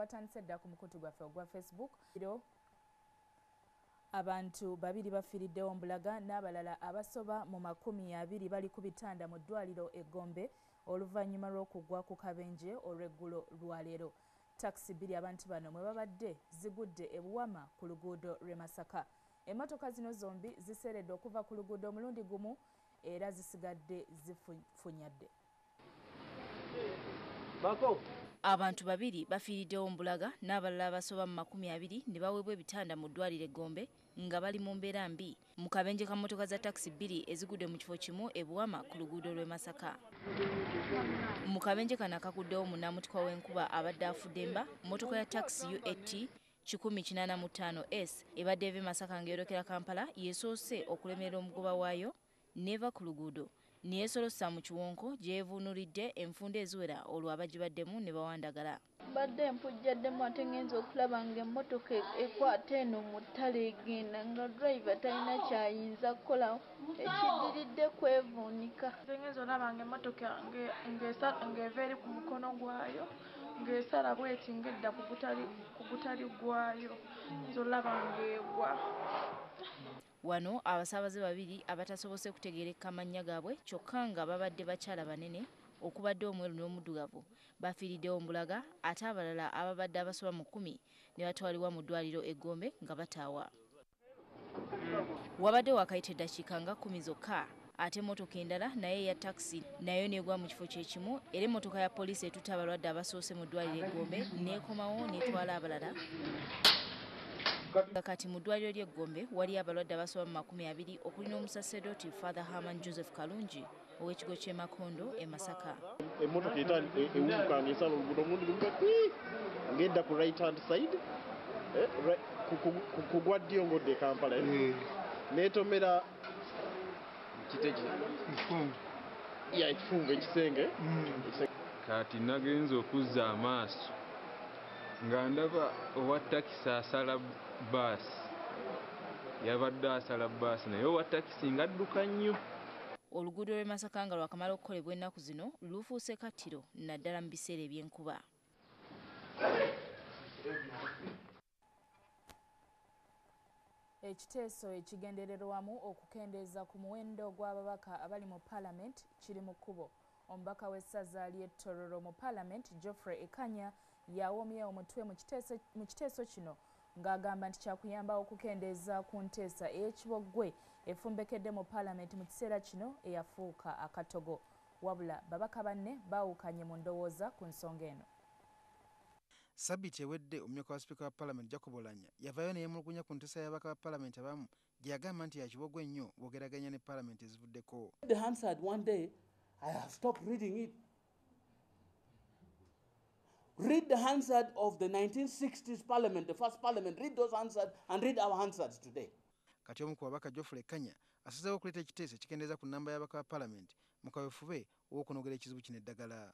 watandise dda ku mukutu gwaffe ogwa Facebook. Abantu babiri bafiiriddewo Mbulaga n'abalala abasoba mu 20 bali ku bitanda mu ddwaliro e Gombe oluvannyuma lw'okugwa ku kabenje olw'eggulo lwaleero. Taxi bbiri abantu bano mwe babadde zigudde e Buwama ku luguudo lw'e Masaka. Emmotoka zino zombi ziseeredde okuva ku luguudo omulundi gumu era zisigadde zifunyadde. Abantu babiri bafiiriddewo Mbulaga n'abalala abasoba mu 20 ne baweebwa ebitanda mu ddwaliro e Gombe nga bali mu mbeera mbi mu kabenje ka mmotoka za taxi bbiri ezigudde mu kifo kimu e Buwama ku luguudo lw'e Masaka. Mu kabenje kano akaguddewo munnamutwa w'enkuba abadde afudde mba mmotoka ya taxi UAT 1085S ebadde eva e Masaka ng'eyolekera Kampala yeesoose okulemerera omugoba waayo neva ku luguudo neyeesolossa mu kiwonko gyeyevuunuulidde enfunda eziwera olwo abagibaddemu ne bawandagala. Badde mpujjaddemu ate ngenza okulaba ng'emmotoka ekwata eno mu ttale egenda nga driver talina kyayinza kukola ekiddiridde kwevuunika. Ngenza olaba ng'emmotoka ng'eva eri ku mukono gwayo ng'esala bw'eti ng'edda ku gutali gwayo ngenza olaba ng'egwa. Wano abasaabaze babiri abatasobose kutegeereka amannya gaabwe kyokka nga babadde bakyala banene okubadde omweru n'omuddugavu bafiiriddewo Mbulaga ate abalala ababadde abasoba mu 10 ne batwalibwa mu ddwaliro e Gombe nga bataawa. Wabadde wakayita eddakiika nga 10 zokka ate emmotoka endala naye eya taxi nayo neegwa mu kifo kyekimu era emmotoka ya poliisi etutte abalwadde abasoose mu ddwaliro e Gombe n'ekomawo n'etwala abalala. Kati mu ddwaliro ly'e Gombe wali abalwadde abasoba mu 20 okuli n'omusaserdoti Father Herman Joseph Kalungi ow'ekigo ky'e Makondo e Masaka. Emmotoka ewuuka ng'esala oluguudo omulundi gumu ng'edda ku right hand side ku gwa ddyo ng'odda e Kampala n'etomera ekifunvu ekisenge. Kati nagenza okuzza amaaso nga ndaba owa takisi asala baasi yabadde asala baasi naye owa takisi nga adduka nnyo. Oluguudo lw'e Masaka nga lwakamala okukolebwa ennaku zino lufuuse kattiro naddala mu biseera eby'enkuba. Ekiteeso ekigendererwamu okukendeeza ku muwendo gw'ababaka abali mu Parliament kiri mu kkubo. Omubaka w'essaza ly'e Tororo mu Parliament Geoffrey Ekanya yawoomye omutwe mu kiteeso kino ng'agamba nti kyakuyamba okukendeeza ku nteesa ey'ekiboggwe efumbekedde mu Parliament mu kiseera kino eyafuuka akatogo. Wabula babaka banne baawukanye mu ndowooza ku nsonga eno. Sabiti ewedde omumyuka wa Sipiika wa Parliament Jacob Oulanyah yavaayo ne yeemulugunya ku nteesa y'ababaka ba Parliament abamu gye yagamba nti yakiboggwe ennyo bw'ogeraganya ne Parliament ezivuddeko. The Hansard one day I have stopped reading it. Read the Hansard of the 1960s Parliament, the first Parliament. Read those Hansard and read our Hansards today. Kati omu ku babaka Geoffrey Ekanya asazeewo okuleeta ekiteeso ekikendeeza ku nnamba y'ababaka ba Parliament mu kaweefube w'okunogera ekizibu kino eddagala.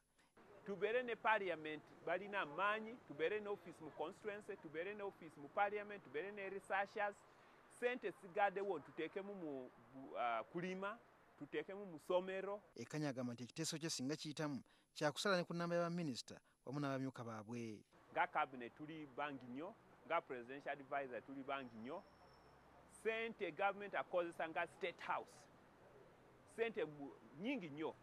Tubeere ne Parliament balina amaanyi, tubeere ne office mu constituency, tubeere ne office mu Parliament, tubeere ne researchers. Sente sigaddewo tuteekemu mu kulima, tuteekemu mu ssomero. Ekanya agamba nti ekiteeso kye singa kiyitamu kyakusala ne ku nnamba y'abaminisita wamu n'abamyuka baabwe. Nga cabinet tuli bangi nnyo, nga presidential advisor tuli bangi nnyo. Sente government akozesa nga state house sente nyingi nnyo.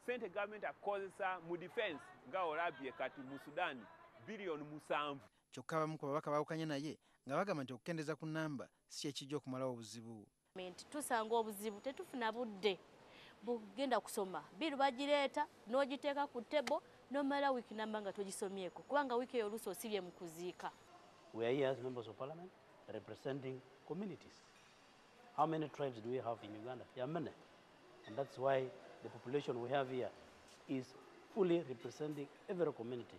Sente government akozesa mu defense nga olabye kati mu Sudan billion 7. Kyokka abamu ku babaka baawukanye naye nga bagamba nti okukendeeza ku nnamba si kyekijja okumalawo obuzibu. Tusanga obuzibu tetufuna budde bugenda kusoma biru bagireeta n'ogiteeka ku tebo n'omala wiiki namba nga togisomyeko kubanga wiiki eyo oluusi osibye mu kuziika. We are here as members of Parliament representing communities. How many tribes do we have in Uganda? There are many. And that's why the population we have here is fully representing every community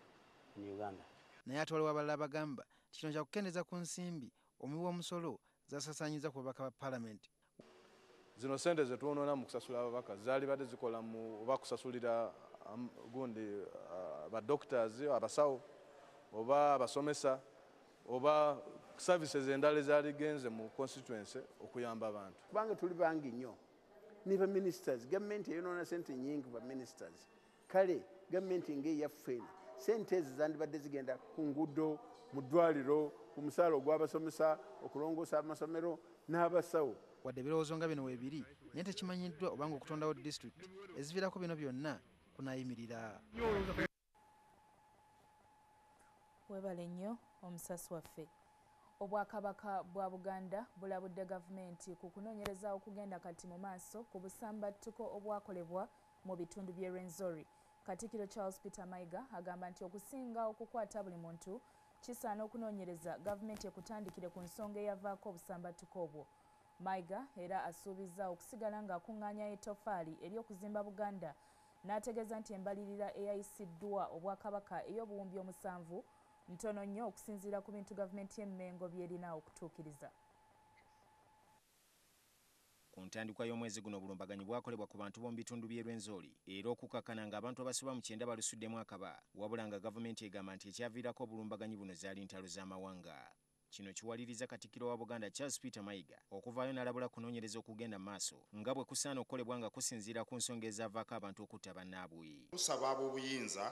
in Uganda. Naye ate waliwo abalala bagamba nti kino kya kukendeeza ku nsimbi omuwi w'omusolo zasasanyiza ku babaka ba Parliament. Zino sente ze tuwonoona mu kusasula ababaka zaali badde zikola mu oba kusasulira gundi ba doctors abasawo oba abasomesa oba services endala ezaali genze mu constituency okuyamba abantu. Kubanga tuli bangi nnyo ne ba ministers gavumenti eyonoona sente nyingi ba ministers kale gavumenti ng'eyaffe sente ezo zandibadde zigenda ku nguudo, mu ddwaliro, ku musaala ogw'abasomesa, okulongoosa amasomero n'abasawo. Wadde ebirowoozo nga bino weebiri naye tekimanyiddwa obanga okutondawo disitulikiti eziviirako bino byonna kunaayimirira. Weebale nnyo omusasi waffe. Obwakabaka bwa Buganda bulabudde gavumenti ku kunoonyereza okugenda kati mu maaso ku busambattuko obwakolebwa mu bitundu by'e Rwenzori. Katikkiro Charles Peter Mayiga agamba nti okusinga okukwata buli muntu kisaana okunoonyereza gavumenti ekutandikire ku nsonga eyavaako obusambattuko obwo. Mayiga era asuubizza okusigala ng'akuŋŋaanya ettofaali ery'okuzimba Buganda n'ategeeza nti embalirira eyayisiddwa Obwakabaka ey'obuwumbi 7 ntono nnyo okusinziira ku bintu gavumenti y'Emmengo by'erina okutuukiriza. Ku ntandikwa y'omwezi guno obulumbaganyi bwakolebwa ku bantu b'omu bitundu by'e Rwenzori era okukakkana ng'abantu abasoba mu 9 balusuddemu akaba, wabula nga gavumenti egamba nti ekyaviirako obulumbaganyi buno zaali ntalo z'amawanga. Kino kiwaliriza Katikkiro wa Buganda Charles Peter Mayiga okuvaayo n'alabula kunoonyereza okugenda maaso nga bwe kusaana okukolebwa nga kusinziira ku nsonga ezaavaako abantu okutta bannaabwe. Tusaba ab'obuyinza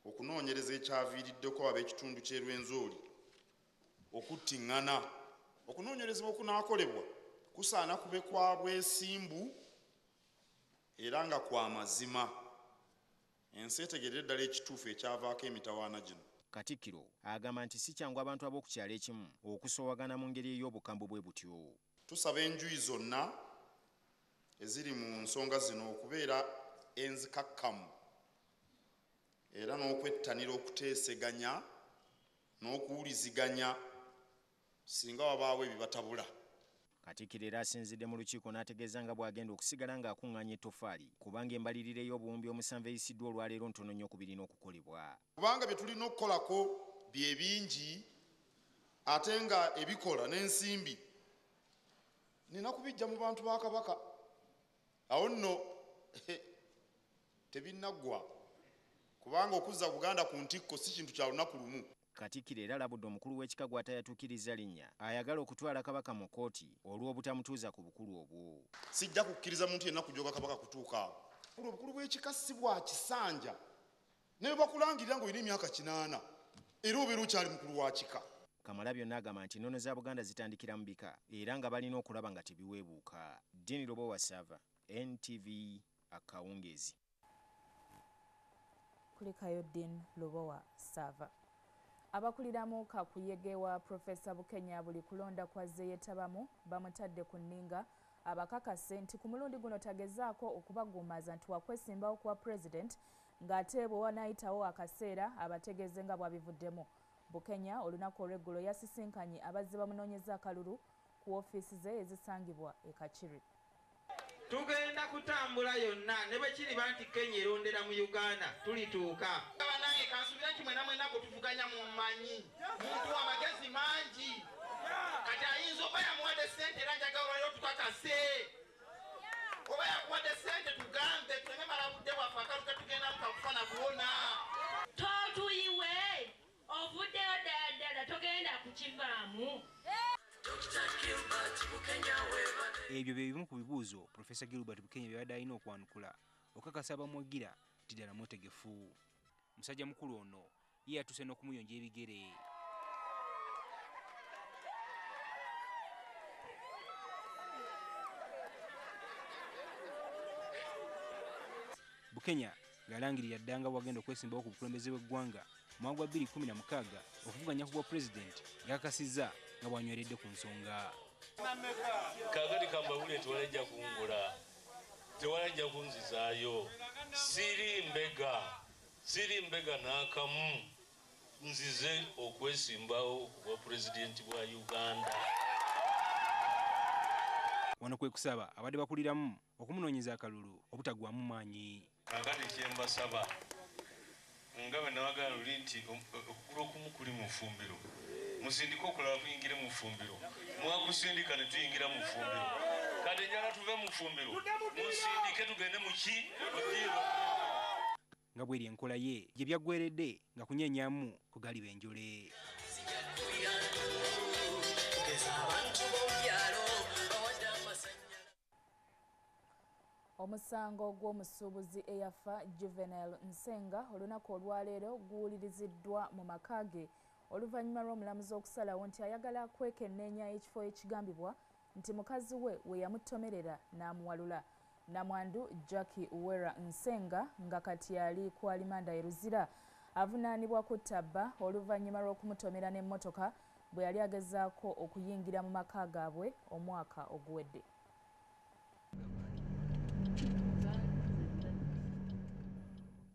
okunoonyereza ekyaviiriddeko ab'ekitundu ky'e Rwenzori okuttiŋŋana. Okunoonyereza okunaakolebwa kusaana kube kwa bwesimbu era nga kwa mazima. Ensi etegeerera ddala ekituufu ekyavaako emitawaana gino. Katikkiro agamba nti si kyangu abantu ab'oku kyalo ekimu okusoowagana mu ngeri ey'obukambwe bwe butyo. Tusaba enjuyi zonna eziri mu nsonga zino okubeera enzikakkamu era n'okwettanira okuteeseganya n'okuwuliziganya singa wabaawo ebibatabula. Katikkiro era asinzidde mu lukiiko n'ategeeza nga bw'agenda okusigala ng'akuŋŋaanya ettofaali kubanga embalirira ey'obuwumbi 7 eyisiddwa olwaleero ntono nnyo ku birina okukolebwa. Kubanga bye tulina okukolako bye bingi ate nga ebikola n'ensimbi nina kubijja mu bantu ba Kabaka. Awo nno tebinnaggwa kubanga okuzza Buganda ku ntikko si kintu kya lunaku lumu. Katikkiro era alabudde omukulu w'ekika gw'atayatuukiriza linnya ayagala okutwala Kabaka mu kkooti olw'obutamutuuza ku bukulu obwo. Sijja kukkiriza muntu yenna kujooga Kabaka kutuuka awo. Obukulu bw'ekika si bwa kisanja ne bwe bakulangirira ng'olina emyaka 8 era obeera okyali mukulu wa kika. Kamalabyonna agamba nti ennono za Buganda zitandikira mu bika era nga balina okulaba nga tebiweebuuka. Dini Lobowa Sava, NTV Akawungezi. Kulikayo Dini Lobowa Sava. Abakuliramu kakuyege wa Profesa Bukenya buli kulonda kwazze yeetabamu bamutadde ku nninga abakakase nti ku mulundi guno tagezaako okubagumaza nti wakwesimbawo kuwa President ng'ate bwe wanaayitawo akaseera abategeeze nga bwabivuddemu. Bukenya olunaku olw'eggulo yasisinkanye abazze bamunoonyeza akalulu ku woofiisi ze ezisangibwa e Kakiri. Tugenda kutambula yonna ne bwe kiri banti Kenya erondera mu Uganda tulituuka. Abanange kansubira nti mwena kutuvuganya mu mmanyi muntu w'amagezi mangi kati ayinza oba yamuwadde ssente era njagala olwaliro tukakase oba yakuwadde ssente tugambe tuleme malabudde bwaffe akaluke tugenda mukakufa na kuwona. Totuyiwe ovuddeyo ddala togenda kukivaamu. Ebyo bye bimu ku bibuuzo Profesa Gilbert Bukenya byabadde alina okwanukula okakasa abamwagira nti ddala mwetegefu. Musajja mukulu ono ye yatuuse n'okumuyonja ebigere. Bukenya ng'alangirira ddala nga bwagenda okwesimbawo ku bukulembeze bw'eggwanga mu mwaka gwa 2016 okuvuganya ku bwa pulezidenti yakakasizza nga bw'anyweredde ku nsonga. Kaakati kambawulire tewalajja kungula, tewalajja kunzizaayo. Siri mbega n'akamu, nzize okwesimbawo ku bwa pulezidenti bwa Uganda. Wano kwe kusaba abadde bakuliramu okumunoonyeza akalulu obutagwamu maanyi. Kaakati kyembasaba nga bwe nawagala luli nti okukula okumu kuli mu ffumbiro. Musindike okulaba kuyingira mu ffumbiro. Mwakusindika ne tuyingira mu ffumbiro. Kati njala tuve mu ffumbiro. Musindike tugende mu ki? Nga bw'eri enkola ye gye byaggweredde nga kunyeenyamu kugali benjole. Omusango gw'omusuubuzi eyafa Juvenile Nsenga olunaku olwaleero guwuliriziddwa mu maka ge oluvannyuma lw'omulamuzi okusalawo nti ayagala kwekenneenya ekifo ekigambibwa nti mukazi we yamutomerera n'amuwalula. Namwandu Jackie Uwera Nsenga nga kati ali ku alimanda e Luzira avunaanibwa kutta bba oluvannyuma lw'okumutomera n'emmotoka bwe yali agezaako okuyingira mu maka gaabwe omwaka oguwedde.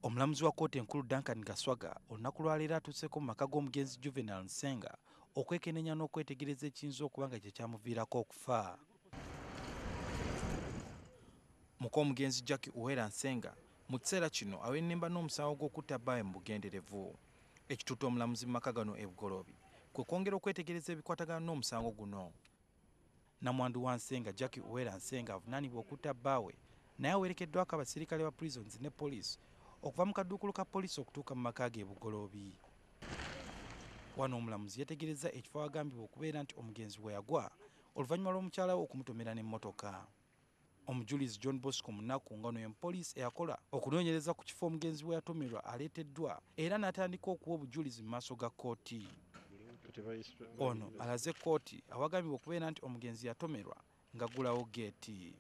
Omulamuzi wa kkooti enkulu Duncan Gaswaga olunaku lwaleero atuuseeko mu maka g'omugenzi Juvenile Nsenga okwekenneenya n'okwetegereza ekiyinza okuba nga kye kyamuviirako okufa. Muko omugenzi Jackie Uwera Nsenga mu kiseera kino awennemba n'omusango gw'okutta bbaawe mu bugenderevu. Ekituutu omulamuzi mu maka gano ebugoloobi kwe kwongera okwetegereza ebikwatagana n'omusango guno. Namwandu wa Nsenga Jackie Uwera Nsenga avunaanibwa okutta bbaawe naye awerekeddwako abasirikale ba prisons ne poliisi okuva mu kadduukulu ka poliisi okutuuka mu maka ge ebugoloobi. Wano omulamuzi yetegereza ekifo awagambibwa okubeera nti omugenzi we yagwa oluvannyuma lw'omukyala we okumutomera n'emmotoka. Omujulizi John Bosco Munaku nga ono poliisi eyakola okunoonyereza ku kifo omugenzi we yatomerwa aleeteddwa era n'atandika okuwa obujulizi mu maaso ga kkooti. Ono alaze kkooti awagambibwa okubeera nti omugenzi yatomerwa ng'aggulawo geeti.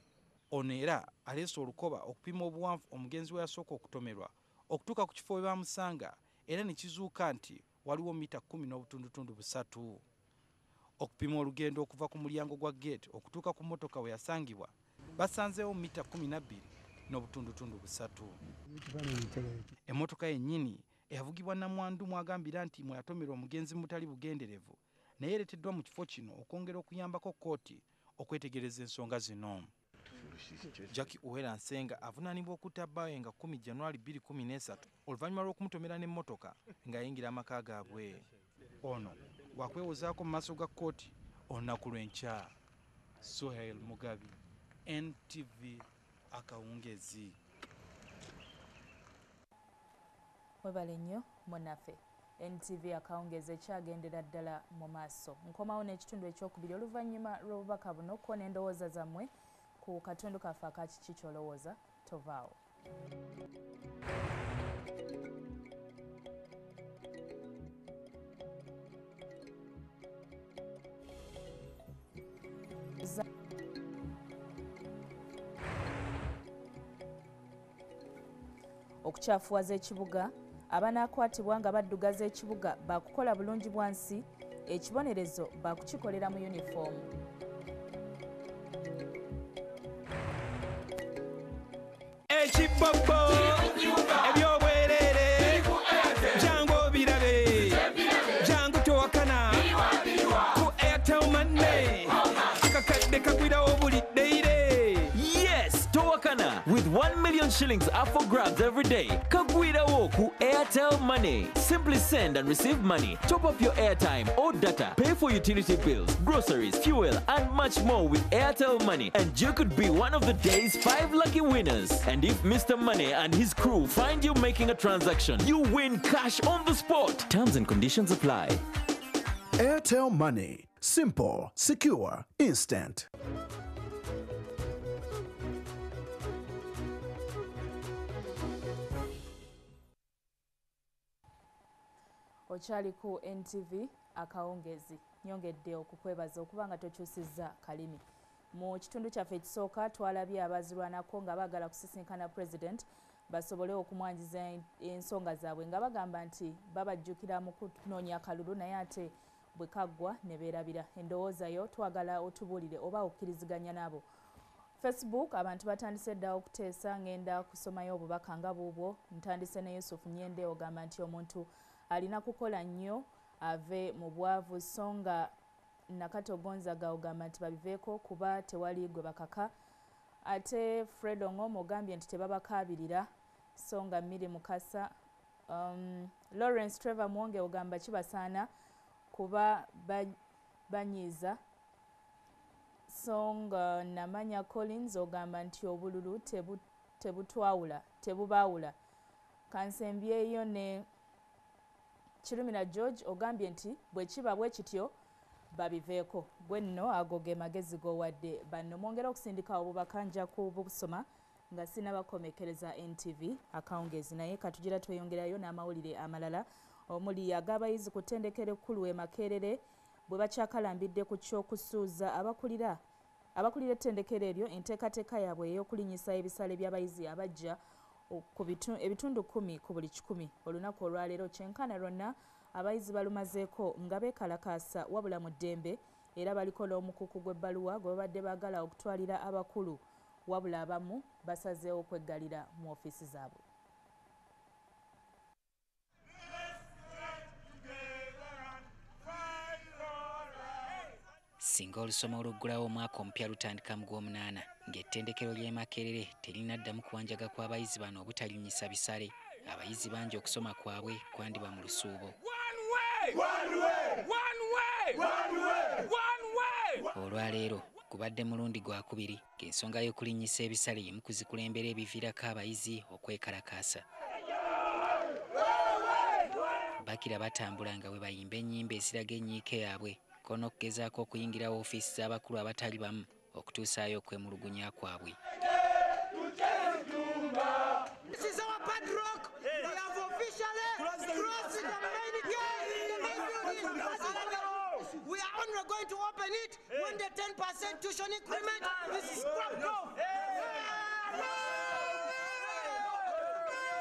Ono era aleese olukoba okupima obuwanvu omugenzi we yasooka okutomerwa okutuuka ku kifo we bamusanga era ne kizuuka nti waliwo mita 10.3. Okupima olugendo okuva ku mulyango gwa geeti okutuuka ku mmotoka we yasangibwa basanzeewo mita 12.3. Emmotoka yennyini eyavugibwa Namwandu mwagambira nti mwe yatomerwa omugenzi mutali bugenderevu naye ereeteddwa mu kifo kino okwongera okuyambako kkooti okwetegereza ensonga zino. Jackie Uwera Nsenga avunaanibwa okutta bbaawe nga 10 January 2013 oluvannyuma lw'okumutomera n'emmotoka ng'ayingira amaka gaabwe. Ono wakwewozaako mu maaso ga kkooti olunaku lw'enkya. Sohail Mugabi, NTV Akawungezi. Webale nnyo munaffe. NTV Akawungezi ekyagendera ddala mu maaso. Nkomawo n'ekitundu ekyokubiri oluvannyuma lw'obubaka buno ko n'endowooza zammwe ku katundu kaffe akakiki ky'olowooza tovaawo. Okukyafuwaza ekibuga abanaakwatibwa nga baddugaza ekibuga bakukola bulungi bwansi ekibonerezo bakukikolera mu yunifoomu. Ekibobo ebyobwerere jango birabe jango towakana ku Airtel Money akakadde kagwirawo buli ddeire. Yes, towakana with 1 million shillings up for grabs every day. Kagwirawo ku Airtel Money. Simply send and receive money, top up your airtime or data, pay for utility bills, groceries, fuel, and much more with Airtel Money, and you could be one of the day's 5 lucky winners. And if Mr. Money and his crew find you making a transaction, you win cash on the spot. Terms and conditions apply. Airtel Money. Simple, secure, instant. Okyali ku NTV Akawungezi. Nyongedde okukwebaza okuba nga tokyusizza kalimi. Mu kitundu kyaffe ekisooka twalabye abazirwanako nga baagala kusisinkana President basobole okumwanjiza ensonga zaabwe nga bagamba nti babajjukira mu kunoonya akalulu naye ate bwe kaggwa ne beerabira. Endowooza yo twagala otubuulire oba okkiriziganya nabo. Facebook abantu batandise dda okuteesa ngenda kusomayo obubaka nga buubwo. Ntandise ne Yusuf Nyende ogamba nti omuntu alina kukola nnyo ave mu bwavu so nga Nakato Gonzaga ogamba nti babiveeko kuba tewali gwe bakaka. Ate Fred Ongom ogambye nti tebabakaabirira so nga Miri Mukasa. Lawrence Trevor Mwonge ogamba kibasaana kuba banyiiza so nga Namanya Collins ogamba nti obululu tebubaawula. Kansembyeyo ne Kirumira George ogambye nti bwe kiba bwe kityo babiveeko. Bwe nno ago ge magezi g'owadde banno. Mwongera okusindika obubaka nja kubusoma nga sinnabakomekereza NTV akawungeezi naye katugira tweyongerayo n'amawulire amalala omuli ag'abayizi ku ttendekero ekkulu e Makerere bwe bakyakalambidde ku ky'okusuuza abakulira ettendekero eryo enteekateeka yaabwe ey'okulinyisa ebisale by'abayizi abajja ku ebitundu 10 ku buli 100. Olunaku olwaleero kyenkana lwonna abayizi balumazeeko nga beekalakaasa wabula mu ddembe era baliko n'omukuku gw'ebbaluwa gwe babadde baagala okutwalira abakulu wabula abamu basazeewo okweggalira mu ofiisi zaabwe. Singa olusoma oluggulawo omwaka omupya lutandika mu Gw'omunaana ng'ettendekero ly'e Makerere terinaddamu kuwanjaga kw'abayizi bano obutalinyisa bisale, abayizi bangi okusoma kwabwe kwandiba mu lusuubo. Olwaleero gubadde mulundi gwakubiri ng'ensonga y'okulinyisa ebisale y'emu ku zikulembera ebiviirako abayizi okwekalakaasa. Bakira batambula nga bwe bayimba ennyimba eziraga ennyiike yaabwe kono okugezaako okuyingira woofiisi z'abakulu abatali bamu okutuusaayo okwemulugunya kwabwe. We are only going to open it when the 10% tuition increment is scrapped off.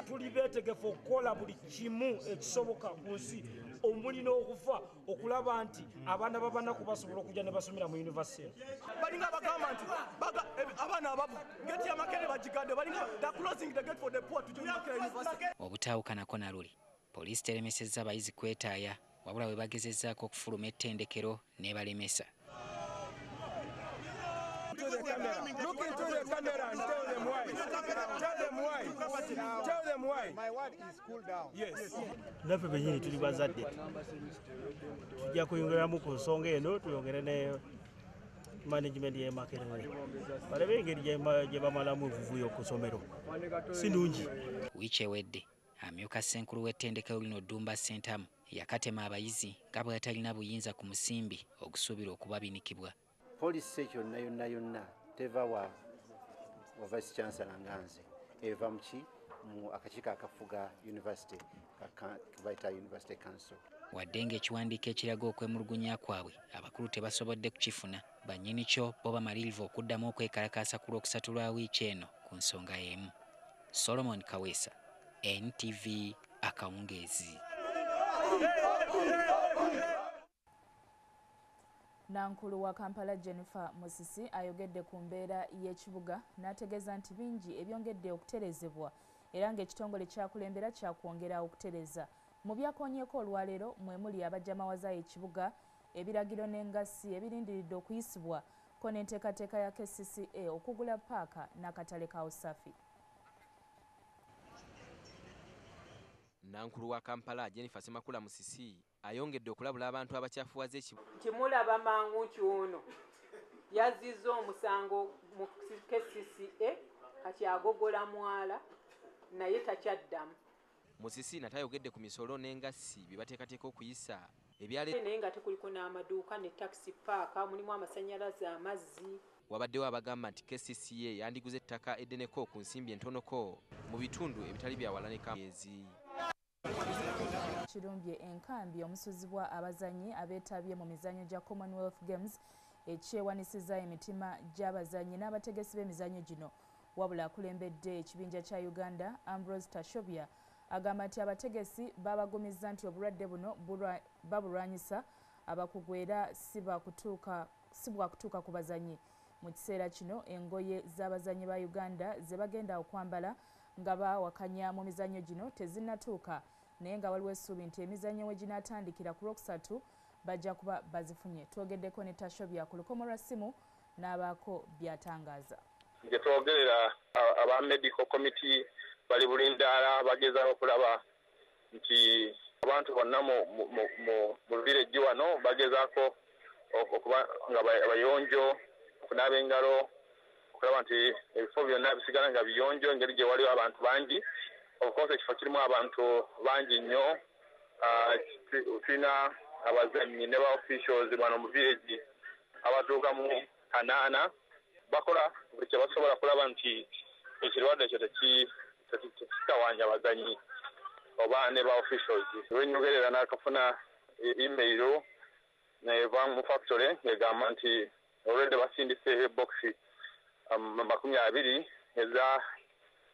Tuli beetegefu okukola buli kimu ekisoboka ku nsi omuli n'okufa okulaba nti abaana b'abanaku basobola okujja ne basomera mu yunivasite. Balinga bagamba nti abaana abavu geti ya Makerere bagigadde balinga they're closing the gate for the poor to join Makerere University. Obutaawukanako na luli poliisi teremesezza abayizi kwetaaya wabula bwe bagezezzaako okufuluma ettendekero n'ebalemesa. Look into the camera and tell them why. Tell them why. Tell them why. My word is cool down. Yes. Naffe bennyini tuli bazadde. Tujja kuyongeramu ku nsonga eno tuyongere ne management y'e Makerere. Balebe engeri gye bamalamu evuvuyo ku ssomero. Si nnungi. Wiiki ewedde amyuka ssenkulu w'ettendekero lino Ddumba Ssentamu yakatema abayizi nga bwe yatalina buyinza ku musimbi okusuubira okubabinikibwa. Poliisi kyonna yonna teva wa vice chancellor nga nze eva muki mu akakiiko akafuga university bayita University Council. Wadde ng'ekiwandiiko ekiraga okwemulugunya kwabwe abakulu tebasobodde kukifuna, bannyini kyo bo bamalirivu okuddamu okwekalakaasa ku Lwokusatu lwa wiiki eno ku nsonga y'emu. Solomon Kaweesa, NTV akawungeezi. Nankulu wa Kampala Jennifer Musisi ayogedde ku mbeera y'ekibuga n'ategeeza nti bingi ebyongedde okuterezebwa era ng'ekitongole kyakulembera kyakwongera okutereza. Mu byakoonyeeko olwaleero mwe muli abajjamawaza ekibuga, ebiragiro n'engassi ebirindiridde okuyisibwa ko n'enteekateeka ya KCCA okugula paaka n'akatale ka Usafi. Nankulu wa Kampala Jennifer Semakula Musisi ayongedde okulabula abantu abakyafuwaza ekibuga. Kimulaba mangu ky'ono yazizza omusango mu KCCA kati agogola mwala naye takyaddamu. Musisi natayogedde ku misolo n'engassi bye bateekateeka okuyisa naye nga tekuliko n'amaduuka ne taxi paaka mulimu amasannyalaze amazzi. Wabaddewo abagamba nti KCCA yandiguza ettaka eddeneko ku nsimbi entonoko mu bitundu ebitali bya wala ne kampezi. Kirumbye enkambi omusuzibwa abazanyi abeetabye mu mizannyo gya Commonwealth Games ekyewanisizza emitima gy'abazanyi n'abategesi b'emizannyo gino wabula akulembedde ekibinja kya Uganda Ambrose Tashobya agamba nti abategesi babagumizza nti obulwadde buno babulwanyisa abakugu era si bwakutuuka ku bazanyi. Mu kiseera kino engoye z'abazanyi ba Uganda ze bagenda okwambala nga bawakanya mu mizannyo gino tezinnatuuka naye nga waliwo essuubi nti emizannyo we ginaatandikira ku Lwokusatu bajja kuba bazifunye. Twogeddeko ne Tashobya ku lukomo lwa ssimu n'abaako by'atangaaza. Gye twogerera aba medical committee bali bulindaala bagezaako okulaba nti abantu bonna mu village wano bagezaako okuba nga bayonjo okunaaba engalo okulaba nti ebifo byonna bisigala nga biyonjo engeri gye waliwo abantu bangi. Of course ekifo kirimu abantu bangi nnyo. Tulina abazanyi ne ba officials bano mu village abatuuka mu 8 bakola buli kye basobola kulaba nti ekirwadde ekyo tekitawanya abazanyi oba ne ba officials. Lwenyogerera n'akafuna email neva mu factory egamba nti already basindise boxi 20 eza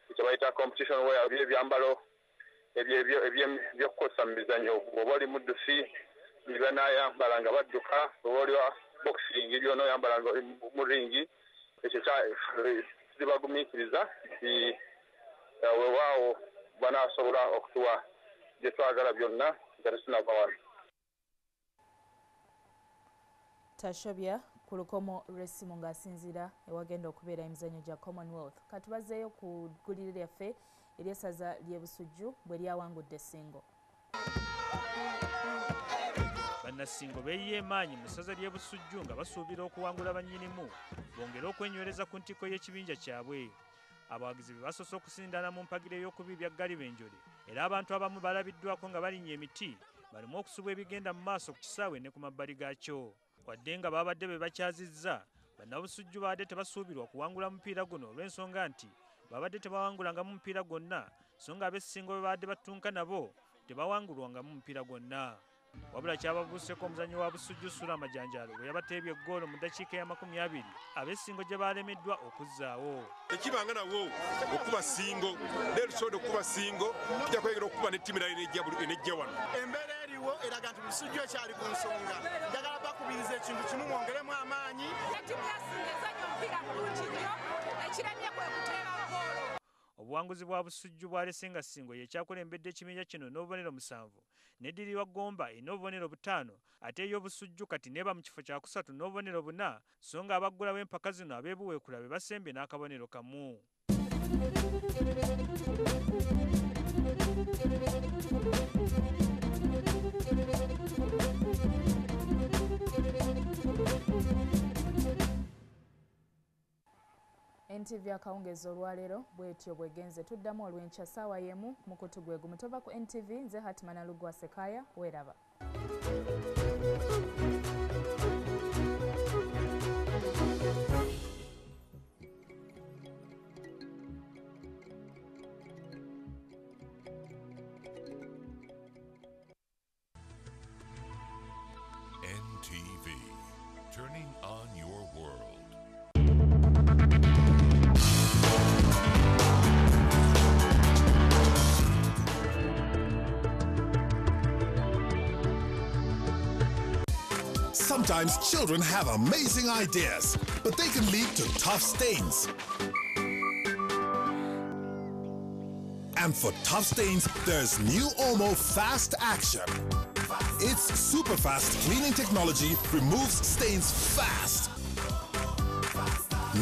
ekyo bayita competition wear ebyambalo ebyokukosa mu mizannyo oba oli muddusi biba n'ayambala nga badduka oba oli wa boxing byona oyambala nga mu ringi ekyo kibagumiikiriza nti weewaawo banaasobola okutuwa bye twagala byonna nga tetunava wano. Tashobya ku lukomo lw'essimu ng'asinziira ewagenda okubeera emizannyo gya Commonwealth. Katubazeeyo ku ggulire lyaffe ery'essaza ly'e Busujju bwe lyawangudde Ssingo. Bannassingo beeyiye maanyi mu ssaza ly'e Busujju nga basuubira okuwangula bannyinimu bongere okwenywereza ku ntikko y'ekibinja kyabwe. Abawagizi be basoose okusindaana mu mpagiro ey'okubiri bya Galibenjole era abantu abamu balabiddwako nga balinnya emiti balimu okusubwa ebigenda mu maaso ku kisaawe ne ku mabbali gaakyo. Wadde nga babadde be bakyazizza, bannabusujju baadde tebasuubirwa kuwangula mupiira guno olw'ensonga nti babadde tebawangulangamu mupiira gwonna, so nga ab'essingo be baadde battunka nabo tebawangulwangamu mupiira gwonna. Wabula kyababuuseko omuzannyo wa Busujju Sula Amajanjalo bwe yabateebye eggoolo mu ddakiika ya 20 ab'essingo gye baalemeddwa okuzzaawo. Ekibanga nawo okuba Ssingo neerusobodde okuba Ssingo tujja kwegera okuba n'ettiimu nayo enejja wano. Embeera eriwo eraga nti Busujju ekyali ku nsonga. Njagala bakubiriza ekintu kimu mwongeremu amaanyi. Ettiimu ya Ssingo ezannya omupiira bulungi nnyo ekiremye kwe kuteeba ggoolo. Obuwanguzi bwa Busujju bwalese nga Ssingo yekyakulembedde ekibinja kino n'obubonero 7 n'eddirirwa Gomba n'obubonero 5 ate ey'Obusujju kati neeba mu kifo kya 3 n'obubonero 4 so nga abaggulawo empaka zino ab'ebuweekula be basembye n'akabonero kamu. NTV akawungeezi olwaleero bwetyo bwegenze tuddamu olw'enkya ssaawa y'emu mukutu gwe gumu tova ku NTV nze Hatimana Lugwa Sekaya weeraba. NTV, turning on your world. Sometimes children have amazing ideas, but they can lead to tough stains. And for tough stains, there's new Omo Fast Action. Its super fast cleaning technology removes stains fast.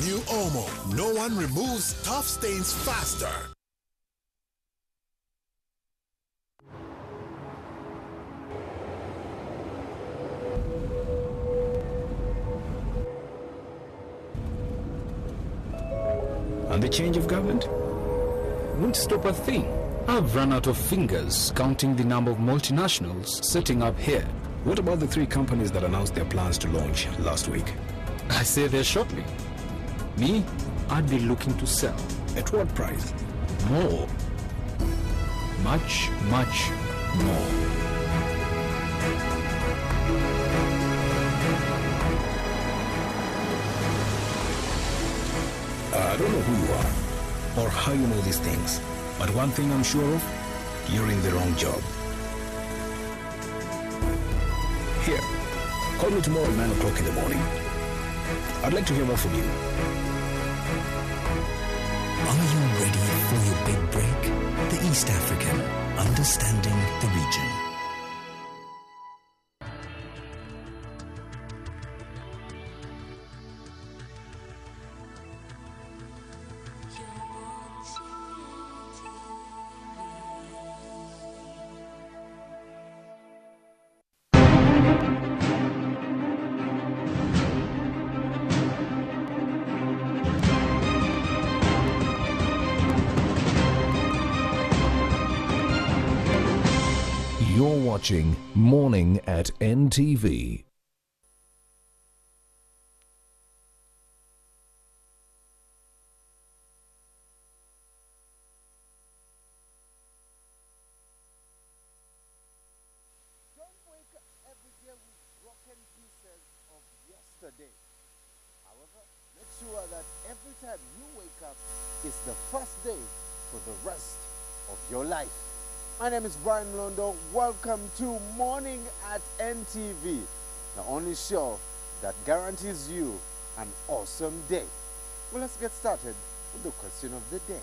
New Omo, no one removes tough stains faster. And the change of government won't stop a thing. I've run out of fingers counting the number of multinationals setting up here. What about the 3 companies that announced their plans to launch last week? I say they're shortly. Me, I'd be looking to sell. At what price? More. Much, much more. I don't know who you are or how you know these things, but one thing I'm sure of, you're in the wrong job. Here, call me tomorrow at 9 o'clock in the morning. I'd like to hear more from you. Are you ready for your big break? The East African, understanding the region. You're watching Morning at NTV. yesterday. However, make sure that every time you wake up, it's the first day for the rest of your life. My name is Brian Londo. Welcome to Morning at NTV, the only show that guarantees you an awesome day. Well, let's get started with the question of the day.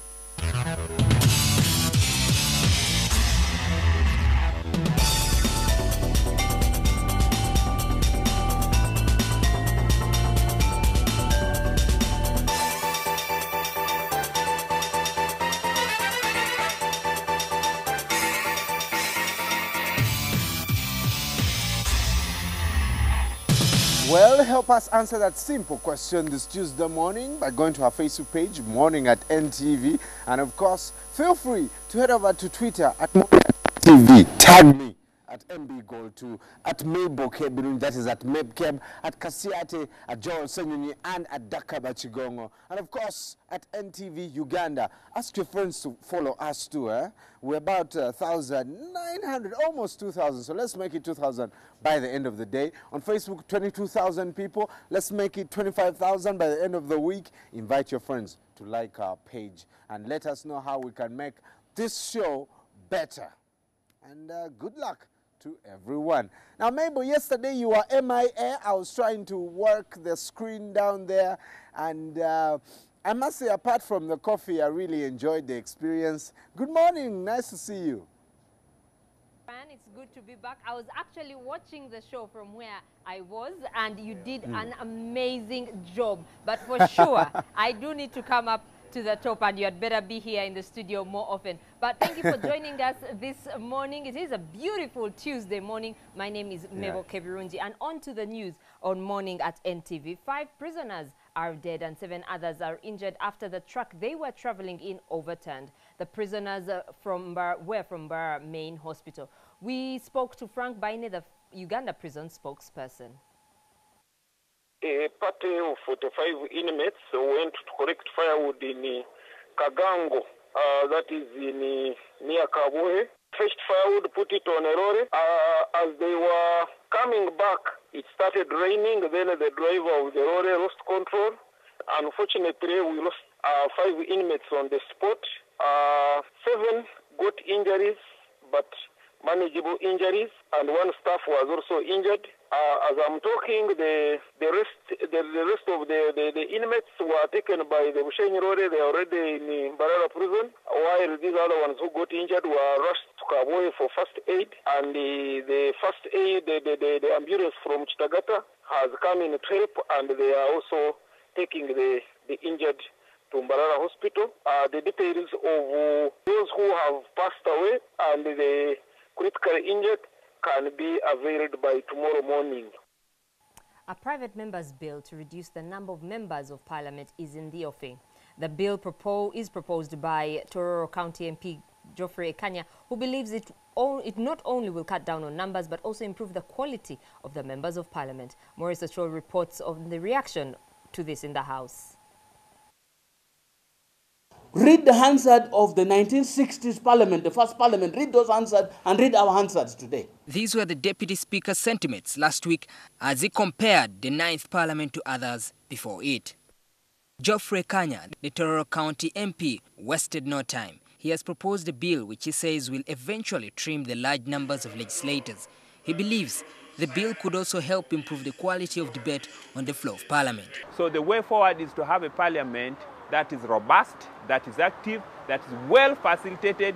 Well, help us answer that simple question this Tuesday morning by going to our Facebook page, Morning at NTV. And of course, feel free to head over to Twitter at Morning at NTV. Tag me at MBGoal2, at Mabel Kebirun, that is at Mebkeb, at Kasiate, at Joel Senyuni, and at Dakaba Chigongo. And of course, at NTV Uganda. Ask your friends to follow us too. We're about 1,900, almost 2,000. So let's make it 2,000 by the end of the day. On Facebook, 22,000 people. Let's make it 25,000 by the end of the week. Invite your friends to like our page and let us know how we can make this show better. And good luck to everyone. Now, Mabel, yesterday you were MIA. I was trying to work the screen down there, and I must say, apart from the coffee, I really enjoyed the experience. Good morning. Nice to see you. It's good to be back. I was actually watching the show from where I was, and you did an amazing job. But for sure, I do need to come up to the top, and you had better be here in the studio more often. But thank you for joining us this morning. It is a beautiful Tuesday morning. My name is Mabel Kebirunji, and on to the news on Morning at NTV. 5 prisoners are dead and 7 others are injured after the truck they were traveling in overturned. The prisoners were from Bar Main Hospital. We spoke to Frank Baine, the Uganda prison spokesperson. A party of 45 inmates went to collect firewood in Kagango, that is in near Kabohe. Fetched firewood, put it on a lorry. As they were coming back, it started raining. Then the driver of the lorry lost control. Unfortunately, we lost 5 inmates on the spot. 7 got injuries, but manageable injuries, and 1 staff was also injured. As I'm talking, the rest of the inmates were taken by the Bushenyi Lorry. They are already in Mbarara prison, while these other ones who got injured were rushed to Kabohe for first aid. And the first aid, the ambulance from Chitagata has come in to help, and they are also taking the injured to Mbarara Hospital. The details of those who have passed away and the critically injured can be availed by tomorrow morning. A private member's bill to reduce the number of members of parliament is in the offing. The bill is proposed by Tororo County MP Geoffrey Ekanya, who believes it not only will cut down on numbers but also improve the quality of the members of parliament. Maurice Achol reports on the reaction to this in the House. Read the Hansard of the 1960s Parliament, the first Parliament. Read those Hansard and read our Hansards today. These were the Deputy Speaker's sentiments last week as he compared the 9th Parliament to others before it. Geoffrey Kanya, the Tororo County MP, wasted no time. He has proposed a bill which he says will eventually trim the large numbers of legislators. He believes the bill could also help improve the quality of debate on the floor of Parliament. So the way forward is to have a Parliament that is robust, that is active, that is well facilitated,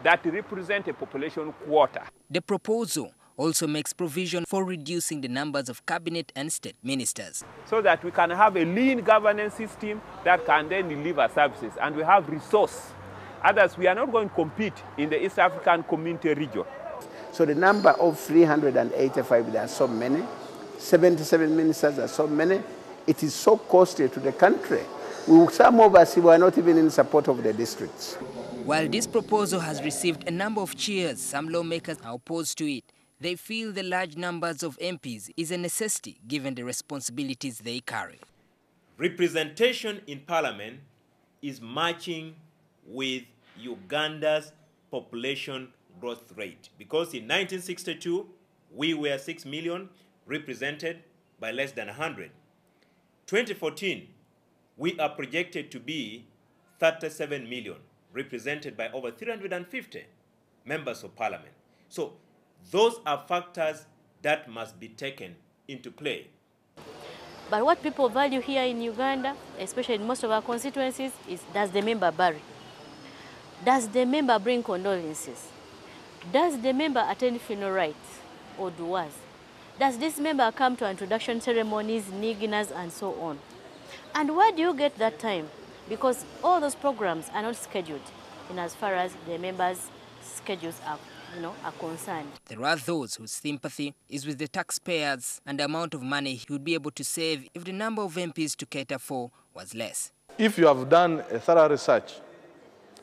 that represents a population quota. The proposal also makes provision for reducing the numbers of cabinet and state ministers, so that we can have a lean governance system that can then deliver services, and we have resource. Others, we are not going to compete in the East African Community region. So the number of 385, there are so many, 77 ministers are so many. It is so costly to the country. Some of us were not even in support of the districts. While this proposal has received a number of cheers, some lawmakers are opposed to it. They feel the large numbers of MPs is a necessity given the responsibilities they carry. Representation in Parliament is matching with Uganda's population growth rate. Because in 1962, we were 6 million represented. by less than 100. 2014, we are projected to be 37 million, represented by over 350 members of parliament. So those are factors that must be taken into play. But what people value here in Uganda, especially in most of our constituencies, is does the member bury? Does the member bring condolences? Does the member attend funeral rites or duas? Does this member come to introduction ceremonies, niginas, and so on? And where do you get that time? Because all those programs are not scheduled in as far as the members' schedules are, are concerned. There are those whose sympathy is with the taxpayers and the amount of money he would be able to save if the number of MPs to cater for was less. If you have done a thorough research,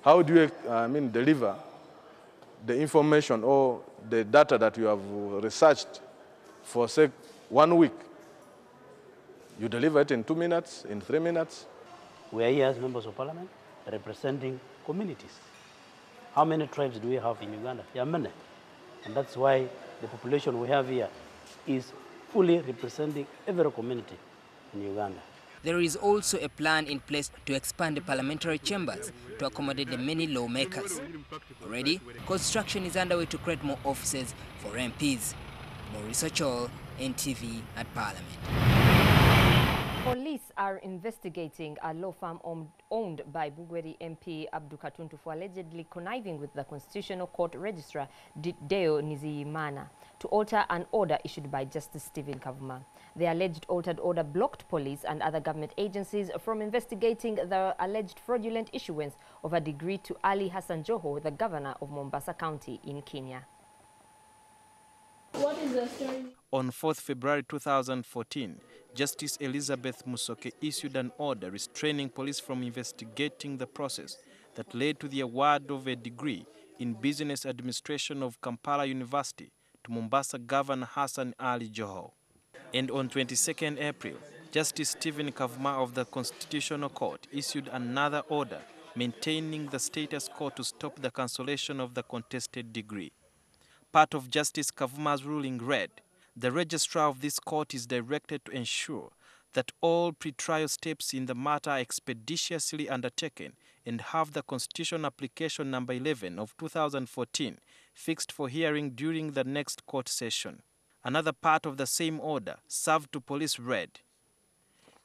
how do you deliver the information or the data that you have researched for, say, 1 week? You deliver it in 2 minutes, in 3 minutes. We are here as members of parliament representing communities. How many tribes do we have in Uganda? There are many. And that's why the population we have here is fully representing every community in Uganda. There is also a plan in place to expand the parliamentary chambers to accommodate the many lawmakers. Already, construction is underway to create more offices for MPs. Maurice Ochol, NTV at Parliament. Police are investigating a law firm owned by Bugweri MP Abdu Katuntu for allegedly conniving with the Constitutional Court Registrar Deo Niziyimana to alter an order issued by Justice Stephen Kavuma. The alleged altered order blocked police and other government agencies from investigating the alleged fraudulent issuance of a degree to Ali Hassan Joho, the governor of Mombasa County in Kenya. What is the story? On 4th February 2014, Justice Elizabeth Musoke issued an order restraining police from investigating the process that led to the award of a degree in business administration of Kampala University to Mombasa Governor Hassan Ali Joho. And on 22nd April, Justice Stephen Kavuma of the Constitutional Court issued another order maintaining the status quo to stop the cancellation of the contested degree. Part of Justice Kavuma's ruling read, the registrar of this court is directed to ensure that all pre-trial steps in the matter are expeditiously undertaken and have the Constitution Application Number 11 of 2014 fixed for hearing during the next court session. Another part of the same order served to police read,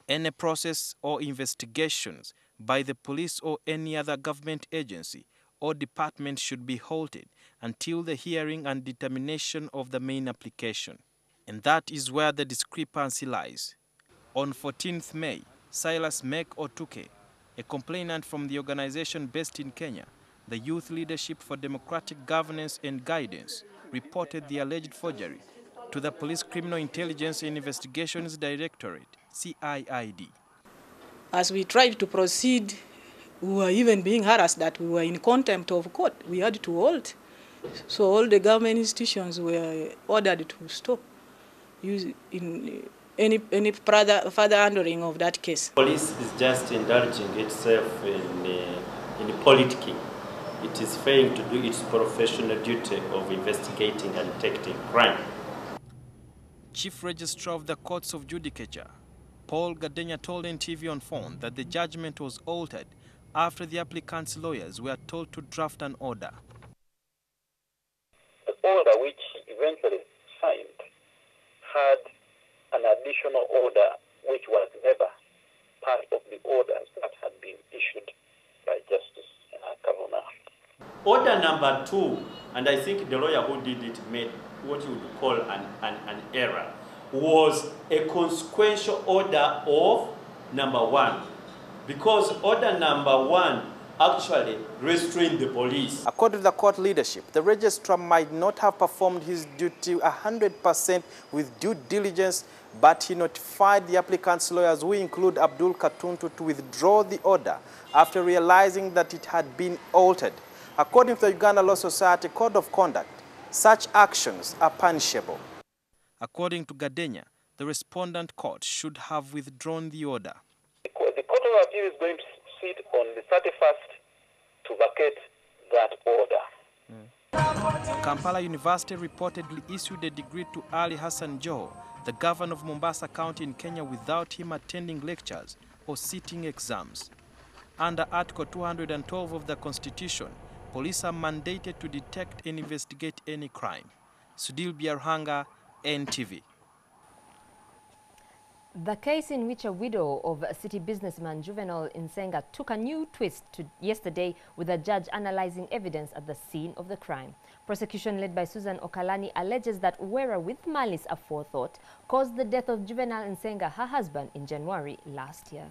any process or investigations by the police or any other government agency or department should be halted until the hearing and determination of the main application. And that is where the discrepancy lies. On 14th May, Silas Mek Otuke, a complainant from the organization based in Kenya, the Youth Leadership for Democratic Governance and Guidance, reported the alleged forgery to the Police Criminal Intelligence and Investigations Directorate, CIID. As we tried to proceed, we were even being harassed that we were in contempt of court. We had to halt. So all the government institutions were ordered to stop in any further handling of that case. Police is just indulging itself in politicking. It is failing to do its professional duty of investigating and detecting crime. Chief Registrar of the Courts of Judicature, Paul Gadenya, told NTV on phone that the judgment was altered after the applicant's lawyers were told to draft an order. The order which he eventually signed had an additional order which was never part of the orders that had been issued by Justice Kavuma. Order number 2, and I think the lawyer who did it made what you would call an error, was a consequential order of number 1. Because order number 1 actually restrained the police. According to the court leadership, the registrar might not have performed his duty 100% with due diligence, but he notified the applicant's lawyers, who include Abdul Katuntu, to withdraw the order after realizing that it had been altered. According to the Uganda Law Society Code of Conduct, such actions are punishable. According to Gadenya, the respondent court should have withdrawn the order. The Court of Appeal is going to sit on the 31st to vacate that order. Kampala University reportedly issued a degree to Ali Hassan Joho, the governor of Mombasa County in Kenya, without him attending lectures or sitting exams. Under Article 212 of the Constitution, police are mandated to detect and investigate any crime. Sudil Biarhanga, NTV. The case in which a widow of city businessman Juvenal Nsenga took a new twist yesterday, with a judge analyzing evidence at the scene of the crime. Prosecution led by Susan Okalani alleges that Uwera, with malice aforethought, caused the death of Juvenal Nsenga, her husband, in January last year.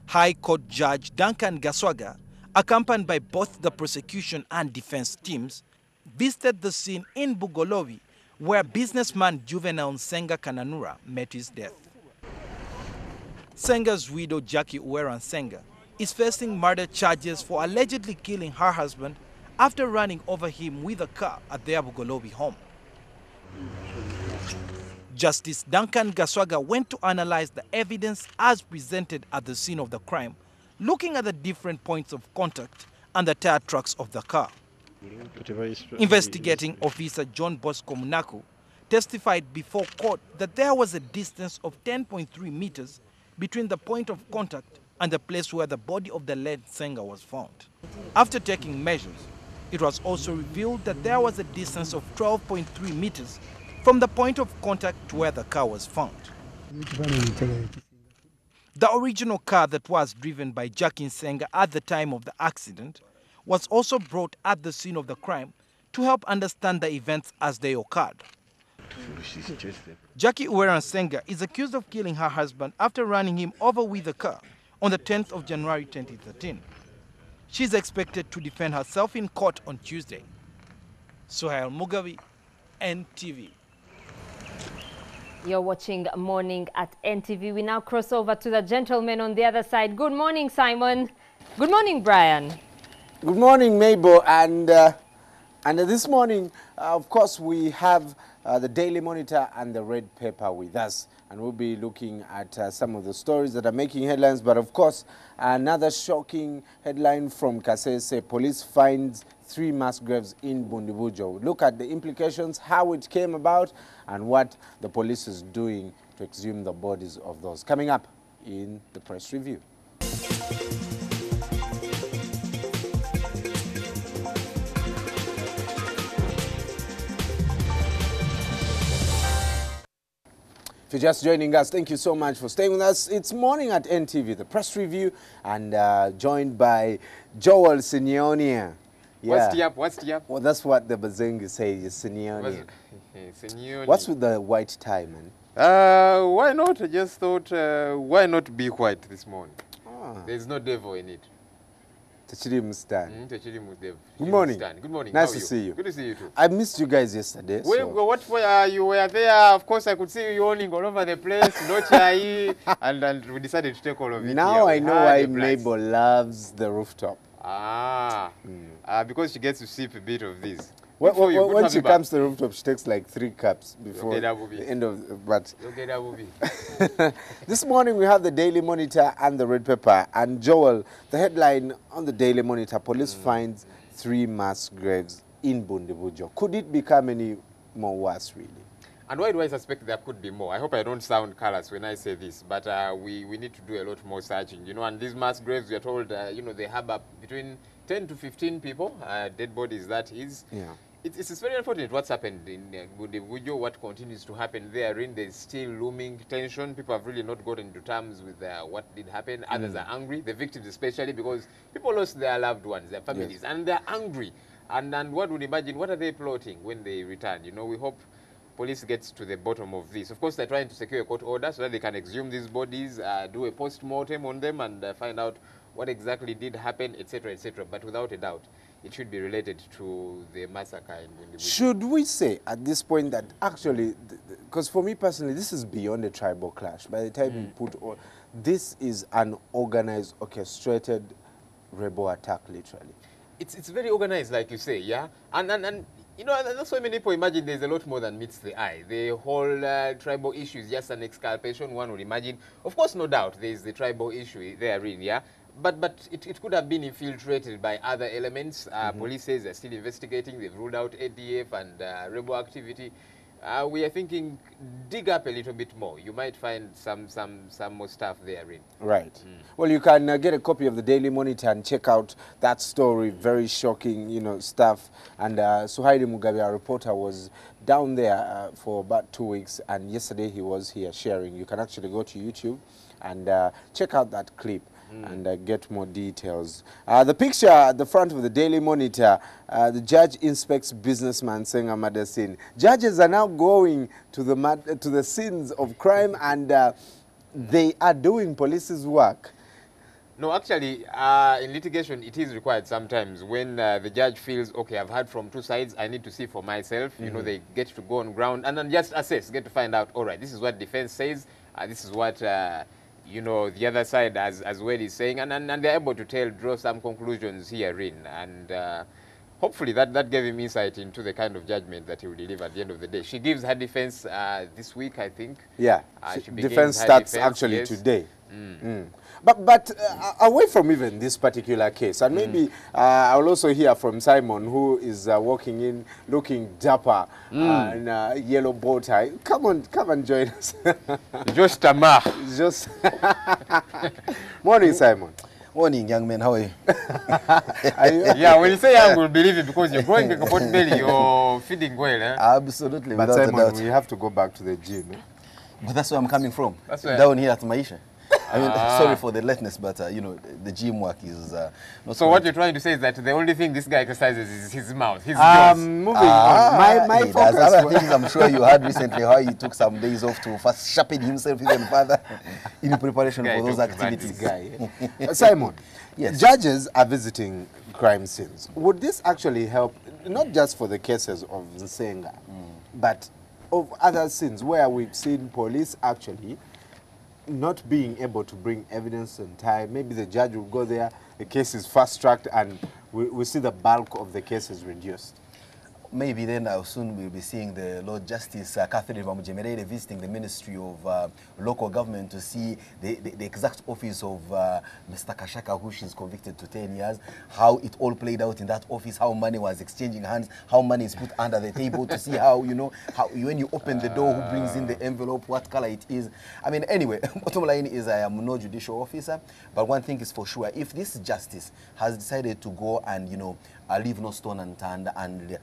High Court Judge Duncan Gaswaga, accompanied by both the prosecution and defense teams, visited the scene in Bugolobi, where businessman Juvenal Nsenga Kananura met his death. Nsenga's widow, Jackie Uwera Nsenga, is facing murder charges for allegedly killing her husband after running over him with a car at their Bugolobi home. Justice Duncan Gaswaga went to analyze the evidence as presented at the scene of the crime, looking at the different points of contact and the tire tracks of the car. Investigating officer John Bosco Munaku testified before court that there was a distance of 10.3 meters between the point of contact and the place where the body of the late Nsenga was found. After taking measures, it was also revealed that there was a distance of 12.3 meters from the point of contact to where the car was found. The original car that was driven by Jackie Nsenga at the time of the accident was also brought at the scene of the crime to help understand the events as they occurred. Jackie Uwera Nsenga is accused of killing her husband after running him over with a car on the 10th of January 2013. She is expected to defend herself in court on Tuesday. Suhail Mugabi, NTV. You're watching Morning at NTV. We now cross over to the gentleman on the other side. Good morning, Simon. Good morning, Brian. Good morning, Mabel. And this morning, of course, we have the Daily Monitor and the Red Paper with us. And we'll be looking at some of the stories that are making headlines. But, of course, another shocking headline from Kasese: police finds 3 mass graves in Bundibujo. Look at the implications, how it came about, and what the police is doing to exhume the bodies of those. Coming up in the press review. If you're just joining us, thank you so much for staying with us. It's Morning at NTV, the press review, and joined by Joel Sinionia. Yeah. What's the up? Well, that's what the Bazengi say, Sinionia. Sinionia. What's with the white tie, man? Why not? I just thought, why not be white this morning? There's no devil in it. Good morning. Good morning. Nice to see you. Good to see you too. I missed you guys yesterday. You were there. Of course, I could see you yawning all over the place. No chai, and we decided to take all of it. Now I know why Mabel loves the rooftop. Because she gets to sip a bit of this. When she comes to the rooftop, she takes like 3 cups before the end of. But this morning we have the Daily Monitor and the Red Paper. And Joel, the headline on the Daily Monitor: police finds 3 mass graves in Bundibujo. Could it become any more worse, really? And why do I suspect there could be more? I hope I don't sound callous when I say this, but we need to do a lot more searching. You know, and these mass graves, we are told, they have between 10 to 15 people, dead bodies, that is. Yeah. It's very unfortunate what's happened in Bundibujo, what continues to happen therein. There's still looming tension. People have really not gotten to terms with what did happen. Others are angry, the victims especially, because people lost their loved ones, their families, and they're angry. And what would imagine, what are they plotting when they return? You know, we hope police gets to the bottom of this. Of course, they're trying to secure a court order so that they can exhume these bodies, do a post-mortem on them, and find out what exactly did happen, etc., etc. But without a doubt, it should be related to the massacre in Bundibujo. Should we say at this point that actually, because for me personally, this is beyond a tribal clash. By the time you put all, this is an organized, orchestrated rebel attack, literally. It's very organized, like you say, yeah? And you know, that's why many people imagine there's a lot more than meets the eye. The whole tribal issue is just an exculpation, one would imagine. Of course, no doubt, there's the tribal issue therein, yeah? But it could have been infiltrated by other elements. Police says they're still investigating. They've ruled out ADF and rebel activity. We are thinking, dig up a little bit more. You might find some more stuff therein. Right. Well, you can get a copy of the Daily Monitor and check out that story. Very shocking, stuff. And Suhaili Mugabe, our reporter, was down there for about 2 weeks, and yesterday he was here sharing. You can actually go to YouTube and check out that clip and get more details. The picture at the front of the Daily Monitor, the judge inspects businessman saying a murder scene. Judges are now going to the scenes of crime, and they are doing police's work. No, actually, in litigation, it is required sometimes when the judge feels, okay, I've heard from two sides, I need to see for myself. They get to go on ground and then just assess, get to find out, all right, this is what defense says, this is what the other side as well is saying, and they're able to draw some conclusions herein, and hopefully that gave him insight into the kind of judgment that he will deliver at the end of the day. She gives her defense this week, I think. Yeah, defense starts actually today. But away from even this particular case, and maybe I'll also hear from Simon, who is walking in looking dapper in a yellow bow tie. Come and join us. Just Tamar. Just morning, Simon. Morning, young man. How are you? Yeah, when you say young, we'll believe it because you're growing a pot belly, you're feeding well. Absolutely. But Simon, we have to go back to the gym. But that's where I'm coming from. That's where down here at Maisha. I mean, sorry for the lateness, but the gym work is not. So what you're trying to say is that the only thing this guy exercises is his mouth, his jaws. Moving on. My focus. Other things I'm sure you heard recently how he took some days off to first sharpen himself even further in preparation for those activities. Simon, yes. Judges are visiting crime scenes. Would this actually help, not just for the cases of Nsenga, but of other scenes where we've seen police actually not being able to bring evidence in time? Maybe the judge will go there, the case is fast-tracked, and we see the bulk of the cases reduced. Maybe then soon we'll be seeing the Lord Justice Catherine Vamujemerere visiting the Ministry of Local Government to see the exact office of Mr. Kashaka, who she's convicted to 10 years, how it all played out in that office, how money was exchanging hands, how money is put under the table, to see how, how when you open the door, who brings in the envelope, what color it is. I mean, anyway, bottom line is I am no judicial officer, but one thing is for sure, if this justice has decided to go and, leave no stone unturned and,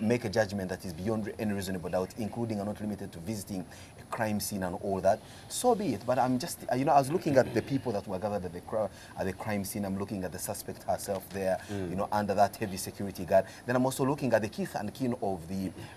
make a judgment that is beyond any reasonable doubt, including and not limited to visiting a crime scene and all that, so be it. But I'm just, I was looking at the people that were gathered at the crime scene. I'm looking at the suspect herself there, under that heavy security guard. Then I'm also looking at the kith and kin of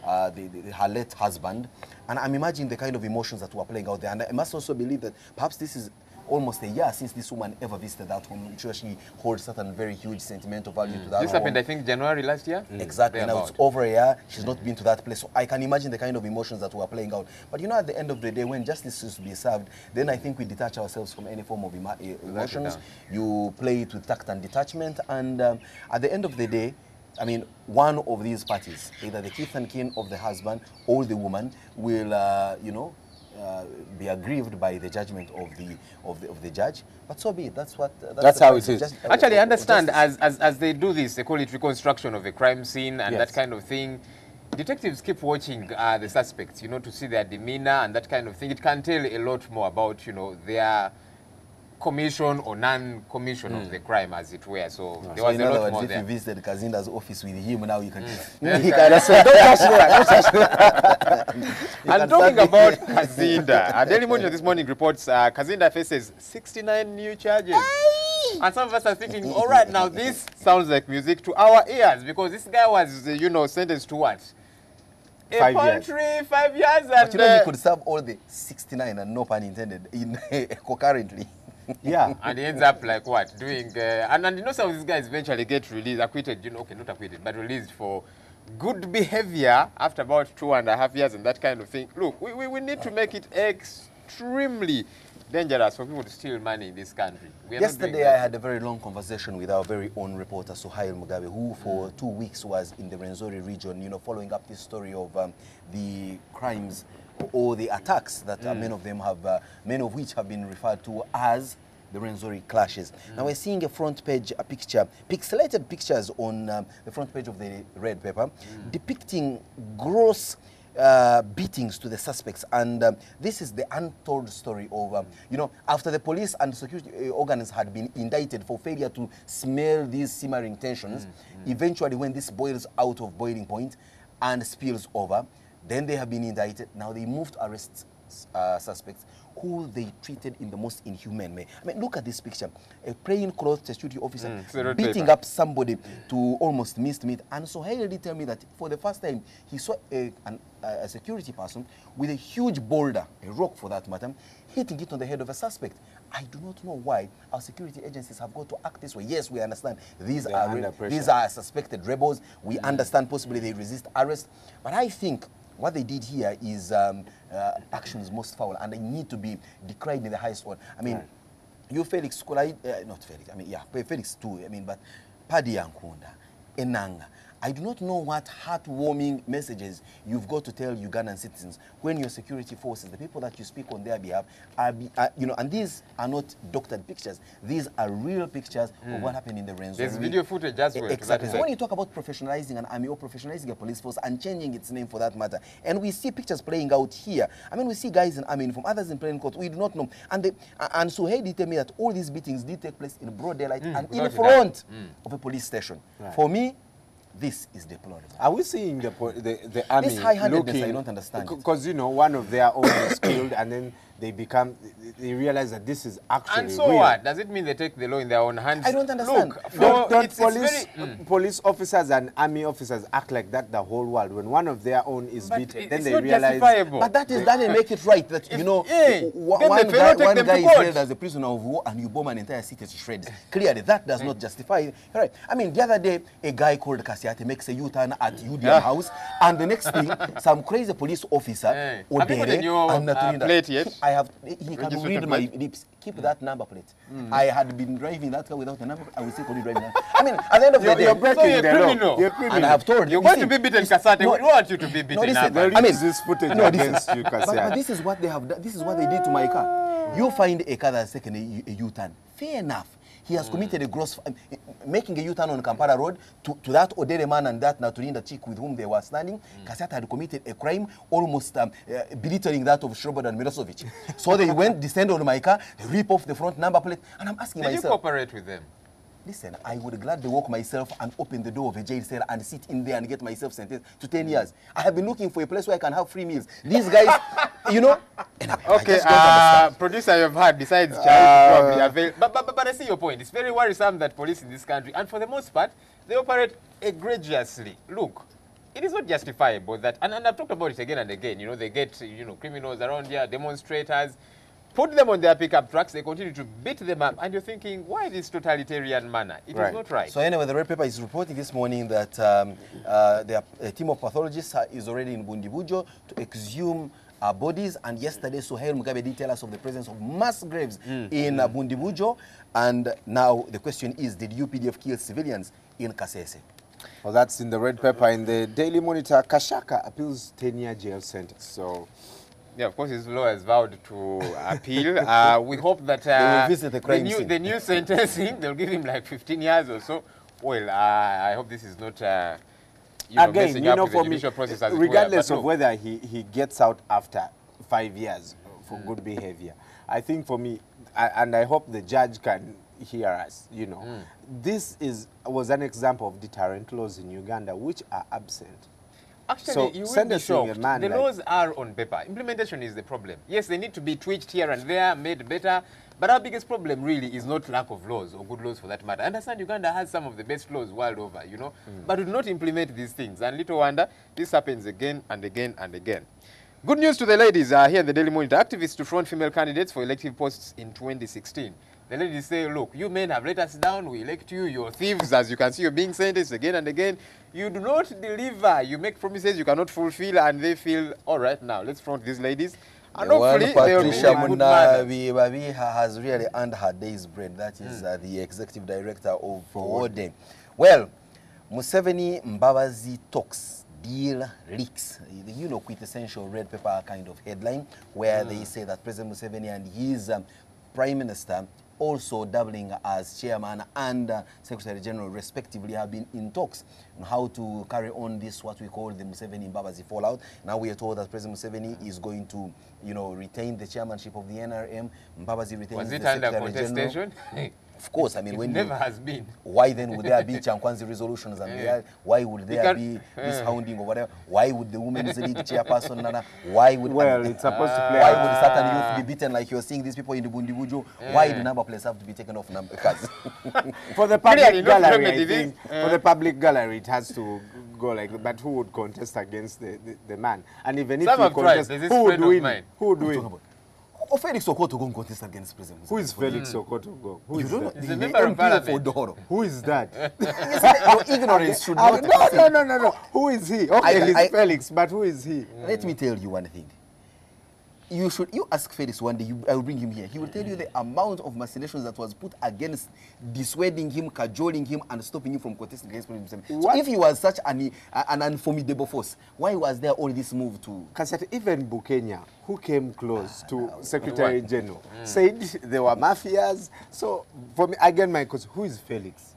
her late husband. And I'm imagining the kind of emotions that were playing out there. And I must also believe that perhaps this is almost a year since this woman ever visited that home. I'm sure she holds certain very huge sentimental value to that This home. happened, I think, January last year? Exactly. Now it's over a year. She's not been to that place. So I can imagine the kind of emotions that were playing out. But at the end of the day, when justice is to be served, then I think we detach ourselves from any form of emotions. You play it with tact and detachment. And at the end of the day, I mean, one of these parties, either the kith and kin of the husband or the woman, will, be aggrieved by the judgment of the judge, but so be it. That's how it is. Actually, I understand as they do this, they call it reconstruction of a crime scene and that kind of thing. Detectives keep watching the suspects, to see their demeanor and that kind of thing. It can tell a lot more about, their commission or non-commission of the crime, as it were. So there was a lot more there. If you visited Kazinda's office with him, now you can. He can say, "Don't touch that." And talking about Kazinda, Daily Monitor this morning reports Kazinda faces 69 new charges. And some of us are thinking, all right, now this sounds like music to our ears, because this guy was, sentenced to what? 5 years. 5 years, and but he could serve all the 69 and no pun intended concurrently. Yeah. And he ends up like what? Doing, and some of these guys eventually get released, acquitted, okay, not acquitted, but released for good behavior after about 2.5 years and that kind of thing. Look, we need to make it extremely dangerous for people to steal money in this country. Yesterday, I had a very long conversation with our very own reporter, Suhaili Mugabe, who for 2 weeks was in the Rwenzori region, following up this story of the crimes or the attacks that many of which have been referred to as the Rwenzori clashes. Now we're seeing a front page picture, pixelated pictures on the front page of the red paper, depicting gross beatings to the suspects, and this is the untold story of, you know, after the police and security organs had been indicted for failure to smell these simmering tensions, eventually when this boils out of boiling point and spills over, then they have been indicted. Now they moved to arrest suspects who they treated in the most inhumane way. I mean, look at this picture. A plainclothes security officer beating up somebody to almost minced meat. And so Haile did tell me that for the first time, he saw a security person with a huge boulder, a rock for that matter, hitting it on the head of a suspect. I do not know why our security agencies have got to act this way. Yes, we understand these are suspected rebels. We understand possibly they resist arrest. But I think what they did here is actions most foul, and they need to be decried in the highest order. I mean, you Felix, not Felix, I mean, yeah, Felix too, I mean, but Paddy Yankunda, Enanga, I do not know what heartwarming messages you've got to tell Ugandan citizens when your security forces, the people that you speak on their behalf, you know, and these are not doctored pictures. These are real pictures of what happened in the Rwenzori. There's video footage as well. Exactly. So when you talk about professionalizing an army or professionalizing a police force and changing its name for that matter, and we see pictures playing out here. I mean, we see guys in army uniform, others in plain clothes. We do not know. And so he did tell me that all these beatings did take place in broad daylight and in front of a police station. For me, this is deplorable. Are we seeing the army this high-handedness, looking? I don't understand. Because, you know, one of their own is killed, and then they realize that this is actually And so real. what? Does it mean they take the law in their own hands? I don't understand. Look, don't police officers and army officers act like that the whole world? When one of their own is beaten, then they realize... But that doesn't make it right. That, you know, one guy is held as a prisoner of war and you bomb an entire city to shreds. Clearly, that does not justify it. Right. I mean, the other day, a guy called Kasiate makes a U-turn at UDM House, and the next thing, some crazy police officer, Odere, he can read my lips. Keep that number plate. I had been driving that car without a number plate. I will still continue driving that. I mean, at the end of the day, you're breaking the law. You're criminal. And I have told you're going to be beaten, Kasate. We want you to be beaten. I mean, this footage against you, Kasate. But this is what they have done. This is what they did to my car. You find a car that's taken a U-turn. Fair enough. He has committed a gross, making a U-turn on Kampala Road to that Odere man and that Naturinda chick with whom they were standing. Kasata had committed a crime almost belittling that of Shrobodan and Milosevic. So they went, descend on my car, they rip off the front number plate, and I'm asking myself... Did you cooperate with them? Listen, I would gladly walk myself and open the door of a jail cell and sit in there and get myself sentenced to 10 years. I have been looking for a place where I can have free meals. These guys, you know... Okay, producer you've had, besides probably avail... But I see your point. It's very worrisome that police in this country, and for the most part, they operate egregiously. Look, it is not justifiable that... And I've talked about it again and again. You know, they get, you know, criminals around here, demonstrators, put them on their pickup trucks, they continue to beat them up, and you're thinking, why this totalitarian manner? It is not right. So anyway, the Red Paper is reporting this morning that a team of pathologists is already in Bundibujo to exhume bodies, and yesterday Suhail Mugabe did tell us of the presence of mass graves in Bundibujo, and now the question is, did UPDF kill civilians in Kasese? Well, that's in the Red Paper. In the Daily Monitor, Kashaka appeals 10-year jail sentence. So... Yeah, of course, his lawyer has vowed to appeal. We hope that the new sentencing, they'll give him like 15 years or so. Well, I hope this is not again, you know, for me, regardless of whether he gets out after 5 years for good behavior, I think for me, and I hope the judge can hear us, you know, this was an example of deterrent laws in Uganda which are absent. Actually, so you will be shocked. The laws are on paper. Implementation is the problem. Yes, they need to be tweaked here and there, made better. But our biggest problem really is not lack of laws, or good laws for that matter. I understand Uganda has some of the best laws world over, you know, but we do not implement these things. And little wonder, this happens again and again and again. Good news to the ladies here in the Daily Monitor. Activists to front female candidates for elective posts in 2016. The ladies say, look, you men have let us down, we elect you, you're thieves, as you can see, you're being sentenced again and again. You do not deliver, you make promises you cannot fulfill, and they feel, all right, now, let's front these ladies. And hopefully, they'll be in good manners. Has really earned her day's bread. That is the executive director of Ode. Well, Museveni Mbabazi talks. Deal leaks, you know, quintessential Red Paper kind of headline, where they say that President Museveni and his Prime Minister also doubling as chairman and secretary general respectively, have been in talks on how to carry on this, what we call the Museveni-Mbabazi fallout. Now we are told that President Museveni is going to, retain the chairmanship of the NRM. Mbabazi retains the secretary general. Was it under contestation? Of course, I mean, when never has been. Why then would there be Chankwanzi resolutions and why would there be this hounding or whatever? Why would the women's league chairperson Nana? Why would it's supposed to play? Why would certain youth be beaten like you're seeing these people in the Bundibujo? Why do number plates have to be taken off number cards? For the public gallery, I think, for the public gallery, it has to go like that. But who would contest against the man? And even if he contests, who would win? Who would win? Or Felix Sokoto go contest against President. Who is Felix Sokoto go? Who is that? He's a member of Parliament. Who is that? Your ignorance should not. No. Who is he? Okay, he's Felix, but who is he? Let me tell you one thing. You ask Felix one day, I will bring him here. He will tell you the amount of machinations that was put against dissuading him, cajoling him, and stopping him from contesting against President Museveni. So if he was such an unformidable force, why was there all this move to... Kasati, even Bukenya, who came close to Secretary General, said there were mafias. So, for me, again, my question, who is Felix?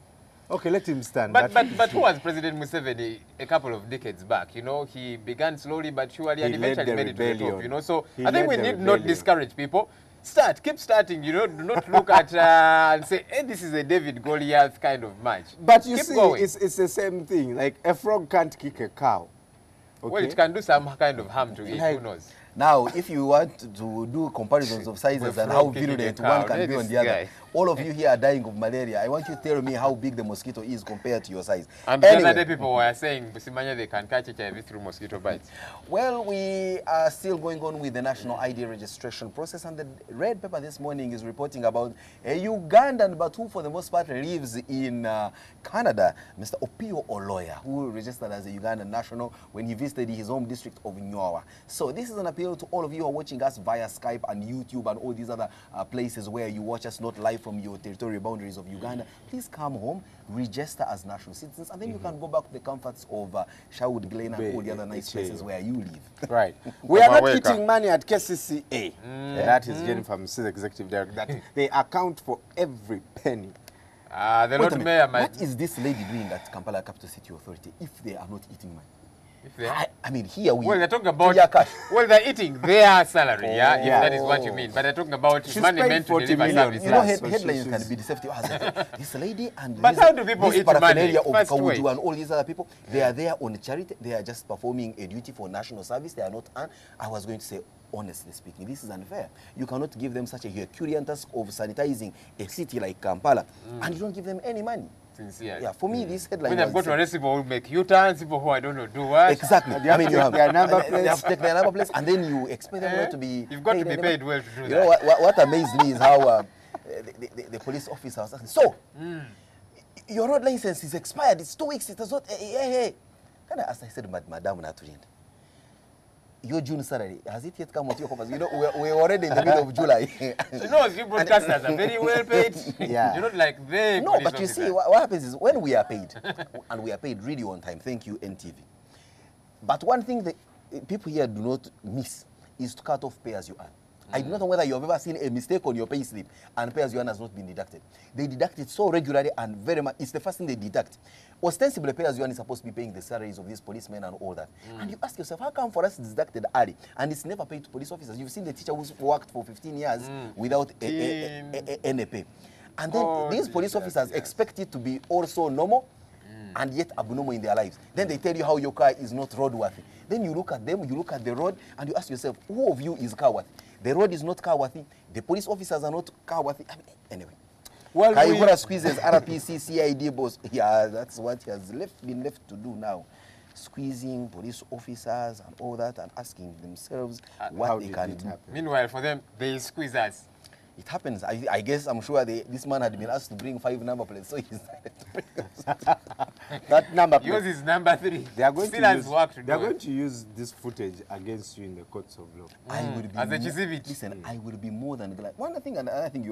Okay, let him stand. But who was President Museveni a couple of decades back? He began slowly but surely and eventually made it to the top. So I think we need not discourage people. Keep starting, do not look at and say, hey, this is a David Goliath kind of match. But you see, it's the same thing. Like, a frog can't kick a cow. Okay? Well, it can do some kind of harm to it, who knows? Now, if you want to do comparisons of sizes and how virulent one can be on the other, all of you here are dying of malaria. I want you to tell me how big the mosquito is compared to your size. And the other day people were saying they can catch HIV through mosquito bites. Well, we are still going on with the national ID registration process, and the Red Paper this morning is reporting about a Ugandan, but who for the most part lives in Canada, Mr. Opio Oloya, who registered as a Ugandan national when he visited his home district of Nyawa. So this is an appeal to all of you who are watching us via Skype and YouTube and all these other places where you watch us not live from your territorial boundaries of Uganda. Please come home, register as national citizens, and then you can go back to the comforts of Sherwood Glen and all the other nice places where you live. Right. We are not eating money at KCCA. That is Jennifer Mrs. Executive Director. That they account for every penny. What is this lady doing at Kampala Capital City Authority if they are not eating money? I mean, here we... Well, they're talking about... Well, they're eating their salary, if that is what you mean. But they're talking about money meant to deliver services. You know, headlines can be deceptive. This lady and but how do people eat money? Of Kawuju and all these other people, they are there on charity. They are just performing a duty for national service. They are not... I was going to say, honestly speaking, this is unfair. You cannot give them such a Herculean task of sanitizing a city like Kampala, and you don't give them any money. Sincere. Yeah, for me, this headline. When they've got to arrest people who make U-turns, people who I don't know do what. Exactly. I mean, you have to take their number plates, and then you expect them to be. You've got to be paid well to do that. You know what amazed me is how the police officer was asking. So, your road license is expired. It's 2 weeks. It has not. Hey. Then I said, Madam Naturin, your June salary, has it yet come out your coffers? You know, we're already in the middle of July. You know, you broadcasters are very well paid. Yeah. You're not like them. No, but you see, what happens is when we are paid, and we are paid really on time, thank you, NTV. But one thing that people here do not miss is to cut off pay as you earn. I do not know whether you have ever seen a mistake on your pay slip and pay as you earn has not been deducted. They deduct it so regularly and very much. It's the first thing they deduct. Ostensibly, pay as you earn is supposed to be paying the salaries of these policemen and all that. And you ask yourself, how come for us it's deducted early and it's never paid to police officers? You've seen the teacher who's worked for 15 years without any pay. And then these police officers expect it to be also normal and yet abnormal in their lives. Then they tell you how your car is not roadworthy. Then you look at them, you look at the road, and you ask yourself, who of you is car worthy? The road is not car worthy. The police officers are not car worthy. I mean, anyway. Well, Kayihura squeezes RPC CID boss. Yeah, that's what he has been left to do now. Squeezing police officers and all that and asking themselves what they can do. Meanwhile, for them, they squeeze us. It happens. I guess, I'm sure this man had been asked to bring 5 number plates, so he decided to bring us. That number plate. Yours is number 3. They are going Still to has use, work to they are do. going to use this footage against you in the courts of law. I would be As a more, Chisivich. listen, I would be more than glad. One thing, and another thing,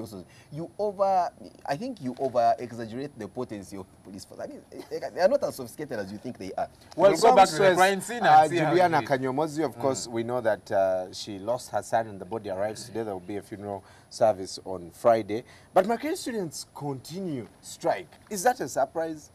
I think you over exaggerate the potency of police force. I mean, they are not as sophisticated as you think they are. Well, We'll go back to the crime scene and see how Juliana it is. Kanyomozi, of course, we know that she lost her son and the body arrives today. There will be a funeral service on Friday. But Makerere students continue strike. Is that a surprise?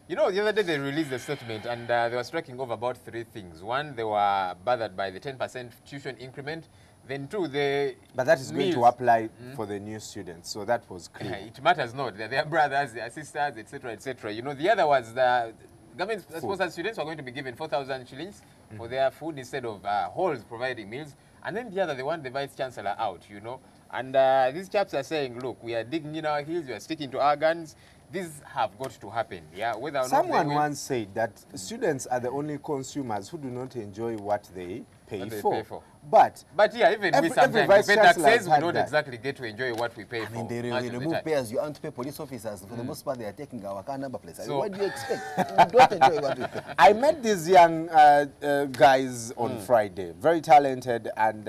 You know, the other day they released a statement and they were striking over about 3 things. One, they were bothered by the 10% tuition increment. Then 2, they... But that is going to apply for the new students, so that was clear. It matters not. They're their brothers, their sisters, etc., etc. You know, the other was the government-sponsored students were going to be given 4,000 shillings for their food instead of halls providing meals. And then the other, they want the vice-chancellor out, you know. And these chaps are saying, look, we are digging in our heels, we are sticking to our guns. These have got to happen, yeah. Whether or not Someone once said that students are the only consumers who do not enjoy what they pay for. But yeah, even we sometimes we pay taxes, we don't exactly get to enjoy what we pay for. I mean, they remove pay as you earn to pay police officers. For the most part, they are taking our car number plates. So, what do you expect? You don't enjoy what we pay. I met these young guys on Friday, very talented, and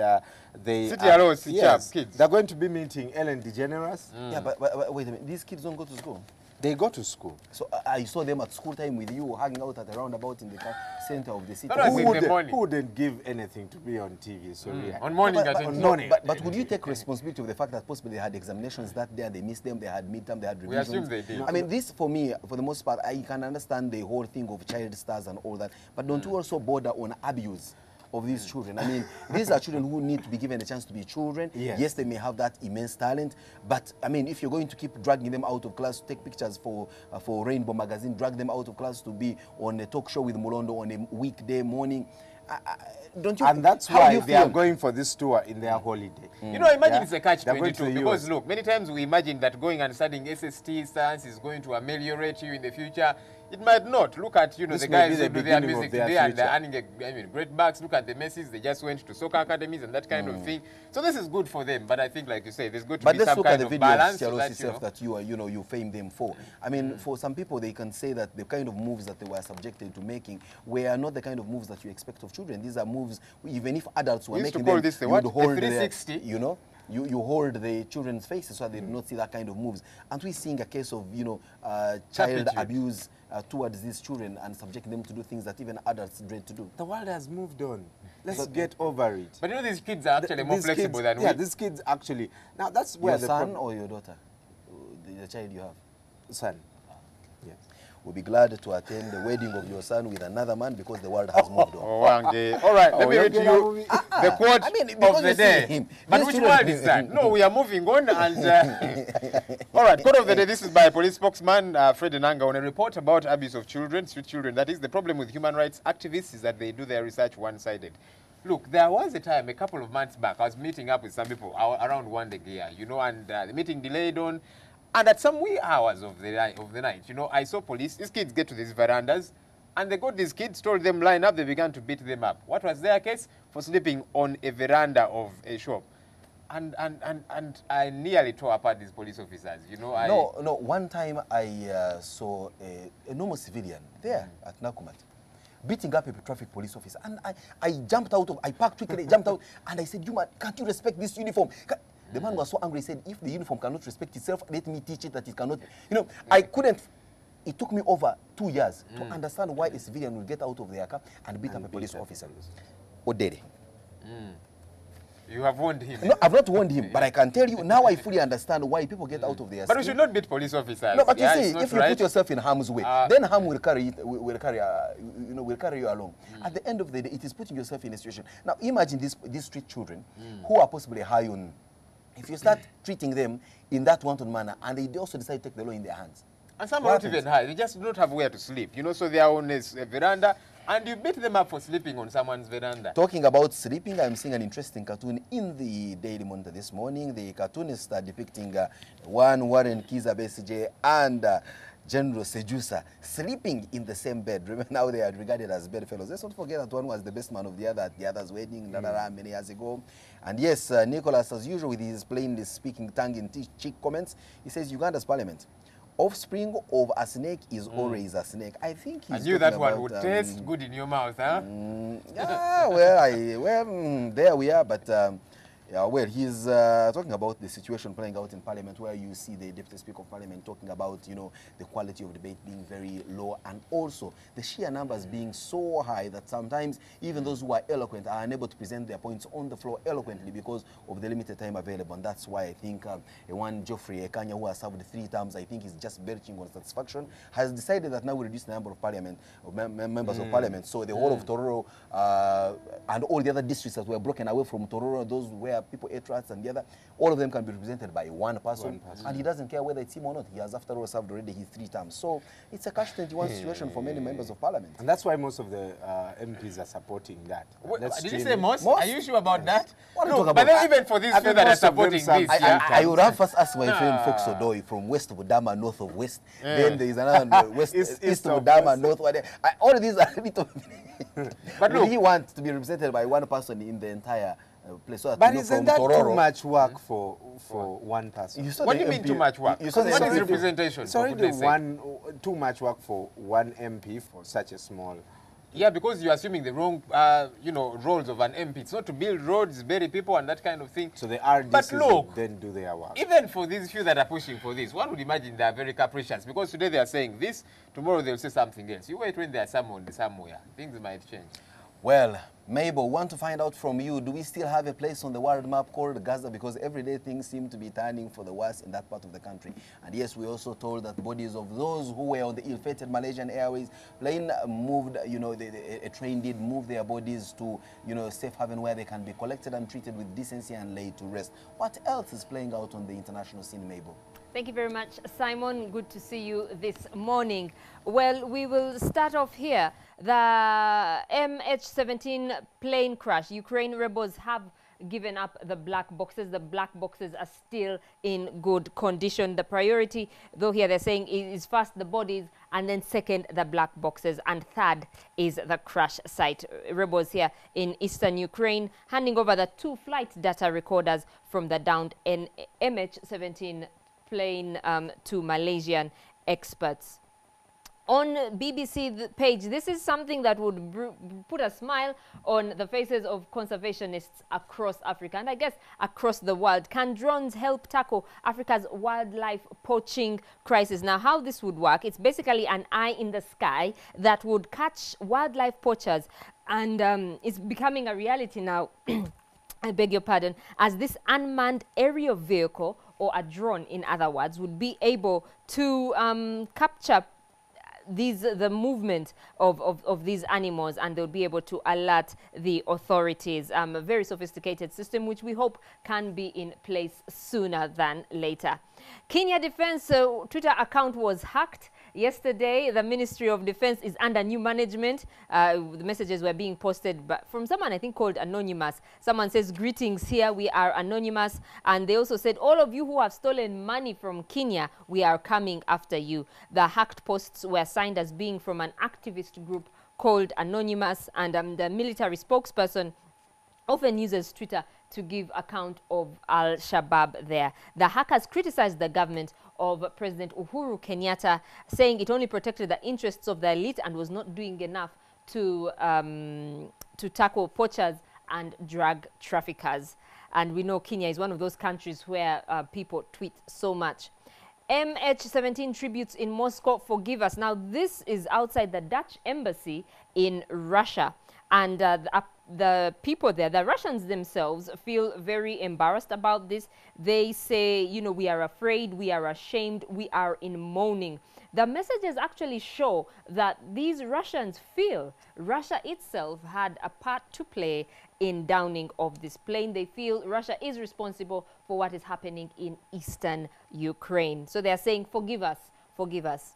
they kids. They're going to be meeting Ellen DeGeneres. Yeah, but wait a minute. These kids don't go to school. They go to school. So I saw them at school time with you, hanging out at a roundabout in the center of the city. Who wouldn't give anything to be on TV? So on morning, but would you take responsibility of the fact that possibly they had examinations that day, they missed them, they had midterm, they had revisions? We assume they did. I mean, this for me, for the most part, I can understand the whole thing of child stars and all that, but don't you also border on abuse of these children? I mean, these are children who need to be given a chance to be children. Yes, they may have that immense talent, but I mean, if you're going to keep dragging them out of class to take pictures for Rainbow Magazine, drag them out of class to be on a talk show with Mulondo on a weekday morning, don't you? And that's why they are going for this tour in their holiday. You know, imagine it's a catch-22 because look, many times we imagine that going and studying SST science is going to ameliorate you in the future. It might not. Look at, you know, the guys who do their music today and they're earning great bucks. Look at the Messis, they just went to soccer academies and that kind of thing. So this is good for them, but I think, like you say, there's going to be some kind of balance. But let's look at the video that you fame them for. I mean, for some people, they can say that the kind of moves that they were subjected to making were not the kind of moves that you expect of children. These are moves, even if adults were making them, you would hold the 360. You know? You hold the children's faces so they do not see that kind of moves. Aren't we seeing a case of, you know, child abuse towards these children and subjecting them to do things that even adults dread to do? The world has moved on. Let's get over it. But you know, these kids are actually more flexible than we. Yeah, these kids actually. Now that's where your son or your daughter, the child you have, son. Yes. We'll be glad to attend the wedding of your son with another man because the world has moved on. All right, let me read to you the quote of the day. But which world is that? No, we are moving on. And all right, quote of the day. This is by police spokesman Fred Enanga on a report about abuse of children, street children. That is, the problem with human rights activists is that they do their research one-sided. Look, there was a time, a couple of months back, I was meeting up with some people around one day here, you know, and the meeting delayed on. And at some wee hours of the night, you know, I saw police. These kids get to these verandas, and they got these kids, told them line up, they began to beat them up. What was their case? For sleeping on a veranda of a shop. And I nearly tore apart these police officers, you know. No, one time I saw a normal civilian there at Nakumat beating up a traffic police officer. And I jumped out I parked quickly, jumped out, and I said, can't you respect this uniform? The man was so angry, he said, if the uniform cannot respect itself, let me teach it that it cannot. You know, I couldn't. It took me over 2 years to understand why a civilian will get out of their car and beat up a police officer. Odede. You have warned him. No, I've not warned him, but I can tell you, now I fully understand why people get out of their But we should not beat police officers. No, but you see, if you put yourself in harm's way, then harm will carry you along. At the end of the day, it is putting yourself in a situation. Now, imagine these street children who are possibly high on. If you start treating them in that wanton manner, and they also decide to take the law in their hands. And some are not even high. They just don't have where to sleep. You know, so they are on a veranda, and you beat them up for sleeping on someone's veranda. Talking about sleeping, I'm seeing an interesting cartoon in the Daily Monitor this morning. The cartoonists are depicting one Warren Kiza Besigye and General Sejusa sleeping in the same bed. Remember, now they are regarded as bedfellows. Let's not forget that one was the best man of the other at the other's wedding many years ago. And yes, Nicholas, as usual, with his plainly speaking tongue-in-cheek comments, he says Uganda's parliament offspring of a snake is always a snake. I think he's I knew that talking one about, would taste good in your mouth, huh? Yeah, well, there we are, but yeah, well, he's talking about the situation playing out in Parliament, where you see the Deputy Speaker of Parliament talking about, you know, the quality of debate being very low, and also the sheer numbers being so high that sometimes even those who are eloquent are unable to present their points on the floor eloquently because of the limited time available. And that's why I think one Geoffrey Ekanya, who has served 3 terms, I think is just belching on satisfaction, has decided that now we reduce the number of members of Parliament. So the whole of Tororo and all the other districts that were broken away from Tororo, those where people ate rats and the other, all of them can be represented by one person, and he doesn't care whether it's him or not. He has, after all, served already his 3 terms. So it's a catch-21 situation for many members of Parliament. And that's why most of the MPs are supporting that. Did you say most? Are you sure about that? What No, but then even for these few that are supporting this, I would have first asked my friend Fox Odoi from west of Budama, north of west. Then there is another east of Budama, north. All of these are a bit of... But look, he wants to be represented by one person in the entire place. So but isn't that too much work for one person? What do you mean too much work? What is representation? It's already too much work for one MP for such a small... Yeah, because you're assuming the wrong, you know, roles of an MP. It's not to build roads, bury people, and that kind of thing. So the RDCs then do their work. Even for these few that are pushing for this, one would imagine they are very capricious, because today they are saying this, tomorrow they'll say something else. You wait when they are summoned somewhere. Things might change. Well, Mabel, want to find out from you, do we still have a place on the world map called Gaza? Because every day things seem to be turning for the worse in that part of the country. And yes, we also told that bodies of those who were on the ill-fated Malaysian Airways plane moved, you know, a train did move their bodies to, you know, safe haven where they can be collected and treated with decency and laid to rest. What else is playing out on the international scene, Mabel? Thank you very much, Simon. Good to see you this morning. Well, we will start off here. The MH17 plane crash. Ukraine rebels have given up the black boxes. The black boxes are still in good condition. The priority, though here they're saying, is first the bodies, and then second the black boxes, and third is the crash site. Rebels here in eastern Ukraine handing over the 2 flight data recorders from the downed MH17 plane to Malaysian experts. On BBC page, this is something that would put a smile on the faces of conservationists across Africa, and I guess across the world. Can drones help tackle Africa's wildlife poaching crisis? Now, how this would work, it's basically an eye in the sky that would catch wildlife poachers, and it's becoming a reality now. I beg your pardon, as this unmanned aerial vehicle, or a drone in other words, would be able to capture the movement of these animals, and they'll be able to alert the authorities. A very sophisticated system which we hope can be in place sooner than later. Kenya Defense Twitter account was hacked yesterday. The Ministry of Defense is under new management. The messages were being posted from someone I think called Anonymous. Someone says, greetings, here we are Anonymous. And they also said, all of you who have stolen money from Kenya, we are coming after you. The hacked posts were signed as being from an activist group called Anonymous, and the military spokesperson often uses Twitter to give account of Al-Shabaab there. The hackers criticized the government of President Uhuru Kenyatta, saying it only protected the interests of the elite and was not doing enough to tackle poachers and drug traffickers. And we know Kenya is one of those countries where people tweet so much. MH17 tributes in Moscow, forgive us. Now, this is outside the Dutch embassy in Russia. And the people there, the Russians themselves, feel very embarrassed about this. They say, you know, we are afraid, we are ashamed, we are in mourning. The messages actually show that these Russians feel Russia itself had a part to play in downing of this plane. They feel Russia is responsible for what is happening in eastern Ukraine. So they are saying, forgive us, forgive us.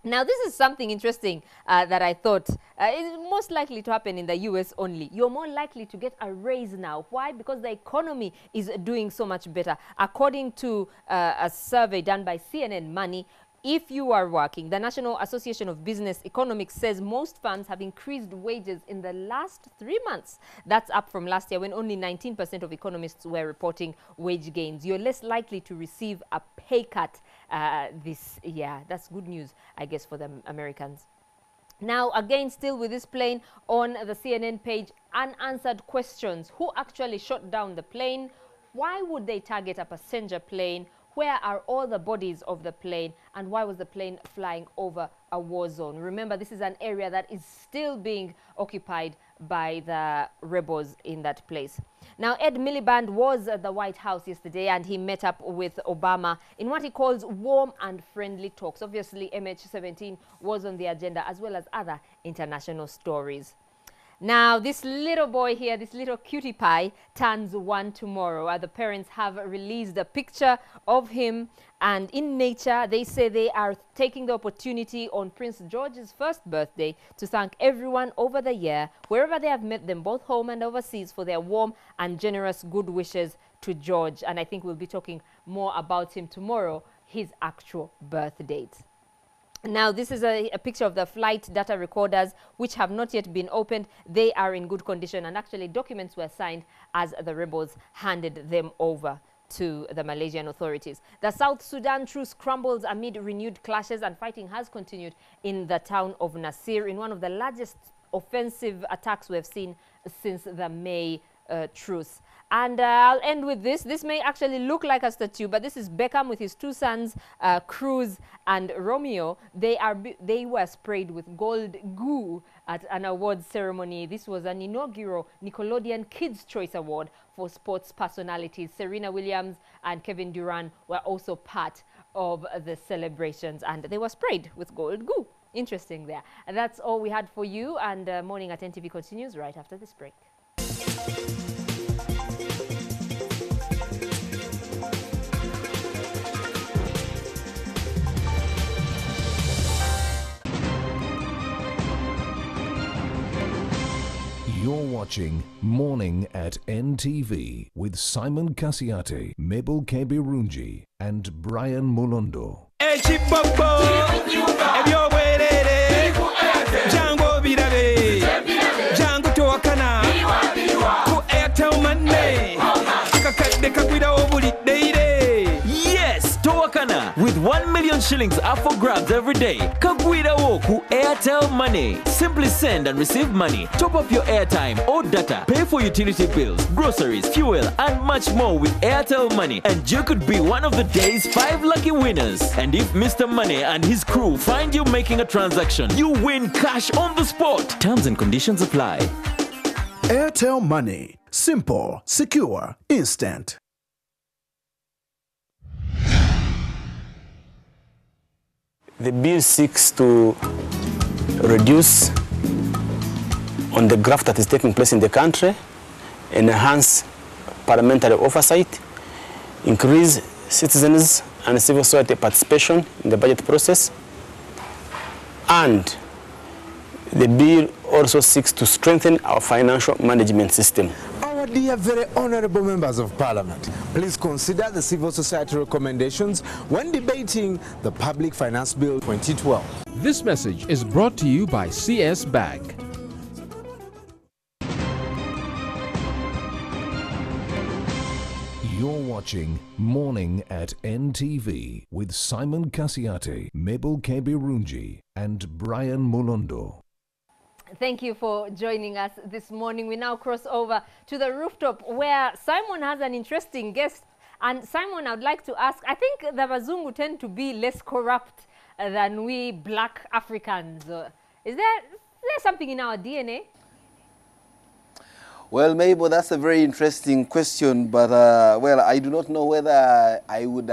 Now, this is something interesting that I thought is most likely to happen in the US only. You're more likely to get a raise now. Why? Because the economy is doing so much better. According to a survey done by CNN Money, if you are working, the National Association of Business Economics says most firms have increased wages in the last 3 months. That's up from last year when only 19% of economists were reporting wage gains. You're less likely to receive a pay cut this year. That's good news, I guess, for the Americans. Now, again, still with this plane on the CNN page, unanswered questions. Who actually shot down the plane? Why would they target a passenger plane? Where are all the bodies of the plane? And why was the plane flying over a war zone? Remember, this is an area that is still being occupied by the rebels in that place. Now, Ed Miliband was at the White House yesterday, and he met up with Obama in what he calls warm and friendly talks. Obviously, MH17 was on the agenda, as well as other international stories. Now, this little boy here, this little cutie pie, turns 1 tomorrow. The parents have released a picture of him, and in Nature, they say they are taking the opportunity on Prince George's first birthday to thank everyone over the year, wherever they have met them, both home and overseas, for their warm and generous good wishes to George. And I think we'll be talking more about him tomorrow, his actual birth date. Now, this is a picture of the flight data recorders, which have not yet been opened. They are in good condition, and actually documents were signed as the rebels handed them over to the Malaysian authorities. The South Sudan truce crumbles amid renewed clashes, and fighting has continued in the town of Nasir in one of the largest offensive attacks we've seen since the May truce. And I'll end with this. This may actually look like a statue, but this is Beckham with his 2 sons, Cruz and Romeo. They were sprayed with gold goo at an awards ceremony. This was an inaugural Nickelodeon Kids' Choice Award for sports personalities. Serena Williams and Kevin Durant were also part of the celebrations, and they were sprayed with gold goo. Interesting there. And that's all we had for you, and Morning at NTV continues right after this break. You're watching Morning at NTV with Simon Kasiate, Mabel Kebirunji, and Brian Mulondo. Yes, Towakana with 1 million shillings up for grabs every day. Kagwira Woku Airtel Money. Simply send and receive money. Top up your airtime or data. Pay for utility bills, groceries, fuel, and much more with Airtel Money. And you could be one of the day's 5 lucky winners. And if Mr. Money and his crew find you making a transaction, you win cash on the spot. Terms and conditions apply. Airtel Money. Simple, secure, instant. The bill seeks to reduce on the graft that is taking place in the country, enhance parliamentary oversight, increase citizens and civil society participation in the budget process, and the bill also seeks to strengthen our financial management system. Our dear, very honorable members of parliament, please consider the civil society recommendations when debating the Public Finance Bill 2012. This message is brought to you by CS Bank. You're watching Morning at NTV with Simon Kasiate, Mabel Kebirunji, and Brian Mulondo. Thank you for joining us this morning. We now cross over to the rooftop where Simon has an interesting guest. And Simon, I would like to ask, I think the Bazungu tend to be less corrupt than we black Africans. Is there something in our DNA? Well, Mabel, that's a very interesting question, but well, I do not know whether I would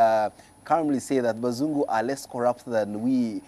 calmly say that Bazungu are less corrupt than we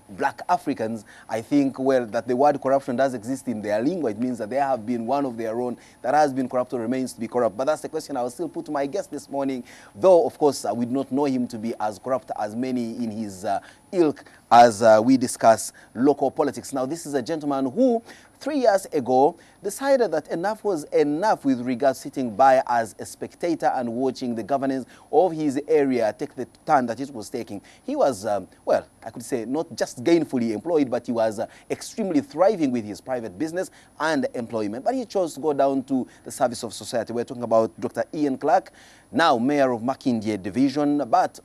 black Africans. I think, well, that the word corruption does exist in their lingua. It means that they have been one of their own that has been corrupt or remains to be corrupt. But that's the question I will still put to my guest this morning, though, of course, we do not know him to be as corrupt as many in his ilk as we discuss local politics. Now, this is a gentleman who 3 years ago decided that enough was enough with regards sitting by as a spectator and watching the governance of his area take the turn that it was taking. He was, well, I could say not just gainfully employed, but he was extremely thriving with his private business and employment. But he chose to go down to the service of society. We're talking about Dr. Ian Clark, now mayor of Makindye Division, but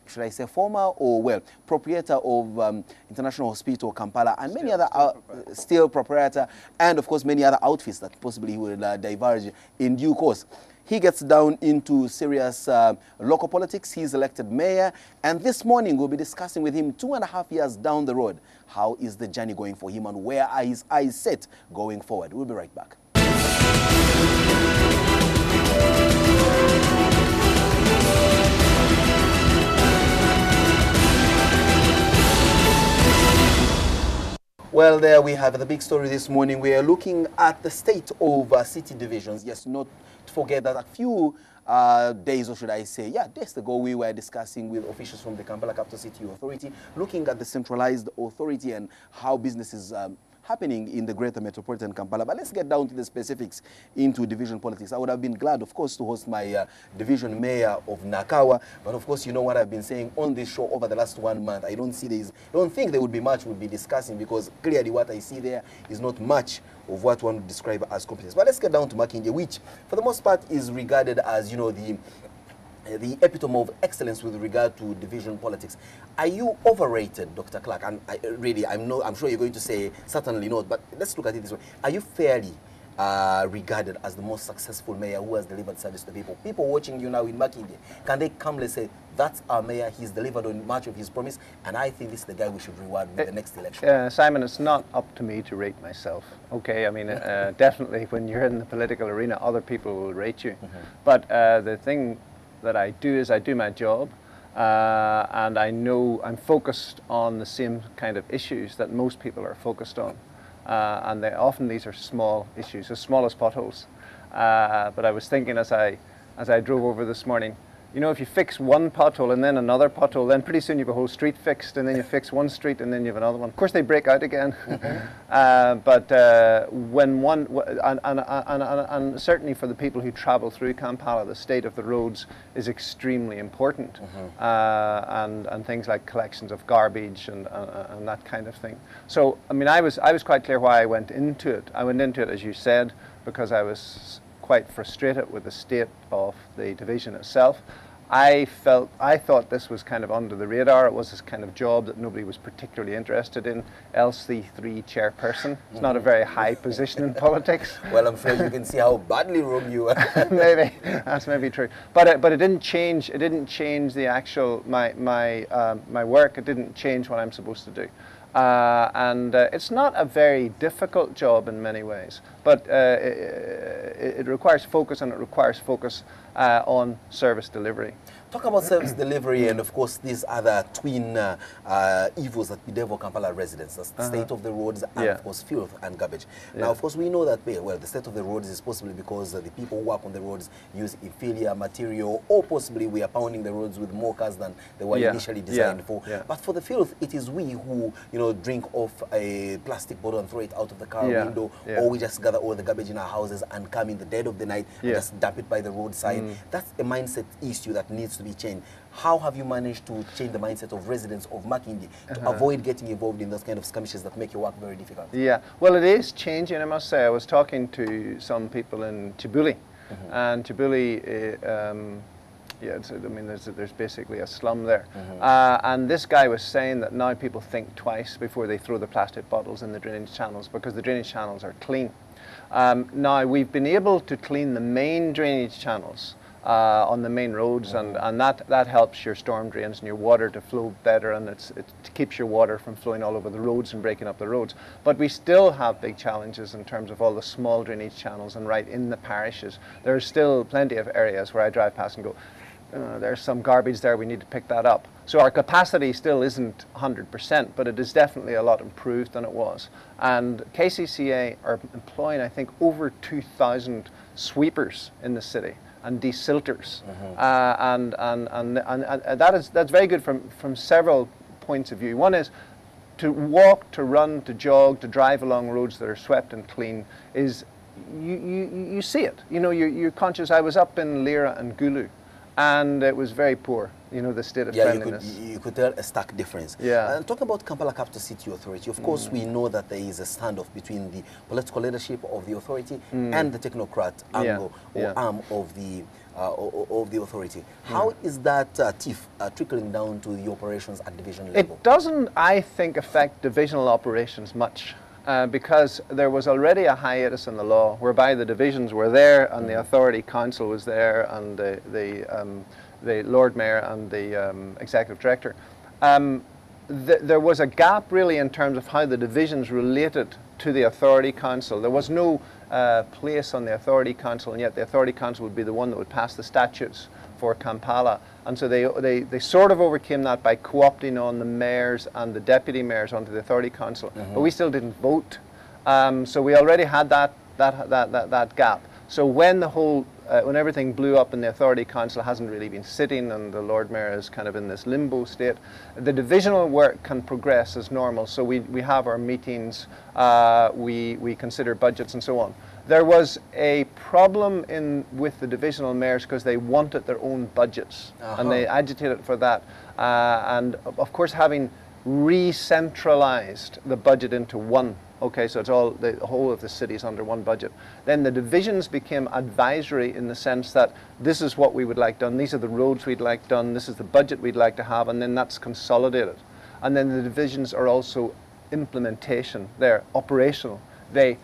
should I say, former or, well, proprietor of International Hospital Kampala and many other, still proprietor, and of course many other outfits that possibly he will diverge in due course. He gets down into serious local politics. He's elected mayor. And this morning, we'll be discussing with him 2.5 years down the road. How is the journey going for him and where are his eyes set going forward? We'll be right back. Well, there we have the big story this morning. We are looking at the state of city divisions. Yes, not to forget that a few days, or should I say, days ago, we were discussing with officials from the Kampala Capital City Authority, looking at the centralized authority and how business is happening in the greater metropolitan Kampala. But let's get down to the specifics into division politics. I would have been glad, of course, to host my division mayor of Nakawa. But of course, you know what I've been saying on this show over the last 1 month. I don't think there would be much we'll be discussing, because clearly what I see there is not much of what one would describe as competence. But let's get down to Makindye, which for the most part is regarded as, you know, the epitome of excellence with regard to division politics. Are you overrated, Dr. Clark? And I'm sure you're going to say certainly not, but let's look at it this way. Are you fairly regarded as the most successful mayor who has delivered service to people? People watching you now in Makindye, can they calmly say, that's our mayor, he's delivered on much of his promise, and I think this is the guy we should reward with the next election? Simon, it's not up to me to rate myself. Okay, I mean, definitely when you're in the political arena, other people will rate you. But the thing that I do is I do my job, and I know I'm focused on the same kind of issues that most people are focused on. And often these are small issues, as small as potholes. But I was thinking as I drove over this morning, you know, if you fix one pothole and then another pothole, then pretty soon you have a whole street fixed, and then you fix one street and then you have another one. Of course, they break out again. But when one, and certainly for the people who travel through Kampala, the state of the roads is extremely important. And things like collections of garbage and that kind of thing. So, I mean, I was quite clear why I went into it. I went into it, as you said, because I was quite frustrated with the state of the division itself. I thought this was kind of under the radar. It was this kind of job that nobody was particularly interested in. LC3 chairperson. It's not a very high position in politics. Well, I'm sure you can see how badly wrong you are. Maybe that's maybe true. But it didn't change. It didn't change the actual my work. It didn't change what I'm supposed to do. And it's not a very difficult job in many ways, but it requires focus, and it requires focus on service delivery. Talk about service delivery and, of course, these other twin evils that bedevil Kampala residents, the state of the roads and, of course, filth and garbage. Now, of course, we know that, well, the state of the roads is possibly because the people who work on the roads use inferior material, or possibly we are pounding the roads with more cars than they were initially designed for. But for the filth, it is we who, you know, drink off a plastic bottle and throw it out of the car window, or we just gather all the garbage in our houses and come in the dead of the night and just dump it by the roadside. That's a mindset issue that needs to be changed. How have you managed to change the mindset of residents of Makindye to avoid getting involved in those kind of skirmishes that make your work very difficult? Yeah, well, it is changing, I must say. I was talking to some people in Chibuli, and Chibuli, I mean, there's basically a slum there. And this guy was saying that now people think twice before they throw the plastic bottles in the drainage channels, because the drainage channels are clean. Now, we've been able to clean the main drainage channels on the main roads, and that helps your storm drains and your water to flow better, and it keeps your water from flowing all over the roads and breaking up the roads. But we still have big challenges in terms of all the small drainage channels and right in the parishes. There's still plenty of areas where I drive past and go, there's some garbage there, we need to pick that up. So our capacity still isn't 100%, but it is definitely a lot improved than it was. And KCCA are employing, I think, over 2,000 sweepers in the city and desilters. And that's very good from several points of view. One is to walk, to run, to jog, to drive along roads that are swept and clean is, you see it. You know, you're conscious. I was up in Lira and Gulu, and it was very poor, you know, the state of cleanliness. You could tell a stark difference. And talk about Kampala Capital City Authority. Of course, we know that there is a standoff between the political leadership of the authority and the technocrat angle or arm of the of the authority. How is that TIF trickling down to the operations at division level? It doesn't, I think, affect divisional operations much. Because there was already a hiatus in the law whereby the divisions were there and the Authority Council was there and the Lord Mayor and the Executive Director. There was a gap really in terms of how the divisions related to the Authority Council. There was no place on the Authority Council, and yet the Authority Council would be the one that would pass the statutes for Kampala. And so they sort of overcame that by co-opting on the mayors and the deputy mayors onto the Authority Council. But we still didn't vote. So we already had that gap. So when the whole, when everything blew up and the Authority Council hasn't really been sitting and the Lord Mayor is kind of in this limbo state, the divisional work can progress as normal. So we have our meetings, we consider budgets and so on. There was a problem with the divisional mayors because they wanted their own budgets and they agitated for that. And of course, having re-centralized the budget into one, okay, so it's all, the whole of the city is under one budget. Then the divisions became advisory in the sense that this is what we would like done, these are the roads we'd like done, this is the budget we'd like to have, and then that's consolidated. And then the divisions are also implementation, they're operational. They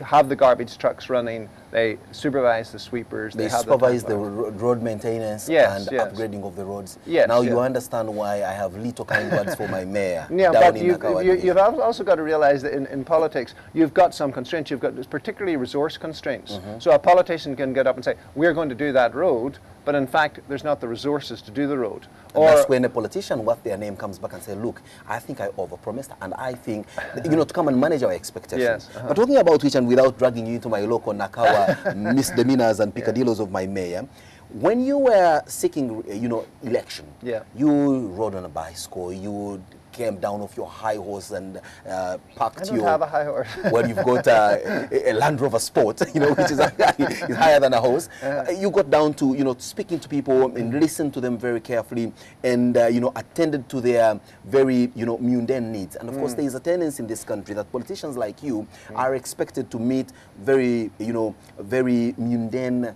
have the garbage trucks running, they supervise the sweepers. They supervise the road maintenance and upgrading of the roads. Now you understand why I have little kind words for my mayor. Yeah, but you've also got to realize that in politics, you've got some constraints. You've got particularly resource constraints. So a politician can get up and say, we're going to do that road, but in fact, there's not the resources to do the road. And that's when a politician, what their name comes back and say, look, I think I overpromised, and I think, to come and manage our expectations. But talking about which, and without dragging you into my local Nakawa misdemeanors and picadillos of my mayor, when you were seeking, election, you rode on a bicycle, you came down off your high horse and parked your... I don't have a high horse. Well, you've got a Land Rover Sport, which is higher than a horse. You got down to, speaking to people and listen to them very carefully and, attended to their very, mundane needs. And of course, there is a tendency in this country that politicians like you are expected to meet very, very mundane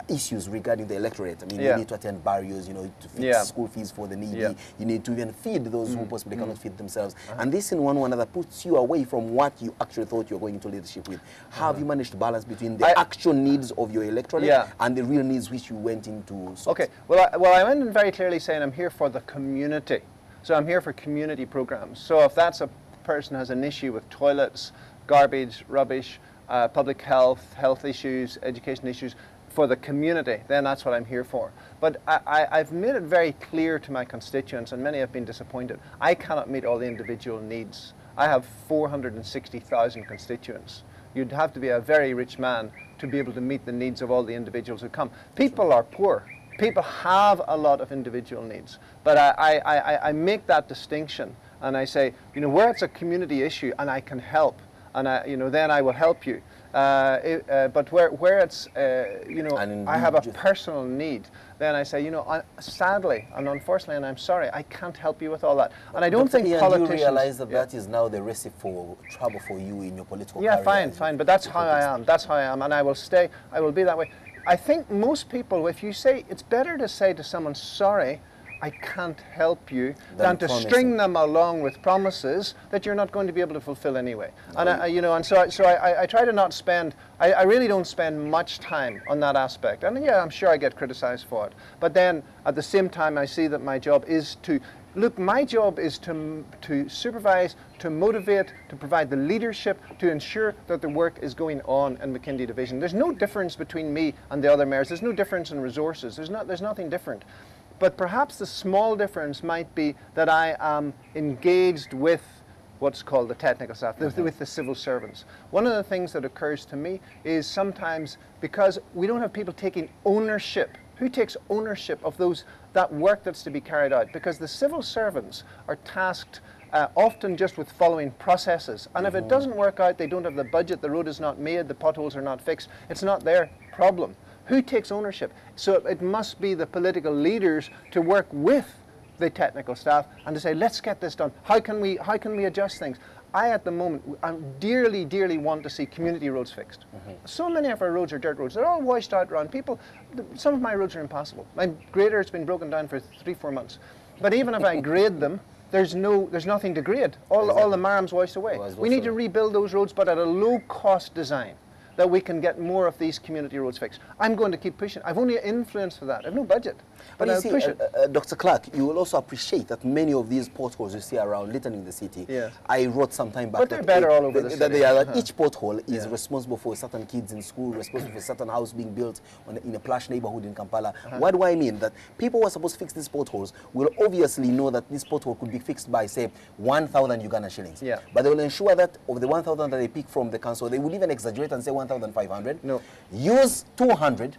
issues regarding the electorate. I mean, you need to attend barrios, to fix school fees for the needy. You need to even feed those who possibly cannot feed themselves. And this in one way or another puts you away from what you actually thought you were going into leadership with. How have you managed to balance between the actual needs of your electorate and the real needs which you went into? Okay, well, I went in very clearly saying I'm here for the community. So I'm here for community programs. So if that's a person has an issue with toilets, garbage, rubbish, public health issues, education issues for the community, then that's what I'm here for. But I've made it very clear to my constituents, and many have been disappointed, I cannot meet all the individual needs. I have 460,000 constituents. You'd have to be a very rich man to be able to meet the needs of all the individuals who come. People are poor. People have a lot of individual needs. But I make that distinction, and I say, where it's a community issue and I can help, and then I will help you. But where it's, I have a personal need, then I say, sadly and unfortunately, and I'm sorry, I can't help you with all that. And I don't think politicians... you realize that that is now the recipe for trouble for you in your political career? Yeah, fine, but that's how I am. That's how I am, and I will stay, I will be that way. I think most people, if you say, it's better to say to someone, sorry, I can't help you, than to string them along with promises that you're not going to be able to fulfill anyway. And I try to not spend. I really don't spend much time on that aspect. And yeah, I'm sure I get criticized for it. But then at the same time, I see that my job is to look. My job is to supervise, to motivate, to provide the leadership, to ensure that the work is going on in McKinley Division. There's no difference between me and the other mayors. There's no difference in resources. There's nothing different. But perhaps the small difference might be that I am engaged with what's called the technical staff, with the civil servants. One of the things that occurs to me is sometimes, because we don't have people taking ownership, who takes ownership of that work that's to be carried out? Because the civil servants are tasked often just with following processes. And if it doesn't work out, they don't have the budget, the road is not made, the potholes are not fixed, it's not their problem. Who takes ownership? So it must be the political leaders to work with the technical staff and to say, let's get this done. How can we adjust things? I at the moment, I dearly, dearly want to see community roads fixed. So many of our roads are dirt roads. They're all washed out around people. Some of my roads are impassable. My grader has been broken down for 3-4 months. But even if I grade them, there's nothing to grade. All the marram's washed away. We need to rebuild those roads, but at a low cost design, that we can get more of these community roads fixed. I'm going to keep pushing. I've only influence for that. I have no budget. But I'll push it. Dr. Clark, you will also appreciate that many of these potholes you see around littering the city, I wrote some time back but they're better all over the city. That each pothole is responsible for certain kids in school, responsible for a certain house being built in a plush neighborhood in Kampala. What do I mean? That people who are supposed to fix these potholes will obviously know that this pothole could be fixed by, say, 1,000 Uganda shillings. But they will ensure that of the 1,000 that they pick from the council, they will even exaggerate and say 1,500. No. Use 200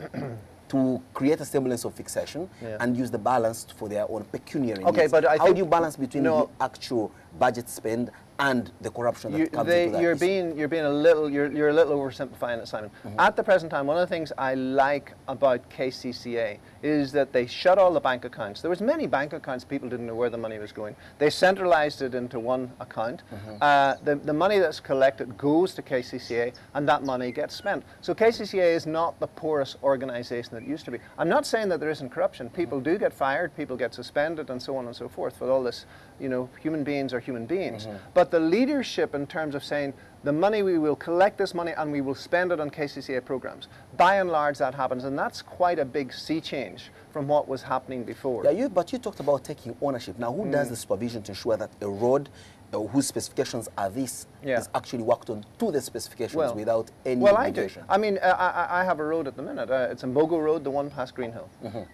to create a semblance of fixation and use the balance for their own pecuniary needs. But how do you balance between the actual budget spend and the corruption that comes into that? You're a little oversimplifying it, Simon. At the present time, one of the things I like about KCCA is that they shut all the bank accounts. There was many bank accounts, people didn't know where the money was going. They centralized it into one account. The money that's collected goes to KCCA and that money gets spent. So KCCA is not the poorest organization that it used to be. I'm not saying that there isn't corruption. People do get fired, people get suspended and so on and so forth for all this, you know, human beings are human beings. But the leadership in terms of saying the money, we will collect this money and we will spend it on KCCA programs. By and large that happens, and that's quite a big sea change from what was happening before. Yeah, but you talked about taking ownership. Now who does the supervision to ensure that a road whose specifications are this is actually worked on to the specifications without any negation? I mean, I have a road at the minute. It's a Mbogo Road, the one past Greenhill.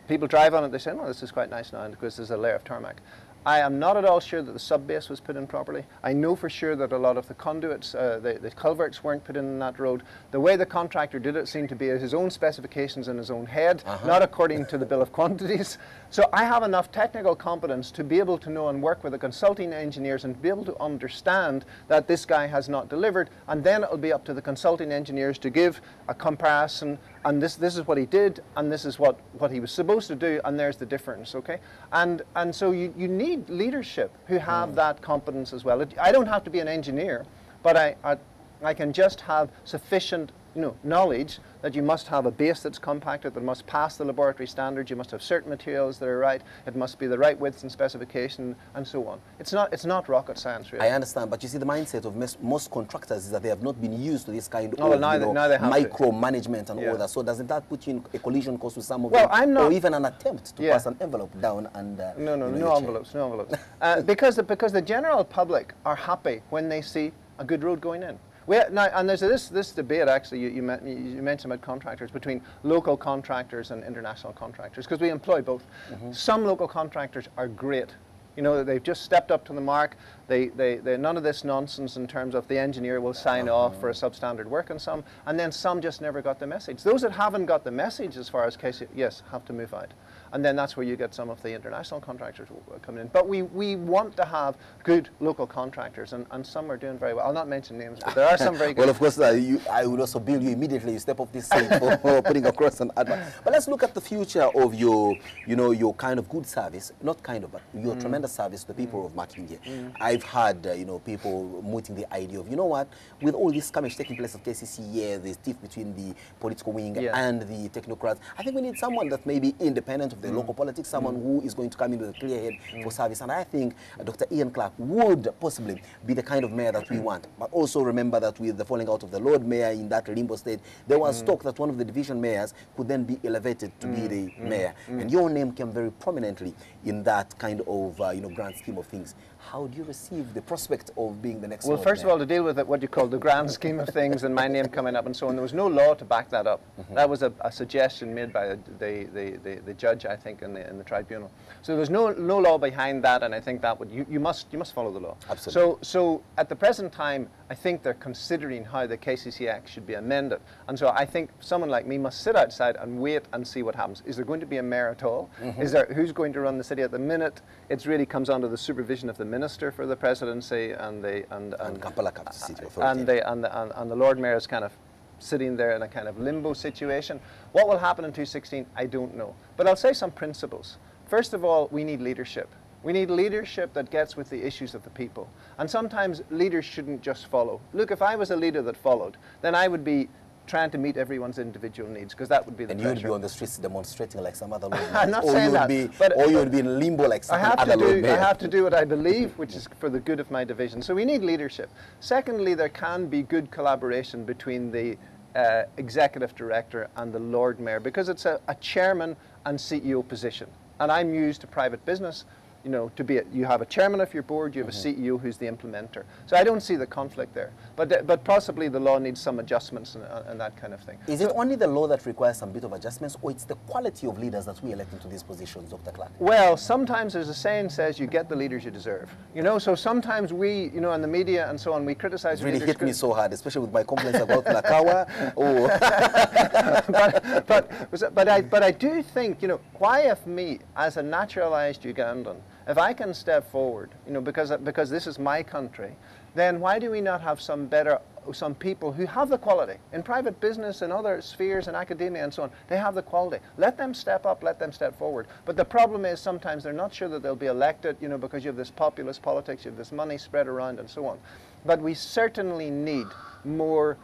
People drive on it, they say, oh, this is quite nice now because there's a layer of tarmac. I am not at all sure that the sub-base was put in properly. I know for sure that a lot of the conduits, the culverts weren't put in that road. The way the contractor did it seemed to be his own specifications in his own head, not according to the bill of quantities. So I have enough technical competence to be able to know and work with the consulting engineers and be able to understand that this guy has not delivered, and then it'll be up to the consulting engineers to give a comparison, and this is what he did, and this is what he was supposed to do, and there's the difference, okay? And so you need leadership who have that competence as well. I don't have to be an engineer, but I can just have sufficient knowledge that you must have a base that's compacted, that must pass the laboratory standards, you must have certain materials that are right, it must be the right width and specification, and so on. It's not rocket science, really. I understand, but you see the mindset of most contractors is that they have not been used to this kind of micromanagement and all that. So doesn't that put you in a collision course with some of them, or even an attempt to pass an envelope down and no envelopes. Because the general public are happy when they see a good road going in. And there's this debate, actually, you mentioned about contractors, between local contractors and international contractors, because we employ both. Some local contractors are great. You know, they've just stepped up to the mark. They none of this nonsense in terms of the engineer will sign off for a substandard work on some, and then some just never got the message. Those that haven't got the message as far as case, yes, have to move out. And then that's where you get some of the international contractors coming in. But we want to have good local contractors, and some are doing very well. I'll not mention names, but there are some very good. Well, of course, I would also bill you immediately. You step off this seat for putting across an advert. But let's look at the future of your kind of good service, not kind of, but your tremendous service to the people of Makindye. I've had, people mooting the idea of, you know what, with all this skirmish taking place at KCCA, the tiff between the political wing and the technocrats, I think we need someone that may be independent of the local politics, someone who is going to come in with a clear head for service. And I think Dr. Ian Clark would possibly be the kind of mayor that we want. But also remember that with the falling out of the Lord Mayor in that Limbo state, there was talk that one of the division mayors could then be elevated to be the mayor. And your name came very prominently in that kind of grand scheme of things. How do you receive the prospect of being the next Well, first of all, to deal with what you call the grand scheme of things and my name coming up and so on, there was no law to back that up. That was a suggestion made by the judge, I think, in the tribunal. So there's no law behind that, and I think that you must follow the law. Absolutely. So at the present time, I think they're considering how the KCC Act should be amended. And so I think someone like me must sit outside and wait and see what happens. Is there going to be a mayor at all? Who's going to run the city? At the minute, it really comes under the supervision of the Minister for the Presidency and the Lord Mayor is kind of sitting there in a kind of limbo situation. What will happen in 2016, I don't know. But I'll say some principles. First of all, we need leadership. We need leadership that gets with the issues of the people. And sometimes leaders shouldn't just follow. Look, if I was a leader that followed, then I would be trying to meet everyone's individual needs, because that would be the pressure. And you would be on the streets demonstrating like some other lord. I'm not saying that. Or you would be in limbo like some other lord. I have to do what I believe, which is for the good of my division. So we need leadership. Secondly, there can be good collaboration between the executive director and the Lord Mayor, because it's a chairman and CEO position. And I'm used to private business, you know, you have a chairman of your board, you have a CEO who's the implementer. So I don't see the conflict there. But possibly the law needs some adjustments and that kind of thing. Is it only the law that requires some bit of adjustments, or it's the quality of leaders that we elect into these positions, Dr. Clark? Well, sometimes there's a saying says you get the leaders you deserve. You know, so sometimes we, you know, in the media and so on, we criticize it really leaders. Hit me so hard, especially with my complaints about Nakawa. But I do think, you know, why if me, as a naturalized Ugandan, if I can step forward, you know, because this is my country, then why do we not have some people who have the quality in private business and other spheres and academia and so on? They have the quality. Let them step up, let them step forward. But the problem is sometimes they're not sure that they'll be elected, you know, because you have this populist politics, you have this money spread around and so on. But we certainly need more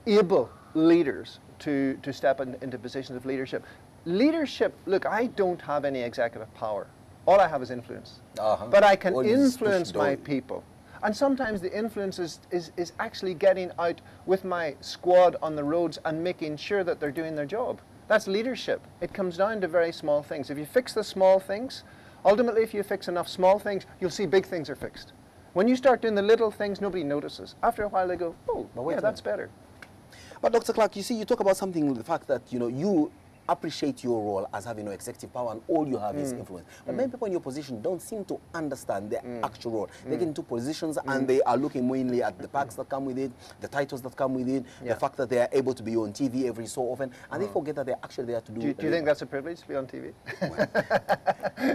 able leaders to step into positions of leadership. Leadership, look, I don't have any executive power. All I have is influence. But I can influence my people. And sometimes the influence is actually getting out with my squad on the roads and making sure that they're doing their job. That's leadership. It comes down to very small things. If you fix the small things, ultimately if you fix enough small things, you'll see big things are fixed. When you start doing the little things, nobody notices. After a while they go, oh, yeah, that's better. But Dr. Clark, you see, you talk about something, the fact that, you know, you appreciate your role as having no executive power and all you have is influence. But many people in your position don't seem to understand their actual role. They get into positions and they are looking mainly at the perks that come with it, the titles that come with it, the fact that they are able to be on TV every so often, and they forget that they're actually there to do. Do you think that's a privilege to be on TV?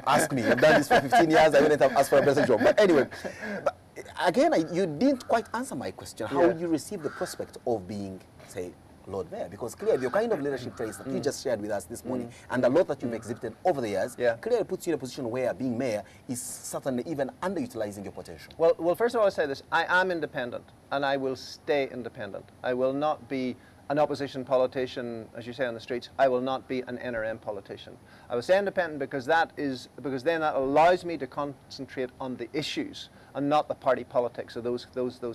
Ask me. I've done this for 15 years. I wouldn't have asked for a better job. But anyway, again, you didn't quite answer my question. How would you receive the prospect of being, say, Lord Mayor? Because clearly the kind of leadership traits that you just shared with us this morning and a lot that you've exhibited over the years clearly puts you in a position where being mayor is certainly even underutilizing your potential. Well, first of all, I'll say this. I am independent and I will stay independent. I will not be an opposition politician, as you say, on the streets. I will not be an NRM politician. I will stay independent because then that allows me to concentrate on the issues and not the party politics of those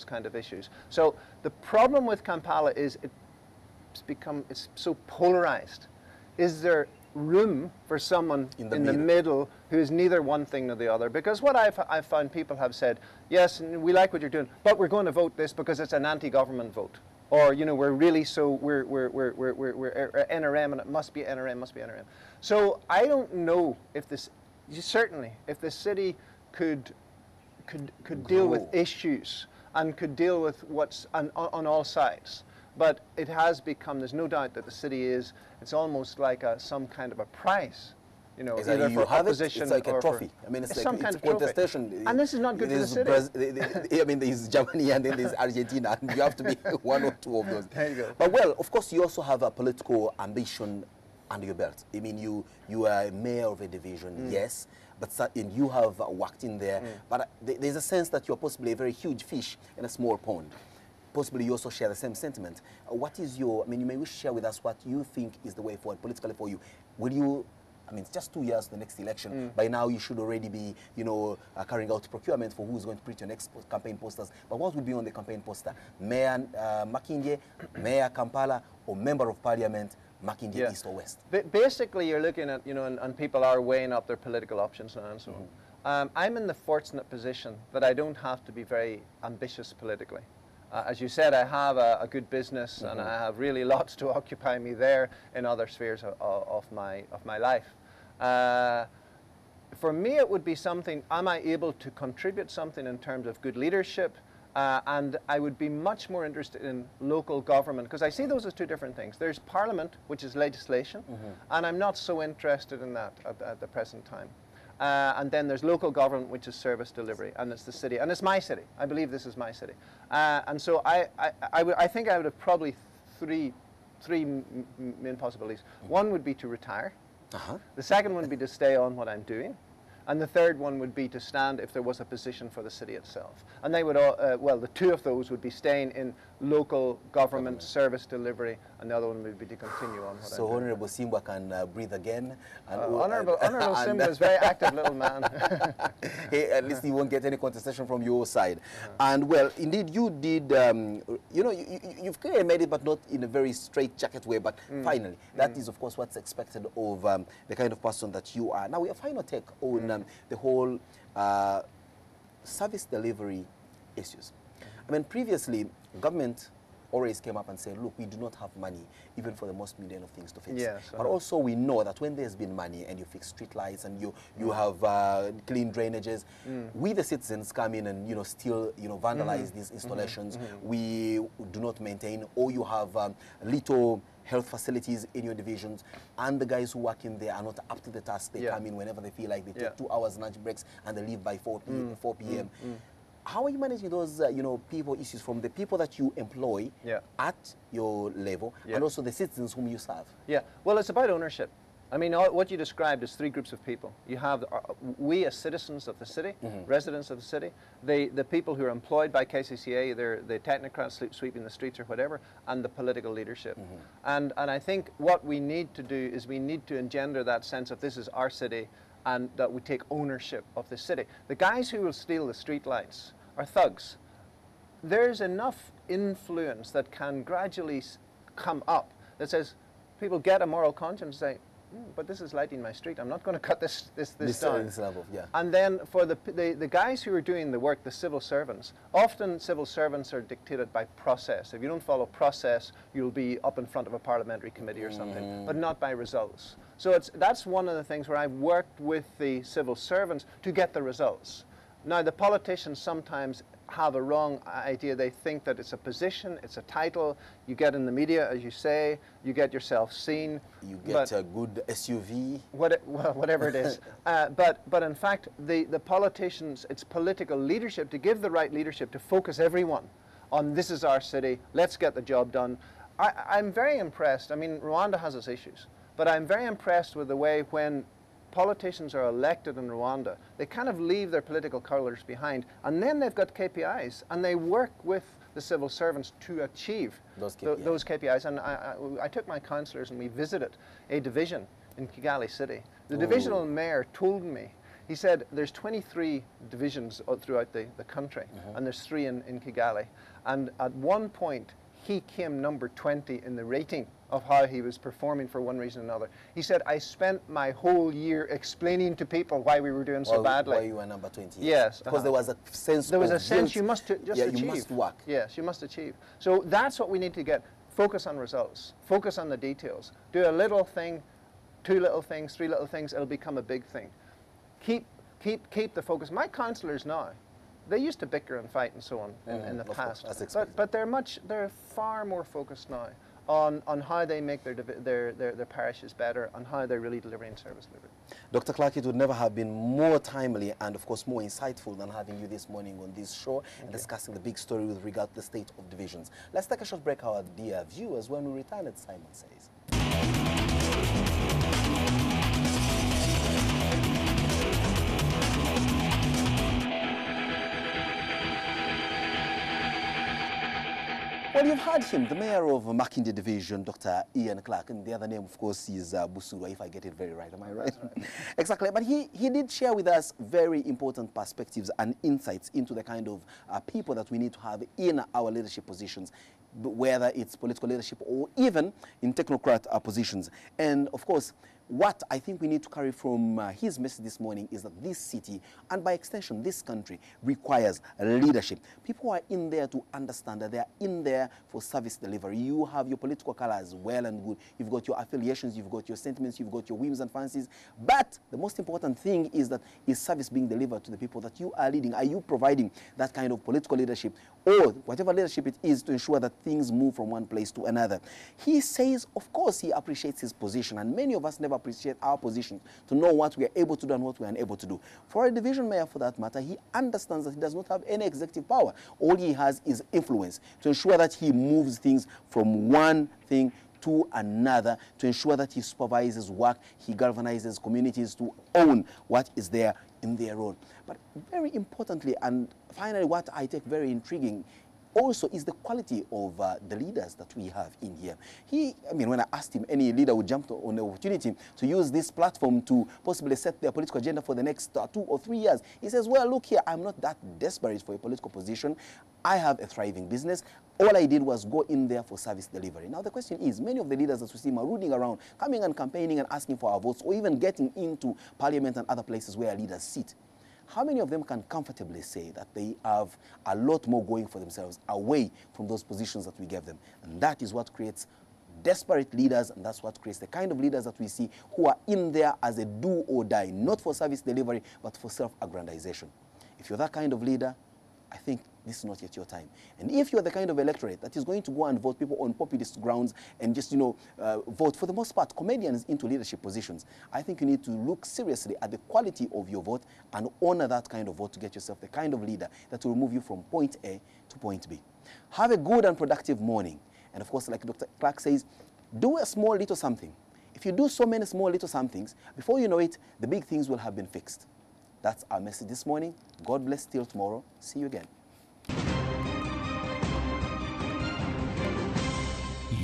kind of issues. So the problem with Kampala is it's so polarized. Is there room for someone in the middle who is neither one thing nor the other? Because what I've found people have said, yes, we like what you're doing, but we're going to vote this because it's an anti-government vote. Or, you know, we're NRM and it must be NRM, must be NRM. So I don't know if certainly if the city could deal with issues and could deal with what's on all sides. But it has become, there's no doubt that the city it's almost like some kind of a prize. You know, either for opposition it's like a trophy. I mean, it's some like kind of contestation. Trophy. And this is not good for the city. I mean, there's Germany and then there's Argentina, and you have to be one or two of those. There you go. But well, of course, you also have a political ambition under your belt. I mean, you are a mayor of a division, yes, but you have worked in there. But there's a sense that you're possibly a very huge fish in a small pond. Possibly you also share the same sentiment. What is you may wish to share with us what you think is the way forward politically for you. Will you, it's just 2 years to the next election. By now you should already be, carrying out procurement for who's going to print your next campaign posters. But what would be on the campaign poster? Mayor Makindye, Mayor Kampala, or Member of Parliament, Makindye East or West? Basically you're looking at, and people are weighing up their political options now and so on. I'm in the fortunate position that I don't have to be very ambitious politically. As you said, I have a good business and I have really lots to occupy me there in other spheres of my life. For me, it would be something, am I able to contribute something in terms of good leadership? And I would be much more interested in local government, because I see those as two different things. There's Parliament, which is legislation, and I'm not so interested in that at the present time. And then there's local government, which is service delivery, and it's the city, and it's my city. I believe this is my city, and so I think I would have probably three main possibilities. One would be to retire. The second one would be to stay on what I'm doing, And the third one would be to stand if there was a position for the city itself. And they would all, well, the two of those would be staying in local government service delivery, and the other one would be to continue on what So Honorable Simba can breathe again. And Honorable Simba is a very active little man. Hey, at least he won't get any contestation from your side. And well, indeed, you did, you know, you've clearly made it, but not in a very straight jacket way, but finally, that is, of course, what's expected of the kind of person that you are. Now, we have final take on the whole service delivery issues. I mean, previously, government always came up and said, look, we do not have money, even for the most mundane of things to fix. Yes, but also we know that when there's been money and you fix street lights and you have clean drainages, we the citizens come in and, you know, still, you know, vandalize these installations. We do not maintain, or you have little health facilities in your divisions, and the guys who work in there are not up to the task. They come in whenever they feel like. They take 2 hours lunch breaks and they leave by 4 p.m. How are you managing those, you know, people issues from the people that you employ at your level and also the citizens whom you serve? Yeah, well, it's about ownership. I mean, what you described is three groups of people. You have we as citizens of the city, residents of the city, the people who are employed by KCCA, they're the technocrats sweeping the streets or whatever, and the political leadership. And I think what we need to do is we need to engender that sense of this is our city, and that we take ownership of the city. The guys who will steal the street lights are thugs. There's enough influence that can gradually come up that says people get a moral conscience and say, but this is lighting my street. I'm not going to cut this down. And then for the guys who are doing the work, the civil servants, often civil servants are dictated by process. If you don't follow process, you'll be up in front of a parliamentary committee or something, but not by results. So that's one of the things where I've worked with the civil servants to get the results. Now, the politicians sometimes have a wrong idea. They think that it's a position, it's a title. You get in the media, as you say, you get yourself seen. You get a good SUV. Whatever it is. But in fact, the politicians, it's political leadership, to give the right leadership to focus everyone on this is our city, let's get the job done. I'm very impressed. I mean, Rwanda has its issues, but I'm very impressed with the way when politicians are elected in Rwanda, they kind of leave their political colours behind, and then they've got KPIs, and they work with the civil servants to achieve those KPIs. And I took my councillors and we visited a division in Kigali City. The divisional mayor told me, he said there's 23 divisions throughout the country, and there's 3 in Kigali. And at one point, he came number 20 in the rating of how he was performing for one reason or another. He said, I spent my whole year explaining to people why we were doing so badly. Why you were number 20. Yes. Because there was a sense There was a sense you must just achieve. You must work. Yes, you must achieve. So that's what we need to get. Focus on results. Focus on the details. Do a little thing, 2 little things, 3 little things, it'll become a big thing. Keep the focus. My councillors now, they used to bicker and fight and so on in the past, but they're far more focused now on how they make their parishes better and how they're really delivering service delivery. Dr. Clark, it would never have been more timely and of course more insightful than having you this morning on this show and discussing the big story with regard to the state of divisions. Let's take a short break, our dear viewers. When we return, as Simon says. Well, you've heard him, the mayor of Makinde Division, Dr. Ian Clark, and the other name, of course, is Busura, if I get it very right. Am I right? Exactly. But he did share with us very important perspectives and insights into the kind of people that we need to have in our leadership positions, whether it's political leadership or even in technocrat positions. And, of course, what I think we need to carry from his message this morning is that this city, and by extension this country, requires leadership. People are in there to understand that they are in there for service delivery. You have your political colors, well and good. You've got your affiliations, you've got your sentiments, you've got your whims and fancies. But the most important thing is that is service being delivered to the people that you are leading? Are you providing that kind of political leadership or whatever leadership it is to ensure that things move from one place to another? He says, of course, he appreciates his position, and many of us never appreciate our position to know what we are able to do and what we are unable to do. For a division mayor, for that matter, he understands that he does not have any executive power. All he has is influence to ensure that he moves things from one thing to another to ensure that he supervises work, he galvanizes communities to own what is there in their own. But very importantly, and finally what I take very intriguing also is the quality of the leaders that we have in here. When I asked him, any leader would jump on the opportunity to use this platform to possibly set their political agenda for the next 2 or 3 years. He says, well, look here, I'm not that desperate for a political position. I have a thriving business. All I did was go in there for service delivery. Now, the question is, many of the leaders that we see marooning around, coming and campaigning and asking for our votes, or even getting into Parliament and other places where leaders sit, how many of them can comfortably say that they have a lot more going for themselves away from those positions that we gave them? And that is what creates desperate leaders, and that's what creates the kind of leaders that we see who are in there as a do or die, not for service delivery, but for self-aggrandization. If you're that kind of leader, I think this is not yet your time. And if you're the kind of electorate that is going to go and vote people on populist grounds and just, vote, for the most part, comedians into leadership positions, I think you need to look seriously at the quality of your vote and honor that kind of vote to get yourself the kind of leader that will move you from point A to point B. Have a good and productive morning. And of course, like Dr. Clark says, do a small little something. If you do so many small little somethings, before you know it, the big things will have been fixed. That's our message this morning. God bless till tomorrow. See you again.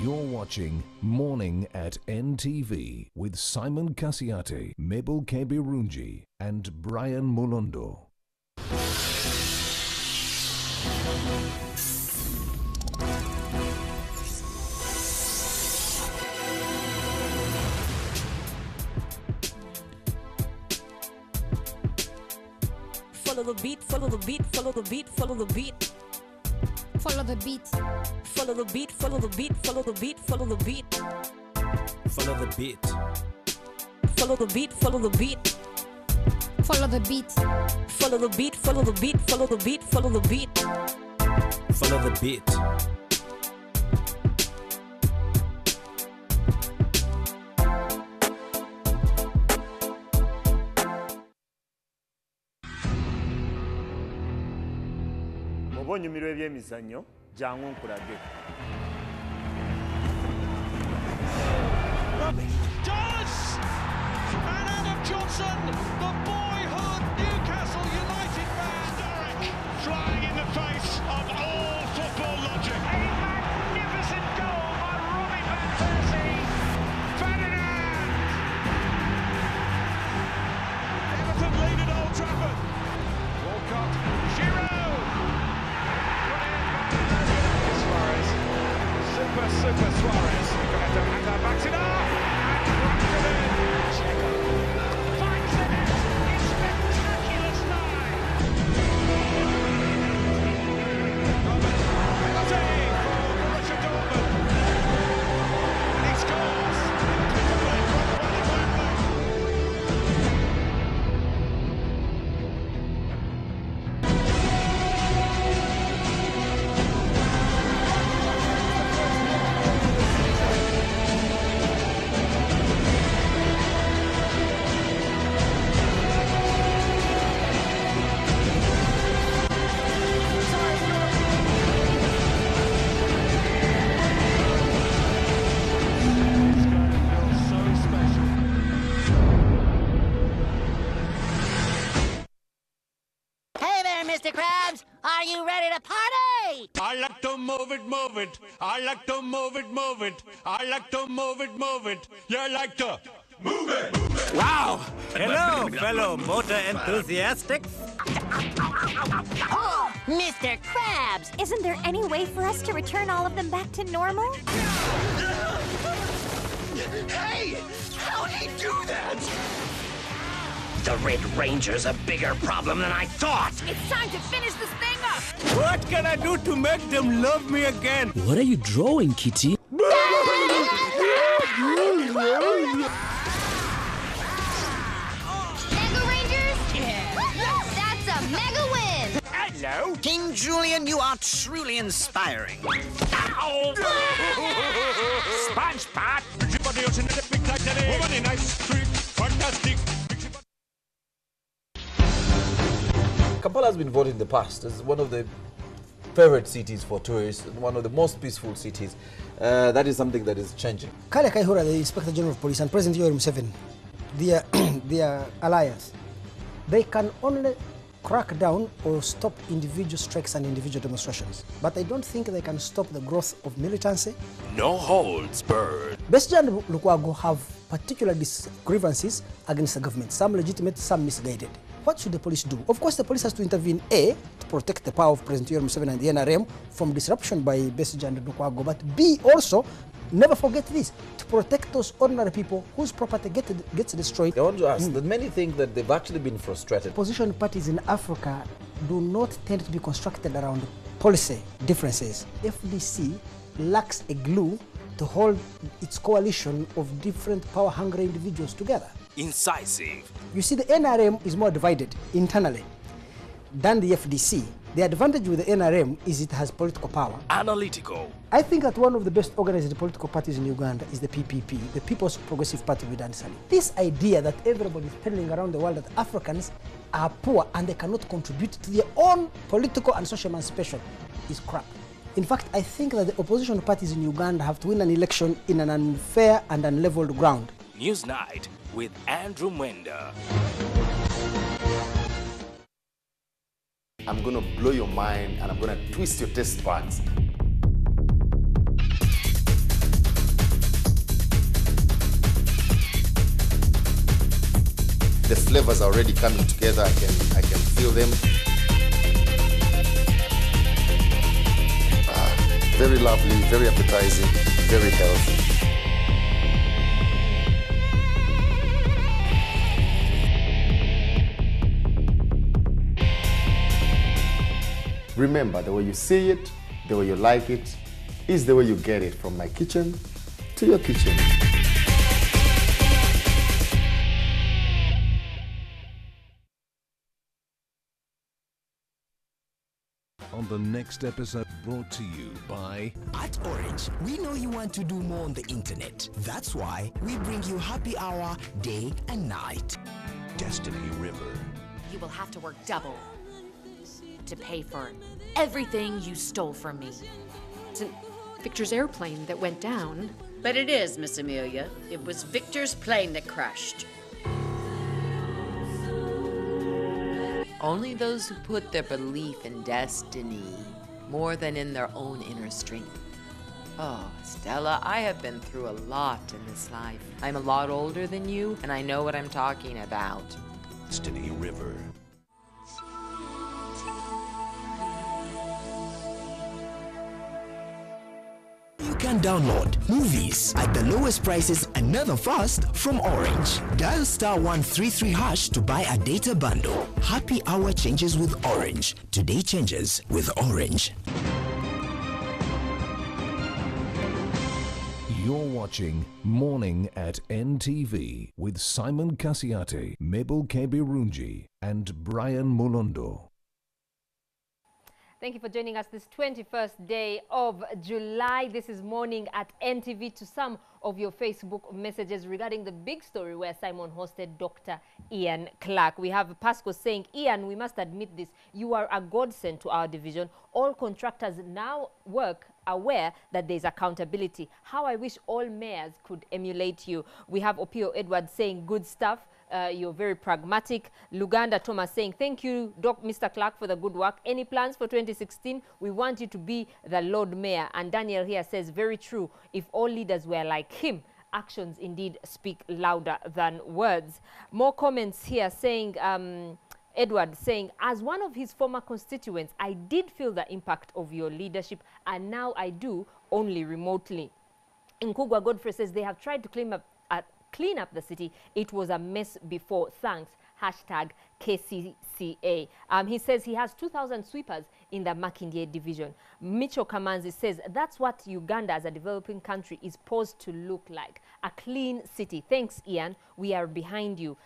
You're watching Morning at NTV with Simon Kasiate, Mabel Kebirunji, and Brian Mulondo. Follow the beat, follow the beat, follow the beat, follow the beat. Follow the beat. Follow the beat, follow the beat, follow the beat, follow the beat. Follow the beat. Follow the beat, follow the beat. Follow the beat. Follow the beat, follow the beat, follow the beat, follow the beat. Follow the beat. Obonyumirwa ebyemizannyo jangu nkulage. Does! And Adam Johnson, the boyhood Newcastle United man, Derek, flying in the face of all football logic. A magnificent goal by Robin van Persie. Ferdinand! Everton lead at Old Trafford. Walcott, Giroud. Super Suarez. Gonna backs it up and cracked it in. Checo finds the net in spectacular style. Penalty for Borussia Dortmund. And he scores. Mr. Krabs, are you ready to party? I like to move it, move it. I like to move it, move it. I like to move it, move it. You like to move it, move it. Wow! Hello, fellow motor enthusiastics. Oh, Mr. Krabs, isn't there any way for us to return all of them back to normal? Hey! How'd he do that? The Red Ranger's a bigger problem than I thought. It's time to finish this thing up! What can I do to make them love me again? What are you drawing, Kitty? Mega Rangers? Yeah. That's a mega win! Hello? King Julian, you are truly inspiring. Ow! SpongeBob! Fantastic! Kampala has been voted in the past as one of the favorite cities for tourists, one of the most peaceful cities. That is something that is changing. Kale Kaihura, the Inspector General of Police, and President Yoweri Museveni, their alliance, they can only crack down or stop individual strikes and individual demonstrations. But I don't think they can stop the growth of militancy. No holds barred. Besigye and Lukwago have particular grievances against the government, some legitimate, some misguided. What should the police do? Of course, the police has to intervene, A, to protect the power of President Yoweri Museveni and the NRM from disruption by Besigye and Lukwago, but B, also, never forget this, to protect those ordinary people whose property gets destroyed. I want to ask that many think that they've actually been frustrated. Opposition parties in Africa do not tend to be constructed around policy differences. FDC lacks a glue to hold its coalition of different power-hungry individuals together. Incisive. You see, the NRM is more divided internally than the FDC. The advantage with the NRM is it has political power. Analytical. I think that one of the best organized political parties in Uganda is the PPP, the People's Progressive Party with Dan Sali. This idea that everybody is telling around the world that Africans are poor and they cannot contribute to their own political and social emancipation is crap. In fact, I think that the opposition parties in Uganda have to win an election in an unfair and unleveled ground. Newsnight with Andrew Mwenda. I'm going to blow your mind and I'm going to twist your taste buds. The flavors are already coming together. I can feel them. Very lovely, very appetizing, very healthy. Remember, the way you see it, the way you like it, is the way you get it from my kitchen to your kitchen. On the next episode, brought to you by... At Orange, we know you want to do more on the internet. That's why we bring you happy hour day and night. Destiny River. You will have to work double to pay for everything you stole from me. It's Victor's airplane that went down. But it is, Miss Amelia. It was Victor's plane that crashed. Only those who put their belief in destiny more than in their own inner strength. Oh, Stella, I have been through a lot in this life. I'm a lot older than you, and I know what I'm talking about. Destiny River. You can download movies at the lowest prices and never fast from Orange. Dial *133# to buy a data bundle. Happy hour changes with Orange. Today changes with Orange. You're watching Morning at NTV with Simon Kasiate, Mabel Kebirunji, and Brian Mulondo. Thank you for joining us this 21st day of July. This is Morning at NTV. To some of your Facebook messages regarding the big story where Simon hosted Dr. Ian Clark. We have Pasco saying, Ian, we must admit this. You are a godsend to our division. All contractors now work aware that there's accountability. How I wish all mayors could emulate you. We have Opio Edward saying, good stuff. You're very pragmatic. Luganda Thomas saying, thank you, Mr. Clark, for the good work. Any plans for 2016? We want you to be the Lord Mayor. And Daniel here says, very true. If all leaders were like him, actions indeed speak louder than words. More comments here saying, Edward saying, as one of his former constituents, I did feel the impact of your leadership, and now I do, only remotely. Nkugwa Godfrey says, they have tried to clean up the city. It was a mess before. Thanks. Hashtag KCCA. He says he has 2,000 sweepers in the Makindye division. Micho Kamanzi says that's what Uganda as a developing country is supposed to look like. A clean city. Thanks, Ian. We are behind you.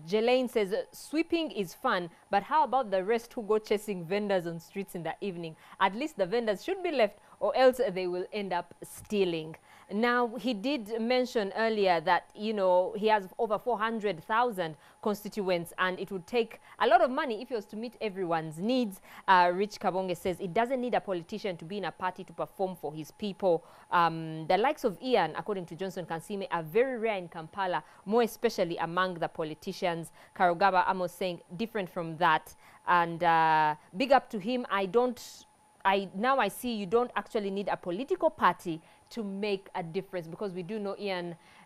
Jelaine says sweeping is fun, but how about the rest who go chasing vendors on streets in the evening? At least the vendors should be left, or else they will end up stealing. Now, he did mention earlier that, you know, he has over 400,000 constituents, and it would take a lot of money if he was to meet everyone's needs. Rich Kabonge says it doesn't need a politician to be in a party to perform for his people. The likes of Ian, according to Johnson Kansime, are very rare in Kampala, more especially among the politicians. Karugaba Amos saying different from that. And big up to him. Now I see you don't actually need a political party to make a difference, because we do know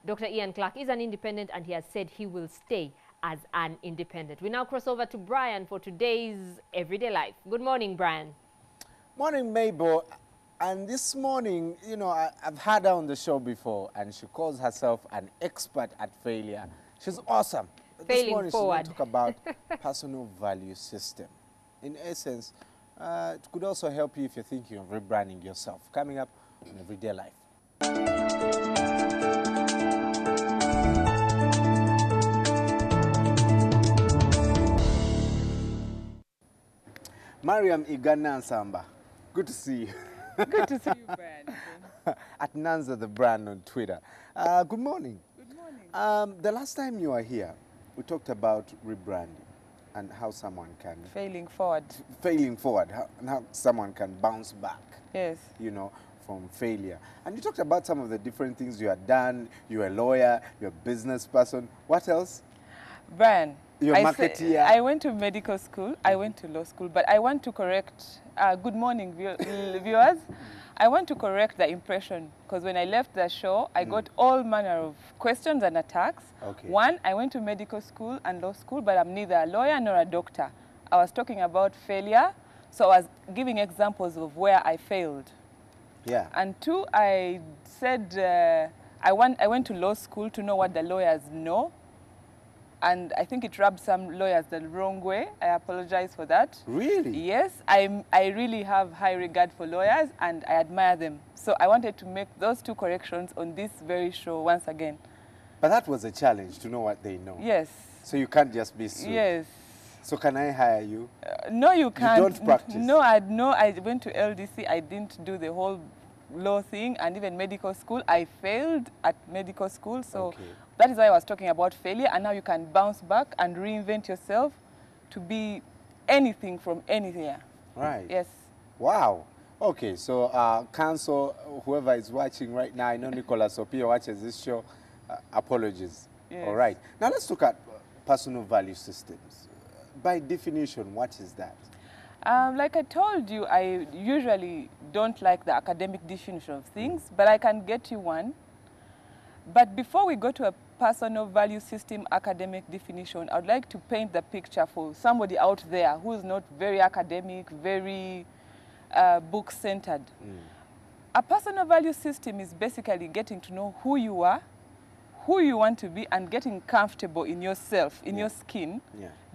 Dr. Ian Clark is an independent, and he has said he will stay as an independent. We now cross over to Brian for today's Everyday Life. Good morning, Brian. Morning, Mabel. And this morning, you know, I've had her on the show before, and she calls herself an expert at failure. She's awesome. But this Failing morning, forward. she's going to talk about personal value system. In essence, it could also help you if you're thinking of rebranding yourself. Coming up on Everyday Life. Mariam Igana Nsamba, good to see you. Good to see you, Brian. At Nanza the brand on Twitter. Good morning. Good morning. The last time you were here, we talked about rebranding and how someone can... Failing forward. Failing forward, and how someone can bounce back. Yes. You know, from failure. And you talked about some of the different things you had done. You're a lawyer, you're a business person. What else? Brian, you're a marketeer. I went to medical school, I went to law school, but I want to correct, good morning viewers, I want to correct the impression, because when I left the show, I got all manner of questions and attacks. Okay. One, I went to medical school and law school, but I'm neither a lawyer nor a doctor. I was talking about failure, so I was giving examples of where I failed. Yeah. And two, I said I went to law school to know what the lawyers know. And I think it rubbed some lawyers the wrong way. I apologize for that. Really? Yes, I really have high regard for lawyers, and I admire them. So I wanted to make those two corrections on this very show once again. But that was a challenge, to know what they know. Yes. So you can't just be sued. Yes. So can I hire you? No, you can't. You don't practice? No, I went to LDC. I didn't do the whole law thing, and even medical school. I failed at medical school, so okay. That is why I was talking about failure, and now you can bounce back and reinvent yourself to be anything from anywhere. Right. Yes. Wow. Okay, so council, whoever is watching right now, I know Nicolas Opio watches this show, apologies. Yes. All right. Now let's look at personal value systems. By definition, what is that? Like I told you, I usually don't like the academic definition of things, but I can get you one. But before we go to a personal value system academic definition, I would like to paint the picture for somebody out there who is not very academic, very book-centered. A personal value system is basically getting to know who you are, who you want to be, and getting comfortable in yourself, in your skin,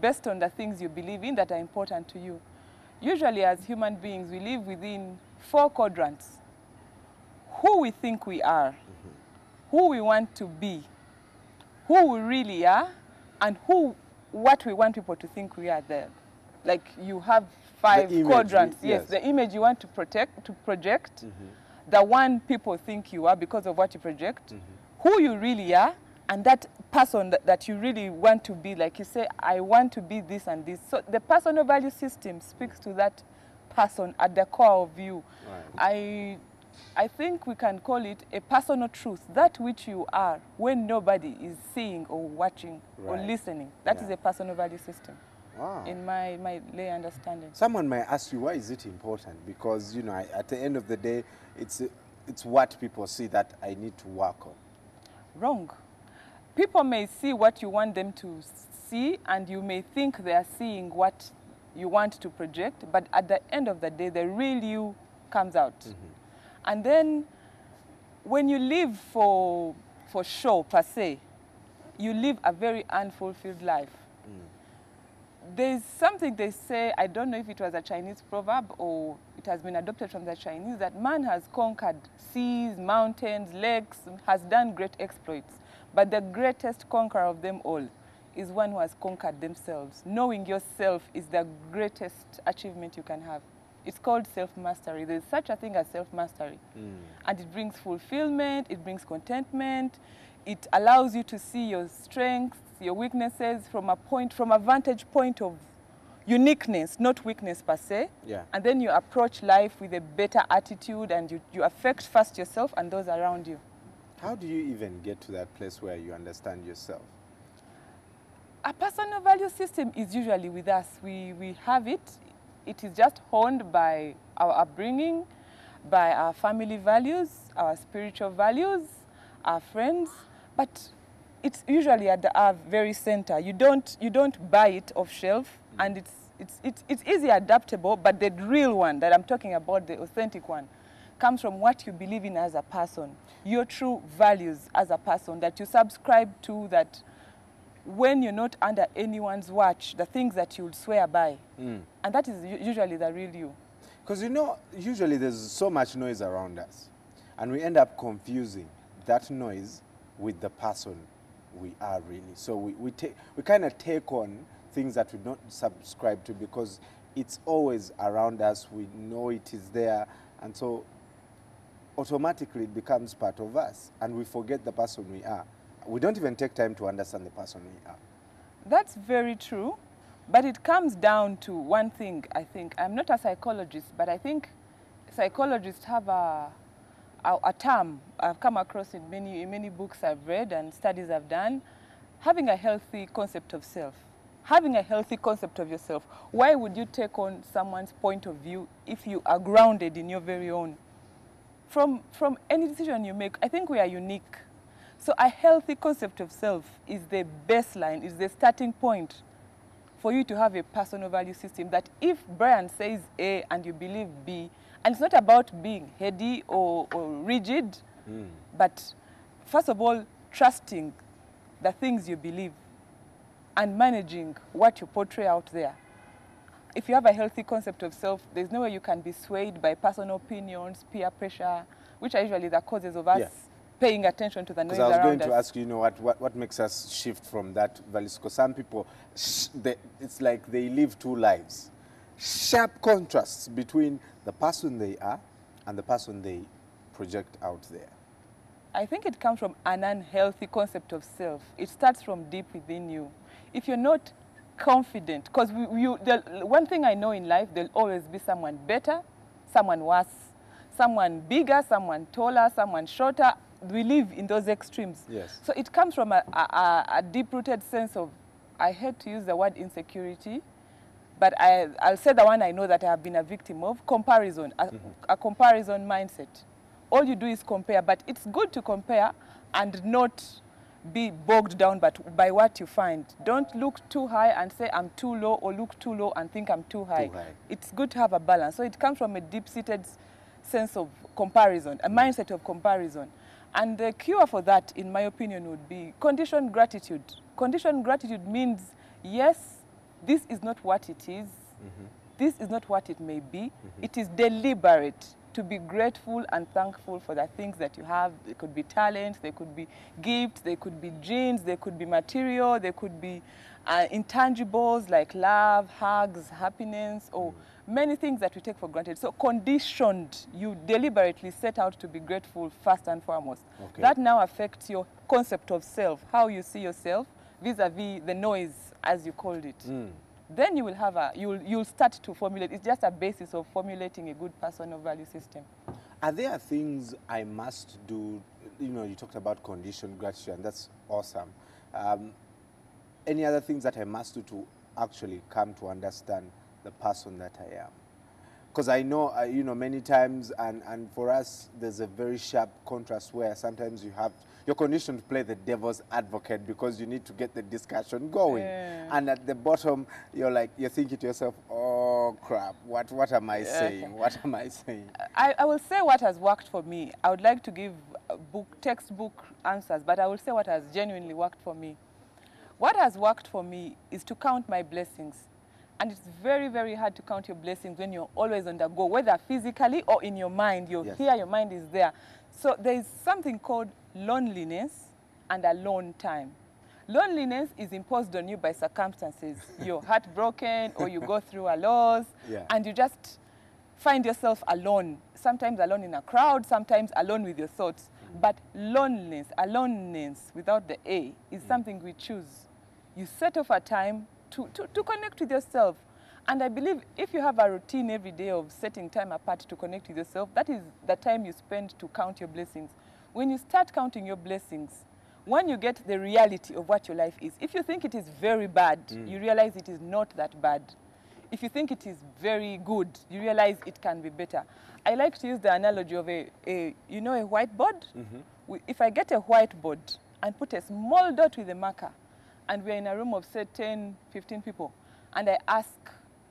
based on the things you believe in that are important to you. Usually as human beings, we live within 4 quadrants. Who we think we are, who we want to be, who we really are, and what we want people to think we are there. Like you have 5 quadrants. Yes, the image you want to project, the one people think you are because of what you project, who you really are, and that person that you really want to be. Like you say, I want to be this and this. So the personal value system speaks to that person at the core of you. Right. I think we can call it a personal truth, that which you are when nobody is seeing or watching or listening. That is a personal value system. Wow. In my lay understanding. Someone might ask you, why is it important? Because, you know, at the end of the day, it's what people see that I need to work on. Wrong. People may see what you want them to see, and you may think they are seeing what you want to project, but at the end of the day, the real you comes out. And then when you live for show, per se, you live a very unfulfilled life. There's something they say, I don't know if it was a Chinese proverb or it has been adopted from the Chinese, that man has conquered seas, mountains, lakes, has done great exploits. But the greatest conqueror of them all is one who has conquered themselves. Knowing yourself is the greatest achievement you can have It's called self-mastery. There's such a thing as self-mastery. And it brings fulfillment, it brings contentment, it allows you to see your strengths, your weaknesses from a vantage point of uniqueness, not weakness per se. Yeah. And then you approach life with a better attitude, and you affect first yourself and those around you. How do you even get to that place where you understand yourself? A personal value system is usually with us. We have it. It is just honed by our upbringing, by our family values, our spiritual values, our friends, but it's usually at our very center. You don't buy it off shelf, and it's easy adaptable, but the real one that I'm talking about, the authentic one, comes from what you believe in as a person, your true values as a person that you subscribe to, that when you're not under anyone's watch, the things that you'll swear by. And that is usually the real you. Because usually there's so much noise around us, and we end up confusing that noise with the person we are really. So we kind of take on things that we don't subscribe to because it's always around us, we know it is there, and so automatically it becomes part of us, and we forget the person we are. We don't even take time to understand the person we are. That's very true, but it comes down to one thing, I think. I'm not a psychologist, but I think psychologists have a term I've come across in many books I've read and studies I've done, having a healthy concept of self. Having a healthy concept of yourself. Why would you take on someone's point of view if you are grounded in your very own? From any decision you make, I think we are unique. So a healthy concept of self is the baseline, is the starting point for you to have a personal value system that if Brian says A and you believe B, and it's not about being heady or rigid, but first of all, trusting the things you believe and managing what you portray out there. If you have a healthy concept of self, there's no way you can be swayed by personal opinions, peer pressure, which are usually the causes of us paying attention to the noise around us. Because I was going to ask you, what makes us shift from that values? Because some people, it's like they live two lives. Sharp contrasts between the person they are and the person they project out there. I think it comes from an unhealthy concept of self. It starts from deep within you. If you're not confident, because one thing I know in life, there'll always be someone better, someone worse, someone bigger, someone taller, someone shorter. We live in those extremes. Yes. So it comes from a deep-rooted sense of, I hate to use the word insecurity, but I'll say the one I know that I have been a victim of, comparison, a comparison mindset. All you do is compare, but it's good to compare and not be bogged down by what you find. Don't look too high and say I'm too low, or look too low and think I'm too high. It's good to have a balance. So it comes from a deep-seated sense of comparison, a mindset of comparison. And the cure for that, in my opinion, would be conditioned gratitude. Conditioned gratitude means, yes, this is not what it is. This is not what it may be. It is deliberate to be grateful and thankful for the things that you have. They could be talents, they could be gifts, they could be genes, they could be material, they could be intangibles like love, hugs, happiness, or many things that we take for granted. So conditioned, you deliberately set out to be grateful first and foremost. That now affects your concept of self, how you see yourself vis-a-vis the noise, as you called it. Then you will have you'll start to formulate. It's just a basis of formulating a good personal value system. Are there things I must do? You know, you talked about conditioned gratitude, and that's awesome. Any other things that I must do to actually come to understand the person that I am? Because I know, you know, many times, and for us, there's a very sharp contrast where sometimes you're conditioned to play the devil's advocate because you need to get the discussion going. And at the bottom, you're thinking to yourself, oh crap, what am I saying? What am I saying? I will say what has worked for me. I would like to give textbook answers, but I will say what has genuinely worked for me. What has worked for me is to count my blessings. And it's very, very hard to count your blessings when you're always on the go, whether physically or in your mind. You're here, your mind is there. So there is something called loneliness and alone time. Loneliness is imposed on you by circumstances. You're heartbroken or you go through a loss, and you just find yourself alone, sometimes alone in a crowd, sometimes alone with your thoughts. But loneliness, aloneness without the A, is something we choose. You set off a time to connect with yourself. And I believe if you have a routine every day of setting time apart to connect with yourself, that is the time you spend to count your blessings. When you start counting your blessings, when you get the reality of what your life is, if you think it is very bad, you realize it is not that bad. If you think it is very good, you realize it can be better. I like to use the analogy of a whiteboard. If I get a whiteboard and put a small dot with a marker, and we're in a room of, say, 10, 15 people, and I ask,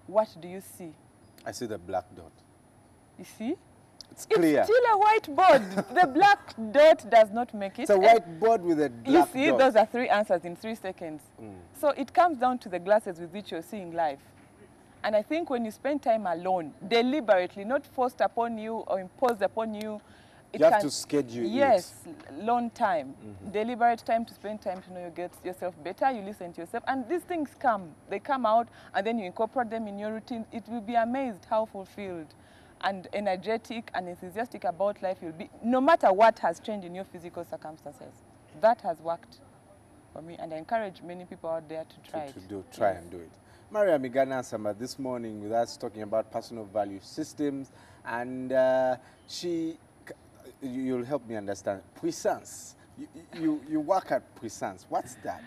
what do you see? I see the black dot. You see? It's clear. It's still a whiteboard. The black dot does not make it. It's a whiteboard with a black You see, dot. those are 3 answers in 3 seconds. So it comes down to the glasses with which you're seeing life. And I think when you spend time alone, deliberately, not forced upon you or imposed upon you, You have to schedule it. Yes, long time. Deliberate time to spend time to know yourself better, you listen to yourself, and these things come. They come out, and then you incorporate them in your routine. It will be amazed how fulfilled and energetic and enthusiastic about life you'll be, no matter what has changed in your physical circumstances. That has worked for me, and I encourage many people out there to try it. Try and do it. Maria Migana Samba this morning with us talking about personal value systems, and you'll help me understand. Puissance. You work at Puissance. What's that?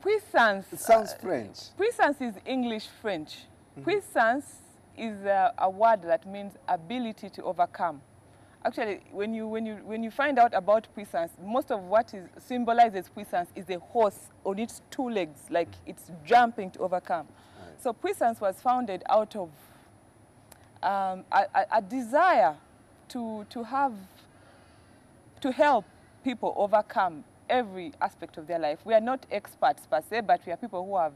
Puissance. It sounds French. Puissance is English French. Puissance is a word that means ability to overcome. Actually, when you find out about puissance, most of what symbolizes puissance is a horse on its 2 legs, like it's jumping to overcome. Right. So puissance was founded out of a desire to help people overcome every aspect of their life. We are not experts per se, but we are people who have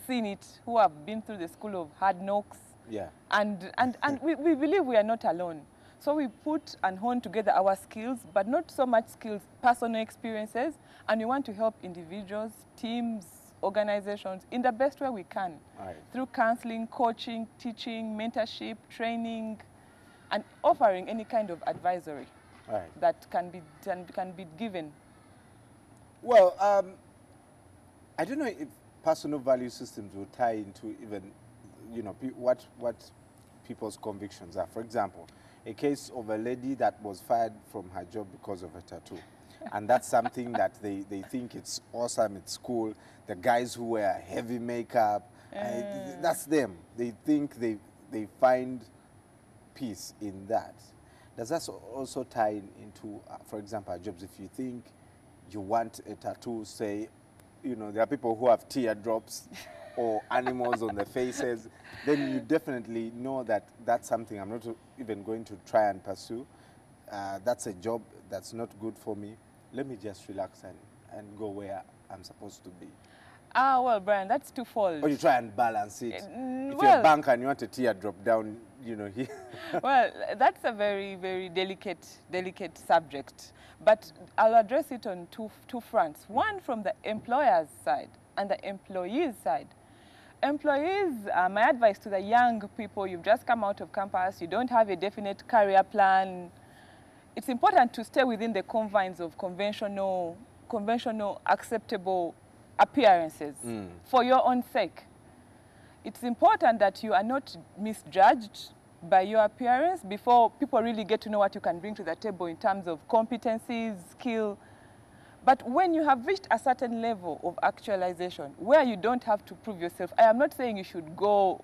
seen it, who have been through the school of hard knocks. Yeah. And we believe we are not alone. So we put and hone together our skills, but not so much skills, personal experiences, and we want to help individuals, teams, organizations in the best way we can. Right. Through counseling, coaching, teaching, mentorship, training, and offering any kind of advisory that can be given. Well, I don't know if personal value systems will tie into even, what people's convictions are. For example, a case of a lady that was fired from her job because of a tattoo. And that's something that they think it's awesome, it's cool. The guys who wear heavy makeup, that's them. They think they find peace in that. Does that also tie into, for example, our jobs? If you think you want a tattoo, say, there are people who have teardrops or animals on their faces, then you definitely know that that's something I'm not even going to try and pursue. That's a job that's not good for me. Let me just relax and go where I'm supposed to be. Well, Brian, that's twofold. Or you try and balance it. If you're a banker and you want a teardrop down, here. Well, that's a very, very delicate subject. But I'll address it on two fronts. One from the employer's side and the employee's side. Employees, my advice to the young people, you've just come out of campus, you don't have a definite career plan. It's important to stay within the confines of conventional acceptable appearances for your own sake. It's important that you are not misjudged by your appearance before people really get to know what you can bring to the table in terms of competencies, skill. But when you have reached a certain level of actualization where you don't have to prove yourself, I am not saying you should go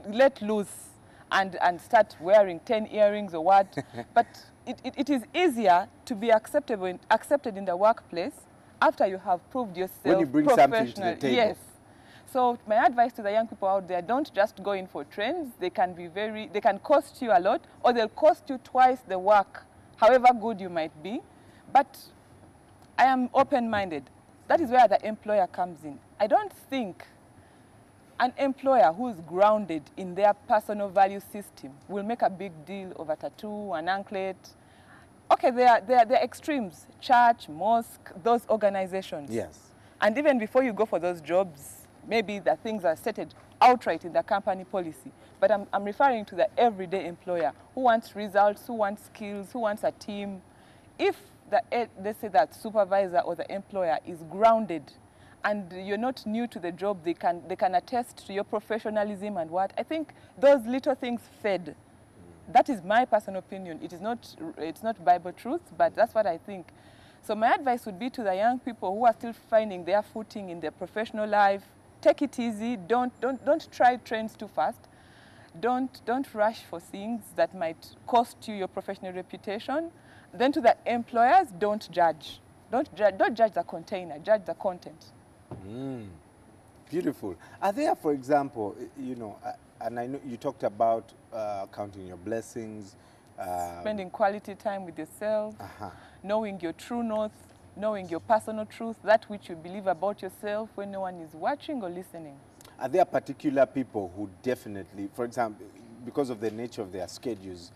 let loose and start wearing 10 earrings or what, but it is easier to be accepted in the workplace after you have proved yourself when you bring something to the table. Yes. So my advice to the young people out there, don't just go in for trends. They can cost you a lot, or they'll cost you twice the work, however good you might be. But I am open-minded. That is where the employer comes in. I don't think an employer who is grounded in their personal value system will make a big deal of a tattoo, an anklet. Okay, there are extremes, church, mosque, those organizations. Yes. And even before you go for those jobs, maybe the things are set outright in the company policy, but I'm referring to the everyday employer who wants results, who wants skills, who wants a team. If they say that supervisor or the employer is grounded and you're not new to the job, they can attest to your professionalism and what, I think those little things fed. That is my personal opinion. It's not Bible truth, but that's what I think. So my advice would be to the young people who are still finding their footing in their professional life, take it easy, don't try trends too fast. Don't rush for things that might cost you your professional reputation. Then to the employers, don't judge. Don't judge the container, judge the content. Beautiful. Are there, for example, you know, and I know you talked about counting your blessings. Spending quality time with yourself, knowing your true north, knowing your personal truth, that which you believe about yourself when no one is watching or listening. Are there particular people who definitely, for example, because of the nature of their schedules,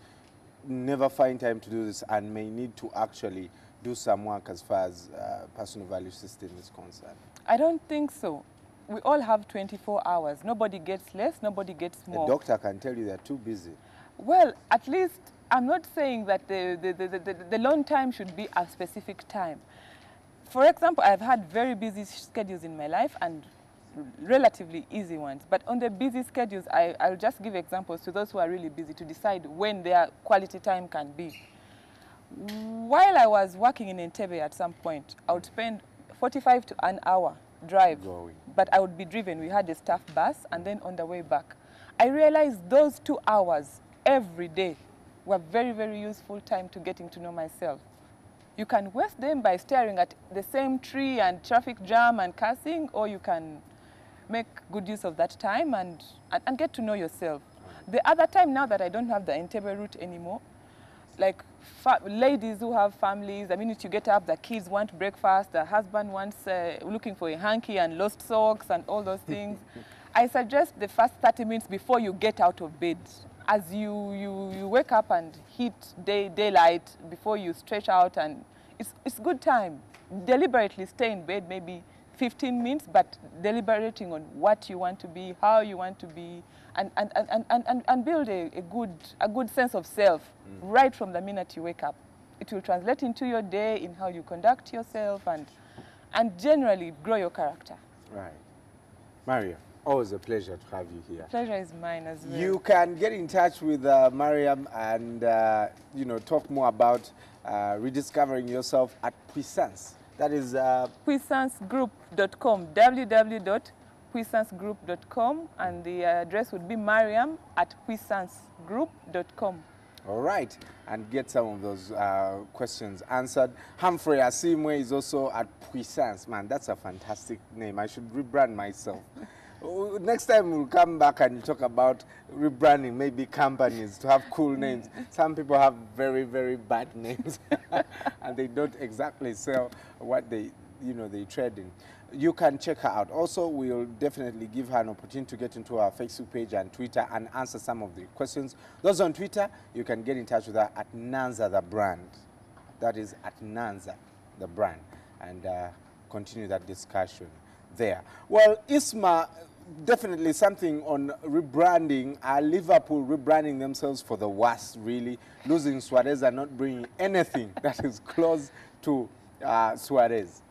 never find time to do this and may need to actually do some work as far as personal value system is concerned? I don't think so. We all have 24 hours. Nobody gets less, nobody gets more. A doctor can tell you they're too busy. Well, at least I'm not saying that the long time should be a specific time. For example, I've had very busy schedules in my life and relatively easy ones. But on the busy schedules, I'll just give examples to those who are really busy to decide when their quality time can be. While I was working in Entebbe at some point, I would spend 45 to an hour drive, but I would be driven. We had a staff bus, and then on the way back, I realized those 2 hours every day were very, very useful time to getting to know myself. You can waste them by staring at the same tree and traffic jam and cursing, or you can make good use of that time and get to know yourself. The other time, now that I don't have the Entebbe route anymore, like ladies who have families, the minute you get up, the kids want breakfast, the husband wants looking for a hanky and lost socks and all those things. I suggest the first 30 minutes before you get out of bed, as you wake up and hit daylight, before you stretch out, and it's good time. Deliberately stay in bed maybe 15 minutes, but deliberating on what you want to be, how you want to be, and build a good sense of self right from the minute you wake up. It will translate into your day, in how you conduct yourself, and generally grow your character. Right. Mariam, always a pleasure to have you here. Pleasure is mine as well. You can get in touch with Mariam and you know, talk more about rediscovering yourself at Puissance. That is puissancegroup.com, www.puissancegroup.com, and the address would be mariam@puissancegroup.com. All right, and get some of those questions answered. Humphrey Asimwe is also at Puissance. Man, that's a fantastic name. I should rebrand myself. Next time we'll come back and talk about rebranding, maybe companies to have cool names. Some people have very, very bad names and they don't exactly sell what they trade in. You can check her out. Also, we'll definitely give her an opportunity to get into our Facebook page and Twitter and answer some of the questions. Those on Twitter, you can get in touch with her at Nanza the brand. That is at Nanza the brand, and continue that discussion there. Well, Isma, definitely something on rebranding. Liverpool rebranding themselves for the worst, really. Losing Suarez and not bringing anything that is close to Suarez.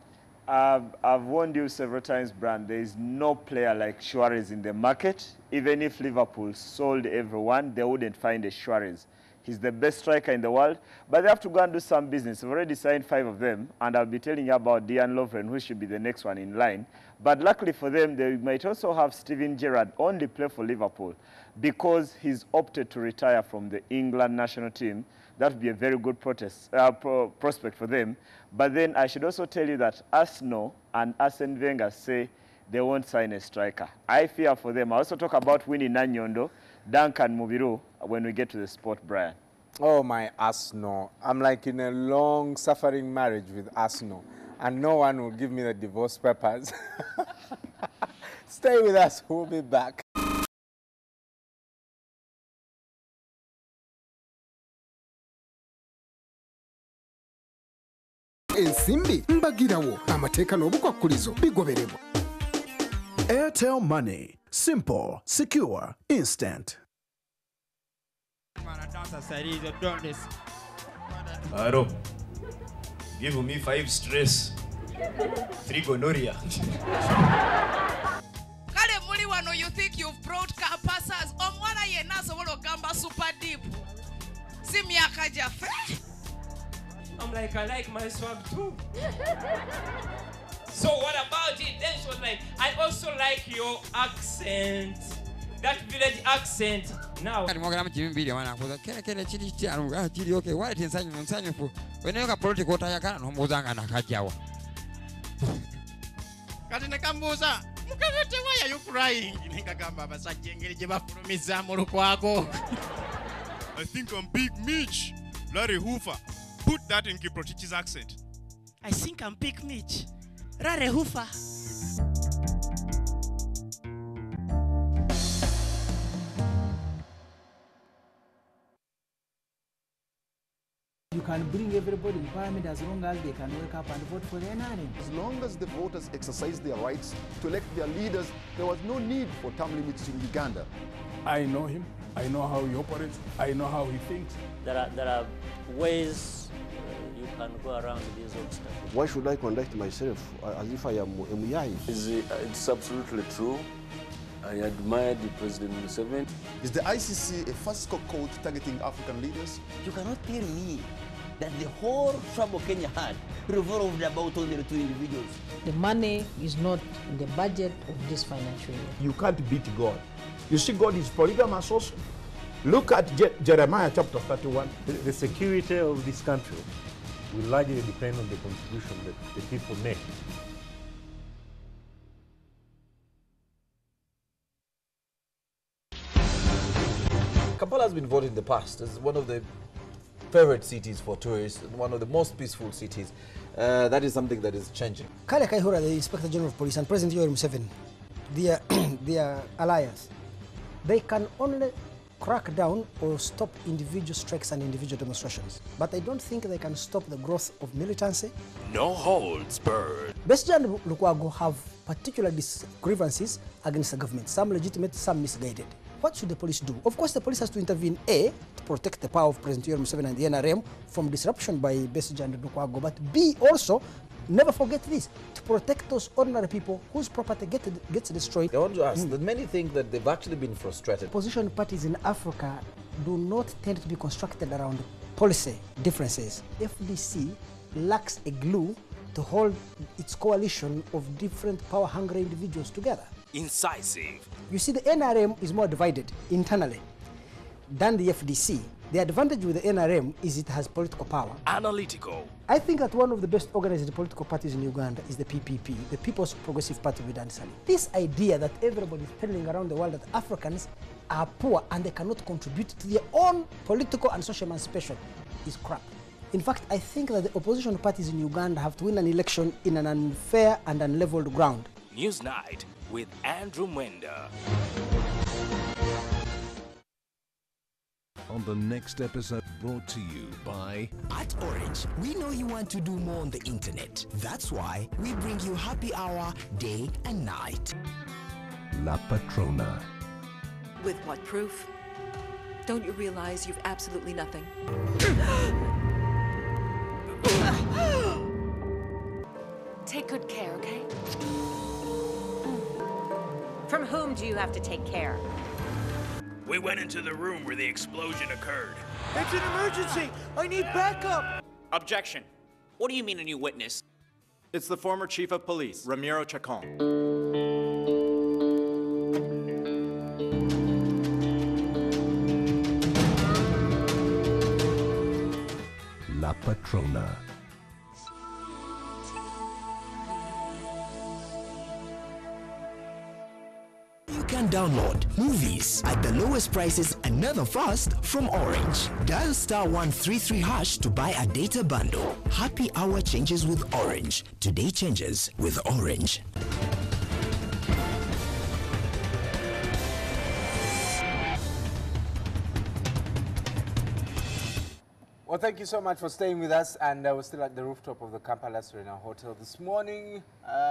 I've warned you several times, Brand, there is no player like Suarez in the market. Even if Liverpool sold everyone, they wouldn't find a Suarez. He's the best striker in the world, but they have to go and do some business. We've already signed 5 of them, and I'll be telling you about Dejan Lovren, who should be the next one in line. But luckily for them, they might also have Steven Gerrard only play for Liverpool because he's opted to retire from the England national team. That would be a very good prospect for them. But then I should also tell you that Arsenal and Arsene Wenger say they won't sign a striker. I fear for them. I also talk about Winnie Nanyondo, Duncan Mubiru, when we get to the sport, Brian. Oh, my Arsenal. I'm like in a long-suffering marriage with Arsenal, and no one will give me the divorce papers. Stay with us. We'll be back. Ensimbi mbagirawo amateeka n'obukwakkulizo bigobererwa. Airtel Money. Simple, secure, instant. Aro, give me 5 stress, 3 gonorrhea. Kale muli wano, you think you've brought capasas? Omwana yena sobolo gamba super deep. Simyaka jafe. I'm like, I like my swag too. So what about it? Then she was like, I also like your accent. That village accent. Now. Okay, why didn't sign for when you got political Tayaka no Mozanga Nakajawa? Katina Kamboza, why are you crying? I think I'm Big Mitch. Larry Hoover. Put that in Kiprotichi's accent. I think I'm Big Mitch. Larry Hoover. You can bring everybody in Parliament as long as they can wake up and vote for the NRM. As long as the voters exercise their rights to elect their leaders, there was no need for term limits in Uganda. I know him. I know how he operates. I know how he thinks. There are ways you can go around these obstacles. Why should I conduct myself as if I am Muyai? It's absolutely true. I admired President Museveni. Is the ICC a fascistic court targeting African leaders? You cannot tell me that the whole trouble Kenya had revolved about only the 2 individuals. The money is not in the budget of this financial year. You can't beat God. You see, God is polygamous also. Look at Jeremiah chapter 31. The security of this country will largely depend on the contribution that the people make. Kampala has been voted in the past as one of the favorite cities for tourists, one of the most peaceful cities. That is something that is changing. Kale Kaihura, the Inspector General of Police, and President Yoweri Museveni, their alliance, they can only crack down or stop individual strikes and individual demonstrations. But I don't think they can stop the growth of militancy. No holds barred. Besigye and Lukwago have particular grievances against the government, some legitimate, some misguided. What should the police do? Of course, the police has to intervene, A, to protect the power of President Yoweri Museveni and the NRM from disruption by Besigye and Lukwago, but B, also, never forget this, to protect those ordinary people whose property gets destroyed. I want to ask that many think that they've actually been frustrated. Opposition parties in Africa do not tend to be constructed around policy differences. FDC lacks a glue to hold its coalition of different power-hungry individuals together. Incisive. You see, the NRM is more divided internally than the FDC. The advantage with the NRM is it has political power. Analytical. I think that one of the best organized political parties in Uganda is the PPP, the People's Progressive Party with Ansari. This idea that everybody is telling around the world that Africans are poor and they cannot contribute to their own political and social emancipation is crap. In fact, I think that the opposition parties in Uganda have to win an election in an unfair and unleveled ground. Newsnight with Andrew Mwenda. On the next episode, brought to you by... At Orange, we know you want to do more on the internet. That's why we bring you happy hour day and night. La Patrona. With what proof? Don't you realize you've absolutely nothing? Take good care, okay? From whom do you have to take care? We went into the room where the explosion occurred. It's an emergency! I need backup! Objection. What do you mean a new witness? It's the former chief of police, Ramiro Chacon. La Patrona. You can download movies at the lowest prices and never fast from Orange. Dial *133# to buy a data bundle. Happy hour changes with Orange. Today changes with Orange. Well, thank you so much for staying with us. And we're still at the rooftop of the Kampala Serena Hotel. This morning,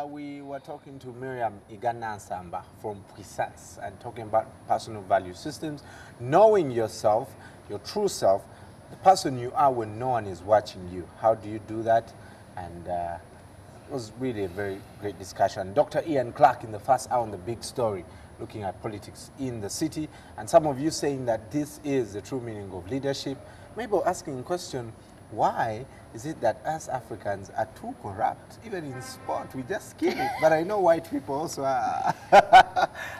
we were talking to Miriam Igana-Nsamba from Puissance and talking about personal value systems, knowing yourself, your true self, the person you are when no one is watching you. How do you do that? And it was really a very great discussion. Dr. Ian Clark in the first hour on The Big Story, looking at politics in the city. And some of you saying that this is the true meaning of leadership. Maybe asking the question, why is it that us Africans are too corrupt? Even in sport, we just kill it. But I know white people also are,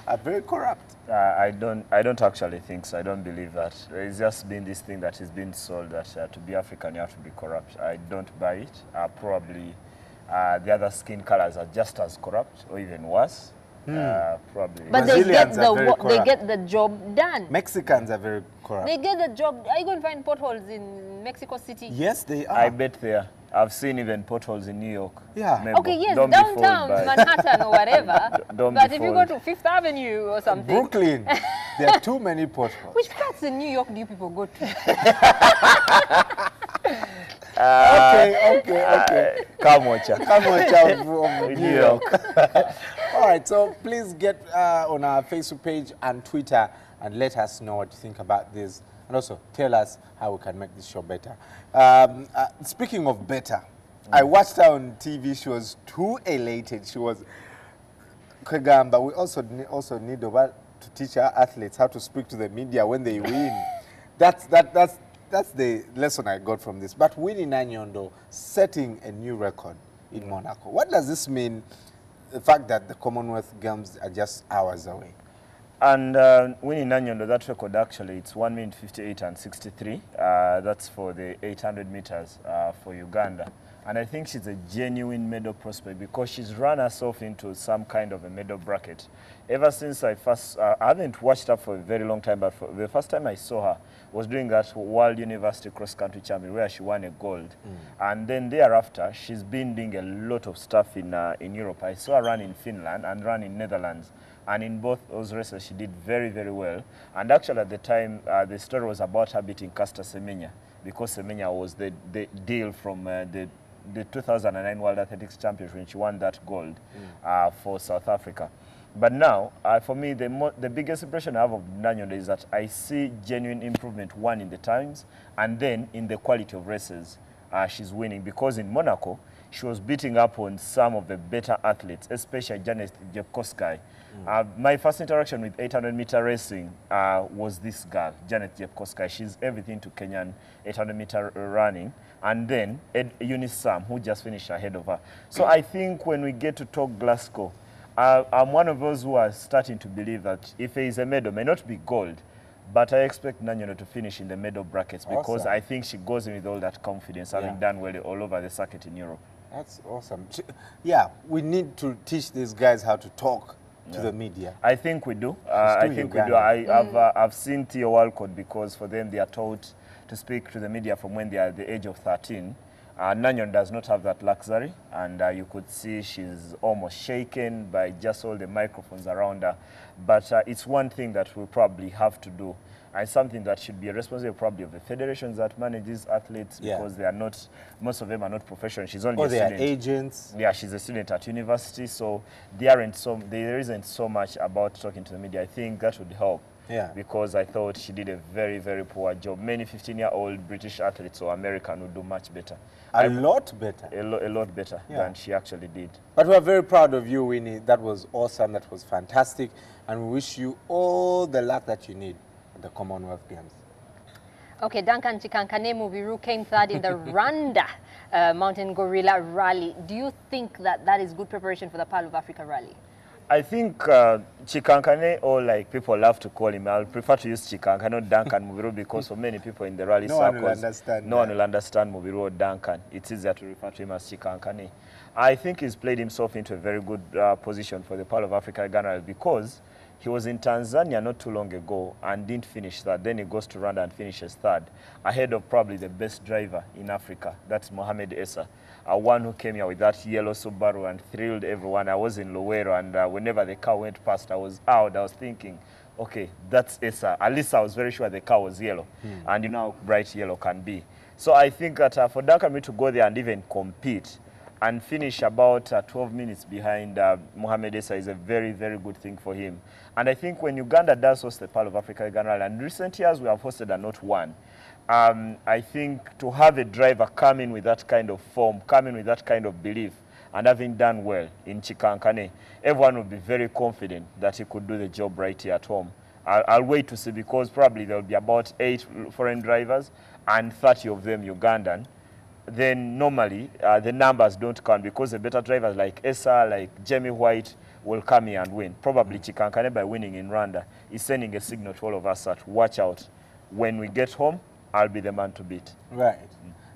are very corrupt. I don't actually think so. I don't believe that. It's just been this thing that has been sold that to be African, you have to be corrupt. I don't buy it. Probably the other skin colors are just as corrupt or even worse. Probably. But they get the job done. Mexicans are very corrupt. They get the job. Are you going to find potholes in Mexico City? Yes, they are. I bet they are. I've seen even potholes in New York. Yeah. Maybe. Okay, yes, downtown Manhattan or whatever. But if you go to Fifth Avenue or something. Brooklyn, there are too many potholes. Which parts in New York do you people go to? Okay. Come watch out. Come watch out from New York. All right, so please get on our Facebook page and Twitter and let us know what you think about this. And also tell us how we can make this show better. Speaking of better, I watched her on TV. She was too elated. She was Kagamba. We also need to teach our athletes how to speak to the media when they win. That's the lesson I got from this. But Winnie Nanyondo setting a new record in Monaco. What does this mean? The fact that the Commonwealth Games are just hours away. And Winnie Nanyondo, that record actually, it's 1 minute 58 and 63. That's for the 800 meters for Uganda. And I think she's a genuine medal prospect because she's run herself into some kind of a medal bracket. Ever since I haven't watched her for a very long time, but for the first time I saw her was during that World University Cross Country Champion where she won a gold. And then thereafter, she's been doing a lot of stuff in Europe. I saw her run in Finland and run in Netherlands. And in both those races, she did very, very well. And actually, at the time, the story was about her beating Caster Semenya, because Semenya was the deal from the 2009 World Athletics Championship when she won that gold for South Africa. But now, for me, the biggest impression I have of Nanyondo is that I see genuine improvement, one, in the times, and then in the quality of races she's winning. Because in Monaco, she was beating up on some of the better athletes, especially Janet Jepkosgei. My first interaction with 800-meter racing was this girl, Janet Jepkosgei. She's everything to Kenyan 800-meter running. And then Eunice Sam, who just finished ahead of her. So I think when we get to talk Glasgow, I'm one of those who are starting to believe that if there is a medal, may not be gold, but I expect Nanyondo to finish in the medal brackets because awesome. I think she goes in with all that confidence, having done well all over the circuit in Europe. That's awesome. Yeah, we need to teach these guys how to talk to the media. I think we do. I think we do. I've seen Theo Walcott because for them they are taught to speak to the media from when they are at the age of 13. Nanyondo does not have that luxury, and you could see she's almost shaken by just all the microphones around her. But it's one thing that we probably have to do, and something that should be a responsibility probably of the federations that manage these athletes because they are not, most of them are not professional. She's only a student. Or they are agents. Yeah, she's a student at university, so there isn't so much about talking to the media. I think that would help. Yeah. Because I thought she did a very, very poor job. Many 15-year-old British athletes or American would do much better. A lot better. A lot better than she actually did. But we're very proud of you, Winnie. That was awesome. That was fantastic. And we wish you all the luck that you need at the Commonwealth Games. Okay, Duncan Chikankane Mubiru came third in the Rwanda Mountain Gorilla Rally. Do you think that is good preparation for the Pearl of Africa Rally? I think Chikankane, or like people love to call him, I'll prefer to use Chikankane, not Duncan Mubiru, because for many people in the rally circles, no one will understand Mubiru or Duncan. It's easier to refer to him as Chikankane. I think he's played himself into a very good position for the Pearl of Africa Ghana Rally because he was in Tanzania not too long ago and didn't finish third. Then he goes to Rwanda and finishes third, ahead of probably the best driver in Africa. That's Mohamed Essa. One who came here with that yellow Subaru and thrilled everyone. I was in Luwero, and whenever the car went past, I was out. I was thinking, okay, that's Essa. At least I was very sure the car was yellow. And you know how bright yellow can be. So I think that for Duncan to go there and even compete and finish about 12 minutes behind Mohamed Issa is a very, very good thing for him. And I think when Uganda does host the Pearl of Africa Uganda, and in recent years we have hosted and not one, I think to have a driver come in with that kind of form, come in with that kind of belief, and having done well in Chikankane, everyone will be very confident that he could do the job right here at home. I'll wait to see, because probably there will be about 8 foreign drivers and 30 of them Ugandan. Then normally the numbers don't count, because the better drivers like Essa, like Jamie White will come here and win. Probably Chikankane, by winning in Rwanda, is sending a signal to all of us that watch out. When we get home, I'll be the man to beat. Right.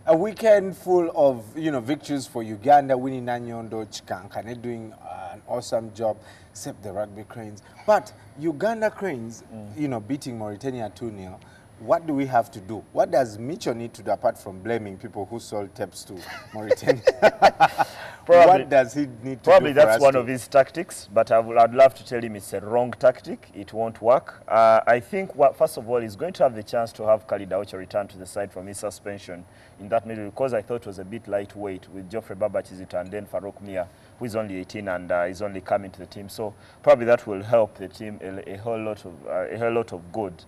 A weekend full of, victories for Uganda, winning Nanyondo, Chikankane doing an awesome job, except the Rugby Cranes. But Uganda Cranes, beating Mauritania 2-0. What do we have to do? What does Mitchell need to do, apart from blaming people who sold tapes to Mauritania? What does he need to do? Probably that's one of his tactics, but I'd love to tell him it's a wrong tactic. It won't work. I think, first of all, he's going to have the chance to have Khalid Aucho return to the side from his suspension in that middle, because I thought it was a bit lightweight with Geoffrey Babachizito and then Farouk Mia, who is only 18 and is only coming to the team. So probably that will help the team a whole lot of good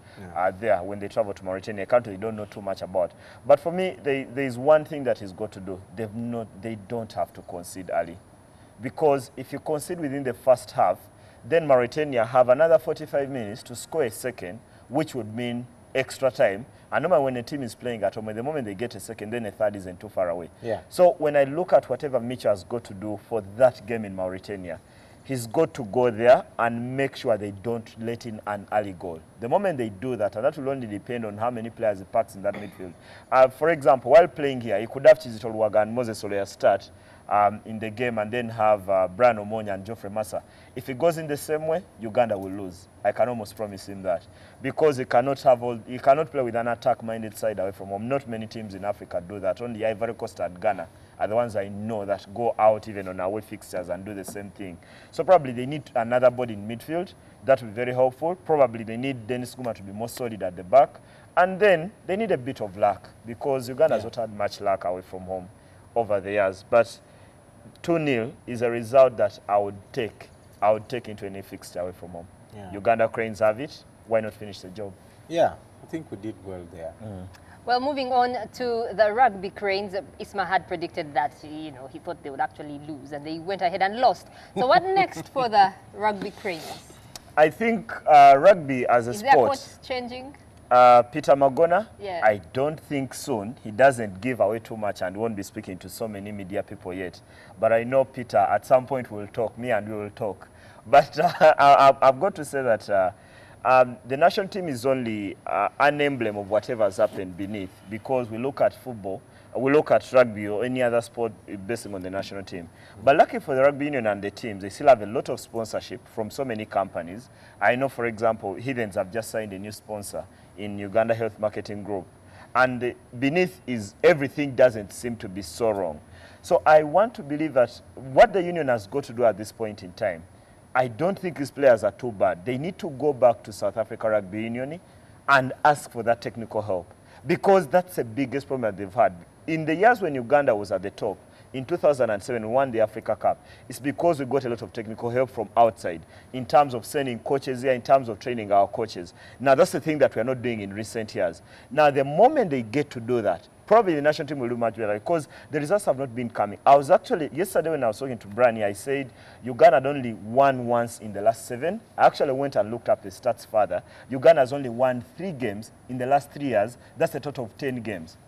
there when they travel to Mauritania, a country they don't know too much about. But for me, there is one thing that he's got to do. They don't have to concede early, because if you concede within the first half, then Mauritania have another 45 minutes to score a second, which would mean extra time. And normally when a team is playing at home, the moment they get a second, then a third isn't too far away. Yeah. So when I look at whatever Mitchell has got to do for that game in Mauritania, he's got to go there and make sure they don't let in an early goal. The moment they do that, and that will only depend on how many players he packs in that midfield. For example, while playing here, he could have Chizito Luwaga and Moses Oleya start in the game, and then have Brian Omonya and Geoffrey Massa. If it goes in the same way, Uganda will lose. I can almost promise him that, because he cannot play with an attack-minded side away from home. Not many teams in Africa do that. Only Ivory Coast and Ghana are the ones I know that go out even on away fixtures and do the same thing. So probably they need another body in midfield. That will be very helpful. Probably they need Dennis Guma to be more solid at the back. And then they need a bit of luck, because Uganda has not had much luck away from home over the years. But 2-0 is a result that I would take into any fixture away from home. Yeah. Uganda Cranes have it. Why not finish the job? Yeah, I think we did well there. Well, moving on to the Rugby Cranes, Isma had predicted that, he thought they would actually lose, and they went ahead and lost. So what next for the Rugby Cranes? I think rugby as a sport... Is their coach changing? Peter Magona, yeah. I don't think soon. He doesn't give away too much and won't be speaking to so many media people yet. But I know Peter, at some point we'll talk, me and we will talk. But I've got to say that the national team is only an emblem of whatever has happened beneath, because we look at football, we look at rugby or any other sport basing on the national team. But lucky for the rugby union and the teams, they still have a lot of sponsorship from so many companies. I know, for example, Heathens have just signed a new sponsor in Uganda Health Marketing Group. And beneath is everything doesn't seem to be so wrong. So I want to believe that what the union has got to do at this point in time, I don't think these players are too bad. They need to go back to South Africa Rugby Union and ask for that technical help, because that's the biggest problem that they've had. In the years when Uganda was at the top, in 2007, we won the Africa Cup. It's because we got a lot of technical help from outside in terms of sending coaches here, in terms of training our coaches. Now, that's the thing that we're not doing in recent years. Now, the moment they get to do that, probably the national team will do much better, because the results have not been coming. I was actually, yesterday when I was talking to Brani, I said Uganda had only won once in the last 7. I actually went and looked up the stats further. Uganda has only won 3 games in the last 3 years. That's a total of 10 games.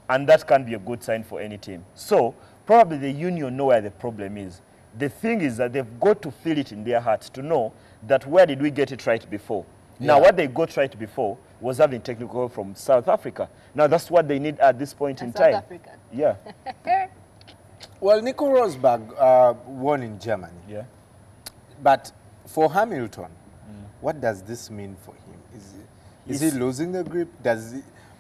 And that can be a good sign for any team. So probably the union know where the problem is. The thing is that they've got to feel it in their hearts to know that where did we get it right before? Yeah. Now, what they got right before was having technical help from South Africa. Now, that's what they need at this point in time. South Africa. Yeah. Well, Nico Rosberg won in Germany. Yeah. But for Hamilton, what does this mean for him? Is he losing the grip?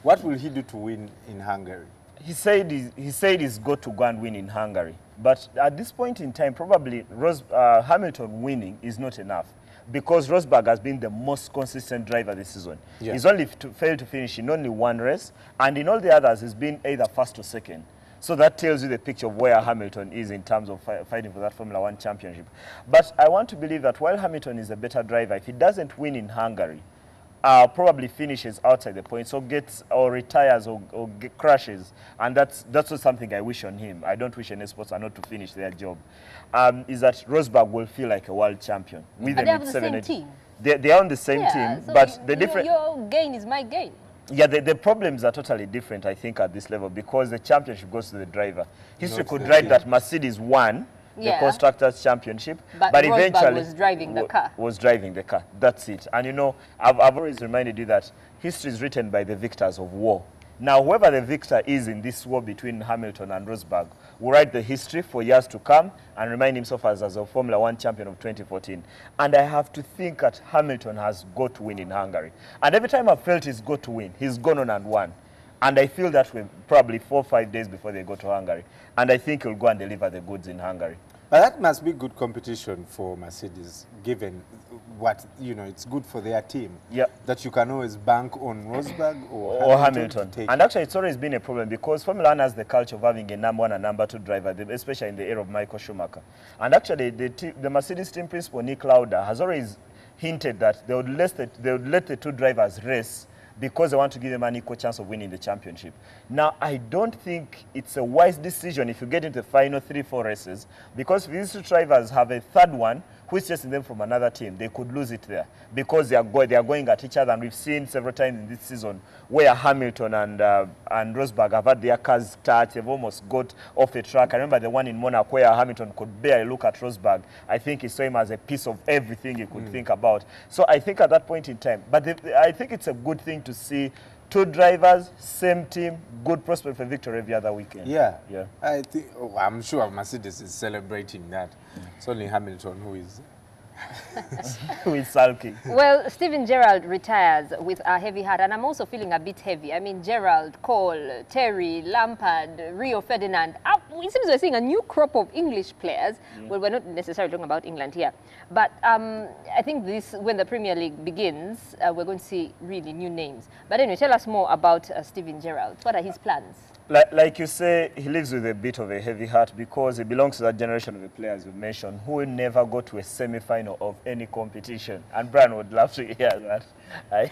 What will he do to win in Hungary? He said he's got to go and win in Hungary. But at this point in time, probably Hamilton winning is not enough. because Rosberg has been the most consistent driver this season. Yeah. He's only failed to finish in only one race, and in all the others, he's been either first or second. So that tells you the picture of where Hamilton is in terms of fighting for that Formula One championship. But I want to believe that while Hamilton is a better driver, if he doesn't win in Hungary, probably finishes outside the points, or gets or retires or crashes, and that's not something I wish on him. I don't wish any sportsman not to finish their job. Is that Rosberg will feel like a world champion with They have the same team. They are on the same team, so but the different. Your gain is my gain. Yeah, the problems are totally different, I think, at this level, because the championship goes to the driver. History could write that Mercedes won the Constructors' Championship, but eventually was driving the car. Was driving the car. That's it. And you know, I've always reminded you that history is written by the victors of war. Now, whoever the victor is in this war between Hamilton and Rosberg will write the history for years to come and remind himself as a Formula One champion of 2014. And I have to think that Hamilton has got to win in Hungary. And every time I've felt he's got to win, he's gone on and won. And I feel that way probably 4 or 5 days before they go to Hungary. And I think he'll go and deliver the goods in Hungary. But that must be good competition for Mercedes, given what, you know, it's good for their team. Yeah. That you can always bank on Rosberg or Hamilton. And actually, it's always been a problem because Formula One has the culture of having a number 1 and number 2 driver, especially in the era of Michael Schumacher. And actually, the Mercedes team principal, Nick Lauda, has always hinted that they would let the 2 drivers race because they want to give them an equal chance of winning the championship. Now, I don't think it's a wise decision if you get into the final 3-4 races, because if these 2 drivers have a third one who is chasing them from another team, they could lose it there because they are going at each other. And we've seen several times in this season where Hamilton and Rosberg have had their cars touch. They've almost got off the track. I remember the one in Monaco where Hamilton could barely look at Rosberg. I think he saw him as a piece of everything he could think about. So I think at that point in time, but I think it's a good thing to see 2 drivers, same team, good prospect for victory every other weekend. Yeah. Yeah. I think, I'm sure Mercedes is celebrating that. It's only Hamilton who is who is sulking. Well, Steven Gerrard retires with a heavy heart, and I'm also feeling a bit heavy. I mean, Gerrard, Cole, Terry, Lampard, Rio Ferdinand. It seems we're seeing a new crop of English players. Well, we're not necessarily talking about England here. But I think when the Premier League begins, we're going to see really new names. But anyway, tell us more about Steven Gerrard. What are his plans? Like you say, he lives with a bit of a heavy heart because he belongs to that generation of the players you mentioned who never go to a semi-final of any competition. And Brian would love to hear that. Are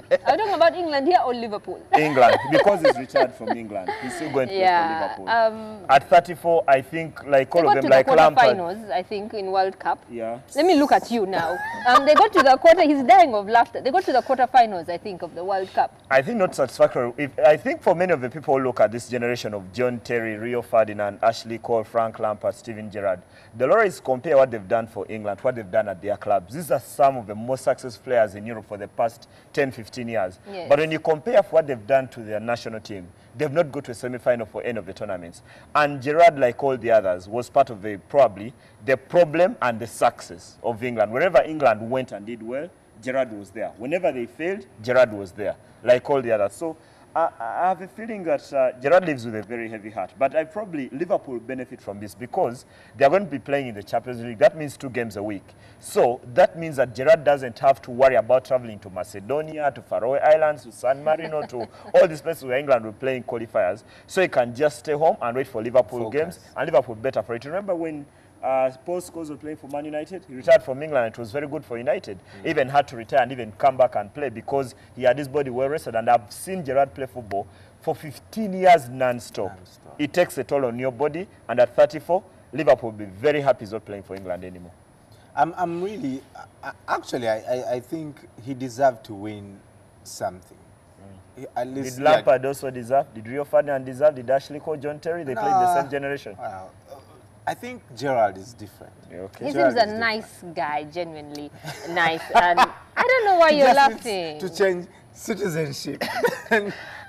you talking about England here or Liverpool? England, because he's retired from England. He's still going to play for Liverpool. At 34, I think, like all of them, like Lampard. They got to the quarterfinals, I think, in World Cup. Yeah. Let me look at you now. They got to the he's dying of laughter. They got to the quarterfinals, I think, of the World Cup. I think not satisfactory. I think for many of the people who look at this generation of John Terry, Rio Ferdinand, Ashley Cole, Frank Lampard, Steven Gerrard, the Lorries compare what they've done for England, what they've done at their clubs. These are some of the most successful players in Europe for the past 10, 15 years. Yes. But when you compare what they've done to their national team, they've not got to a semi-final for any of the tournaments. And Gerrard, like all the others, was part of probably the problem and the success of England. Wherever England went and did well, Gerrard was there. Whenever they failed, Gerrard was there, like all the others. So I have a feeling that Gerrard lives with a very heavy heart. But Liverpool benefit from this because they are going to be playing in the Champions League. That means 2 games a week. So that means that Gerrard doesn't have to worry about traveling to Macedonia, to Faroe Islands, to San Marino, to all these places where England will play in qualifiers. So he can just stay home and wait for Liverpool games. And Liverpool better for it. Remember when Paul Scholes was playing for Man United? He retired from England. It was very good for United. Even had to retire and even come back and play because he had his body well rested. And I've seen Gerrard play football for 15 years non-stop. It takes a toll on your body. And at 34, Liverpool will be very happy he's not playing for England anymore. I'm really, actually, I think he deserved to win something. At least, did Lampard also deserve? Did Rio Ferdinand deserve? Did Ashley Cole, John Terry? They played in the same generation. Well, I think Gerrard is different. Okay. He seems a nice guy, genuinely nice. And I don't know why you're laughing. To change citizenship.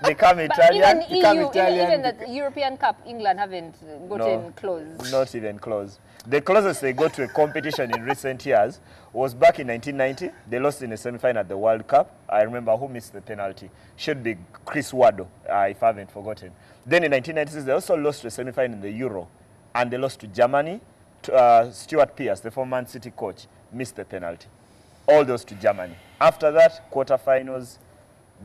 Become Italian. Even the European Cup, England haven't gotten close. Not even close. The closest they got to a competition in recent years was back in 1990. They lost in a semi-final at the World Cup. I remember who missed the penalty. Should be Chris Wado, if I haven't forgotten. Then in 1996, they also lost to a semi-final in the Euro. And they lost to Germany. Stuart Pearce, the former Man City coach, missed the penalty. all those to Germany. After that, quarterfinals.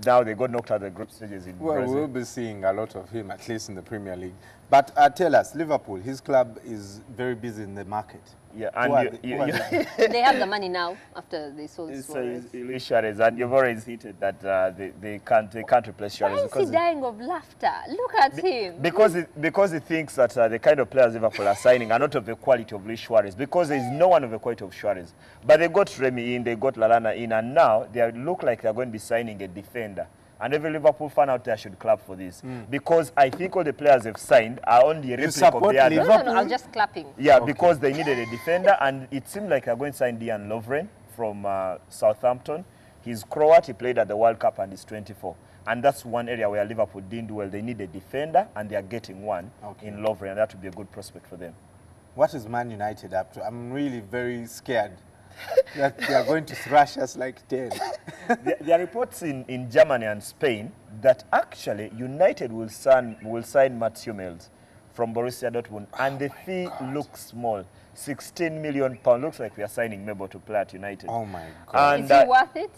Now they got knocked out of the group stages in Well, Brazil. we'll be seeing a lot of him, at least in the Premier League. But tell us, Liverpool, his club is very busy in the market. Yeah, Who and They have the money now after they sold Suarez. Luis Suarez, and you've already hinted that they can't replace Suarez. Why is he dying of laughter? Look at him. Because he thinks that the kind of players Liverpool are signing are not of the quality of Luis Suarez, because there is no one of the quality of Suarez. But they got Remy in, they got Lallana in, and now they look like they're going to be signing a defender. And every Liverpool fan out there should clap for this. Because I think all the players they've signed are only a replica of the others. No, I'm just clapping. Yeah, okay. Because they needed a defender, and it seemed like they're going to sign Dejan Lovren from Southampton. He's Croat, he played at the World Cup, and he's 24. And that's one area where Liverpool didn't do well. They need a defender, and they are getting one in Lovren, and that would be a good prospect for them. What is Man United up to? I'm really very scared that they are going to thrash us like 10. There are reports in Germany and Spain that actually United will sign Mats Hummels from Borussia Dortmund, and the fee looks small. £16 million. Looks like we are signing Mebo to play at United. Oh my God. And, is he worth it?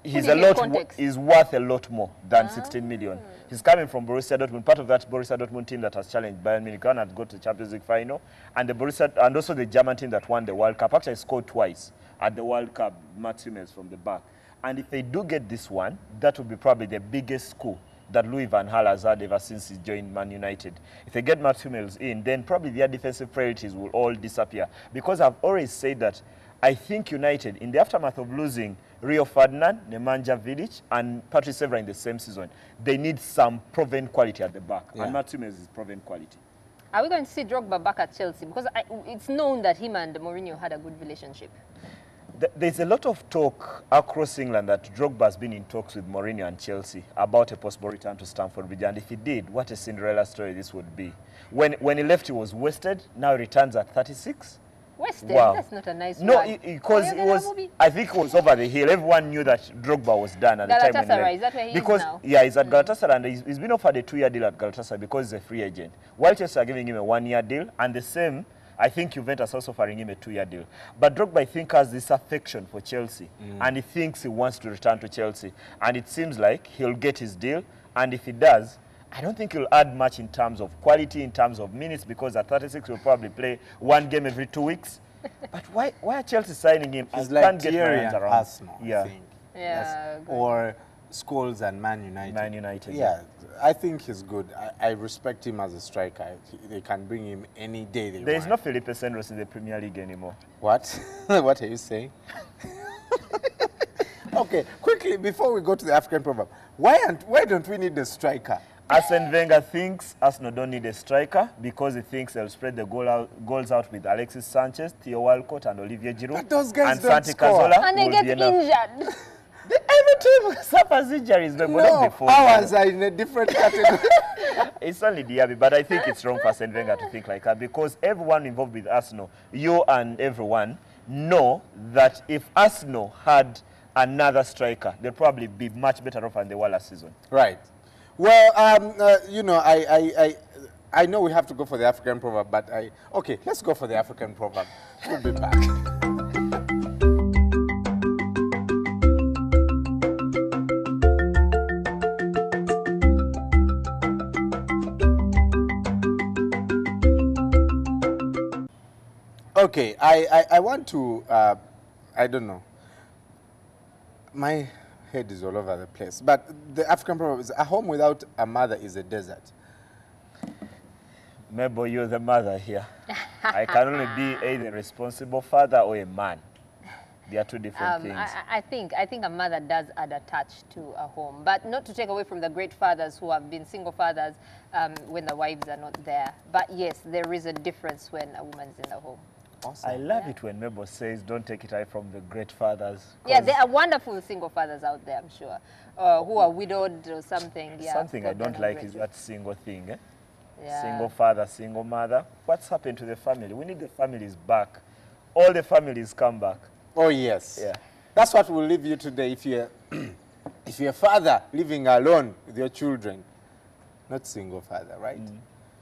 He's worth a lot more than 16 million. He's coming from Borussia Dortmund, part of that Borussia Dortmund team that has challenged Bayern Munich and had got to the Champions League final, and also the German team that won the World Cup. Actually scored twice at the World Cup, Mats Hummels from the back. And if they do get this one, that will be probably the biggest coup that Louis van Gaal has had ever since he joined Man United. If they get Mats Hummels in, then probably their defensive priorities will all disappear. Because I've always said that I think United, in the aftermath of losing Rio Ferdinand, Nemanja Vidic, and Patrice Evra in the same season, they need some proven quality at the back. Yeah. And Mats Hummels is proven quality. Are we going to see Drogba back at Chelsea? Because it's known that him and Mourinho had a good relationship. There's a lot of talk across England that Drogba has been in talks with Mourinho and Chelsea about a possible return to Stamford Bridge. And if he did, what a Cinderella story this would be. When he left, he was wasted. Now he returns at 36. Wasted? Wow. That's not a nice No, word. because it was, I think it was over the hill. Everyone knew that Drogba was done at the time. Galatasaray, is that where he is now? Yeah, he's at Galatasaray, and he's been offered a 2-year deal at Galatasaray because he's a free agent. While Chelsea are giving him a 1-year deal, and the same, I think Juventus also offering him a 2-year deal. But Drogba, I think, has this affection for Chelsea, and he thinks he wants to return to Chelsea. And it seems like he'll get his deal, and if he does, I don't think he'll add much in terms of quality, in terms of minutes, because at 36 he'll probably play 1 game every 2 weeks. But why are Chelsea signing him? He's like Thierry and Arsenal, I think. Yeah. Yes. Or Scholes and Man United. Man United. Yeah, I think he's good. I respect him as a striker. They can bring him any day they want. There is no Felipe Senros in the Premier League anymore. What? What are you saying? Okay, quickly, before we go to the African proverb, why don't we need a striker? Arsene Wenger thinks Arsenal don't need a striker because he thinks they'll spread the goals out with Alexis Sanchez, Theo Walcott, and Olivier Giroud. But those guys and don't Santi score. Cazorla And they get injured. Every team suffers injuries. No, ours are in a different category. It's only Diaby, but I think it's wrong for Arsene Wenger to think like that, because everyone involved with Arsenal, you and everyone, know that if Arsenal had another striker, they'd probably be much better off than they were last season. Right. Well, you know, I know we have to go for the African proverb, but okay, let's go for the African proverb. We'll be back. Okay, I want to, I don't know. My head is all over the place. But the African proverb is, a home without a mother is a desert. Maybe you're the mother here. I can only be a responsible father or a man. They are two different things. I think a mother does add a touch to a home, but not to take away from the great fathers who have been single fathers when the wives are not there. But yes, there is a difference when a woman's in the home. Awesome. I love it when Mabel says, don't take it away from the great fathers. Yeah, there are wonderful single fathers out there, I'm sure, who are widowed or something. Yeah, something I don't like is that single thing. Yeah. Single father, single mother. What's happened to the family? We need the families back. All the families come back. Oh, yes. Yeah. That's what will leave you today if you're, if you're a father living alone with your children. Not single father, right?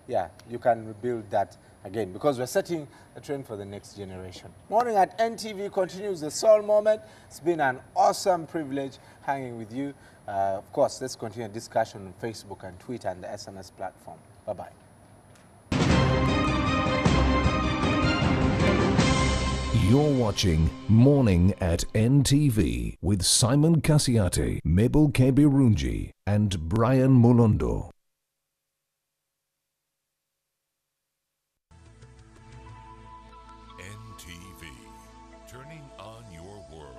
Yeah, you can rebuild that again, because we're setting a trend for the next generation. Morning at NTV continues the Soul Moment. It's been an awesome privilege hanging with you. Of course, let's continue discussion on Facebook and Twitter and the SMS platform. Bye-bye. You're watching Morning at NTV with Simon Kasiate, Mabel Kebirunji, and Brian Mulondo. NTV, turning on your world.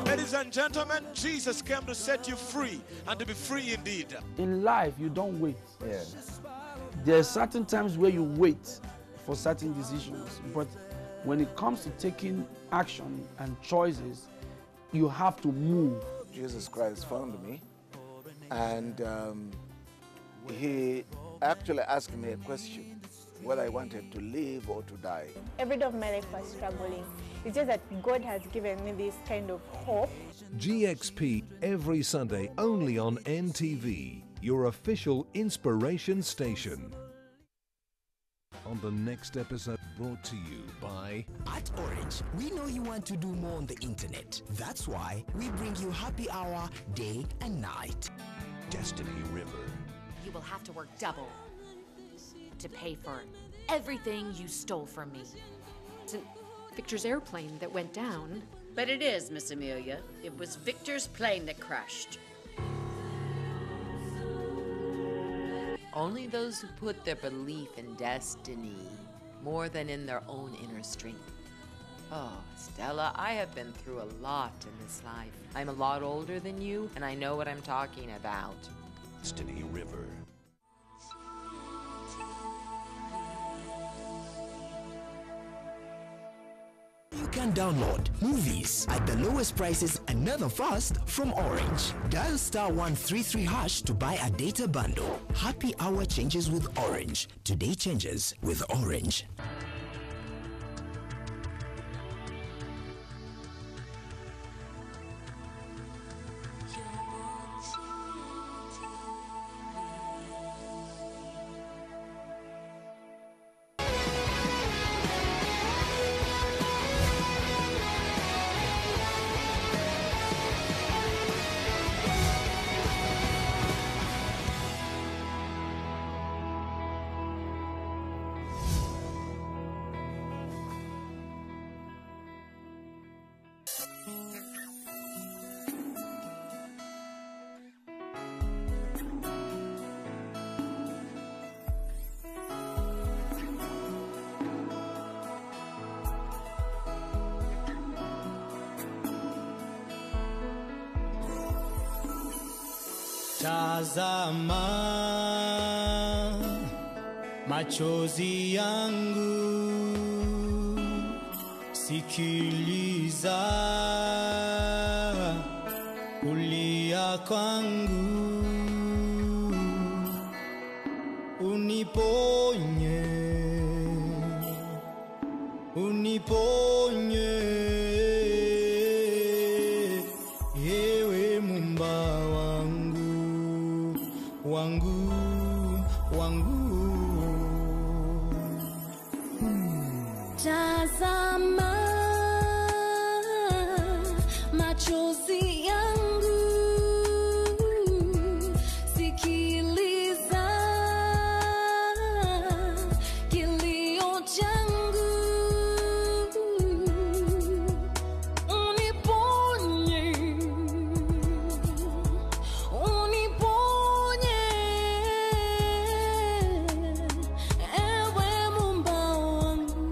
Ladies and gentlemen, Jesus came to set you free and to be free indeed. In life, you don't wait. Yeah. There are certain times where you wait for certain decisions, but when it comes to taking action and choices, you have to move. Jesus Christ found me, and he actually asked me a question, whether I wanted to live or to die. Every day of my life was struggling. It's just that God has given me this kind of hope. GXP every Sunday only on NTV, your official inspiration station. On the next episode, brought to you by... At Orange, we know you want to do more on the internet. That's why we bring you happy hour day and night. Destiny River. You will have to work double to pay for everything you stole from me. It's Victor's airplane that went down. But it is, Miss Amelia. It was Victor's plane that crashed. Only those who put their belief in destiny more than in their own inner strength. Oh, Stella, I have been through a lot in this life. I'm a lot older than you, and I know what I'm talking about. Destiny River. You can download movies at the lowest prices and never fast from Orange. Dial *133# to buy a data bundle. Happy hour changes with Orange. Today changes with Orange. Tazama machozi yangu, sikiliza kulia kwangu, uniponye, uniponye, ewe Muumba wangu, wangu. Tazama machozi yangu, sikiliza kilio changu, uniponye, uniponye, ewe Muumba wangu,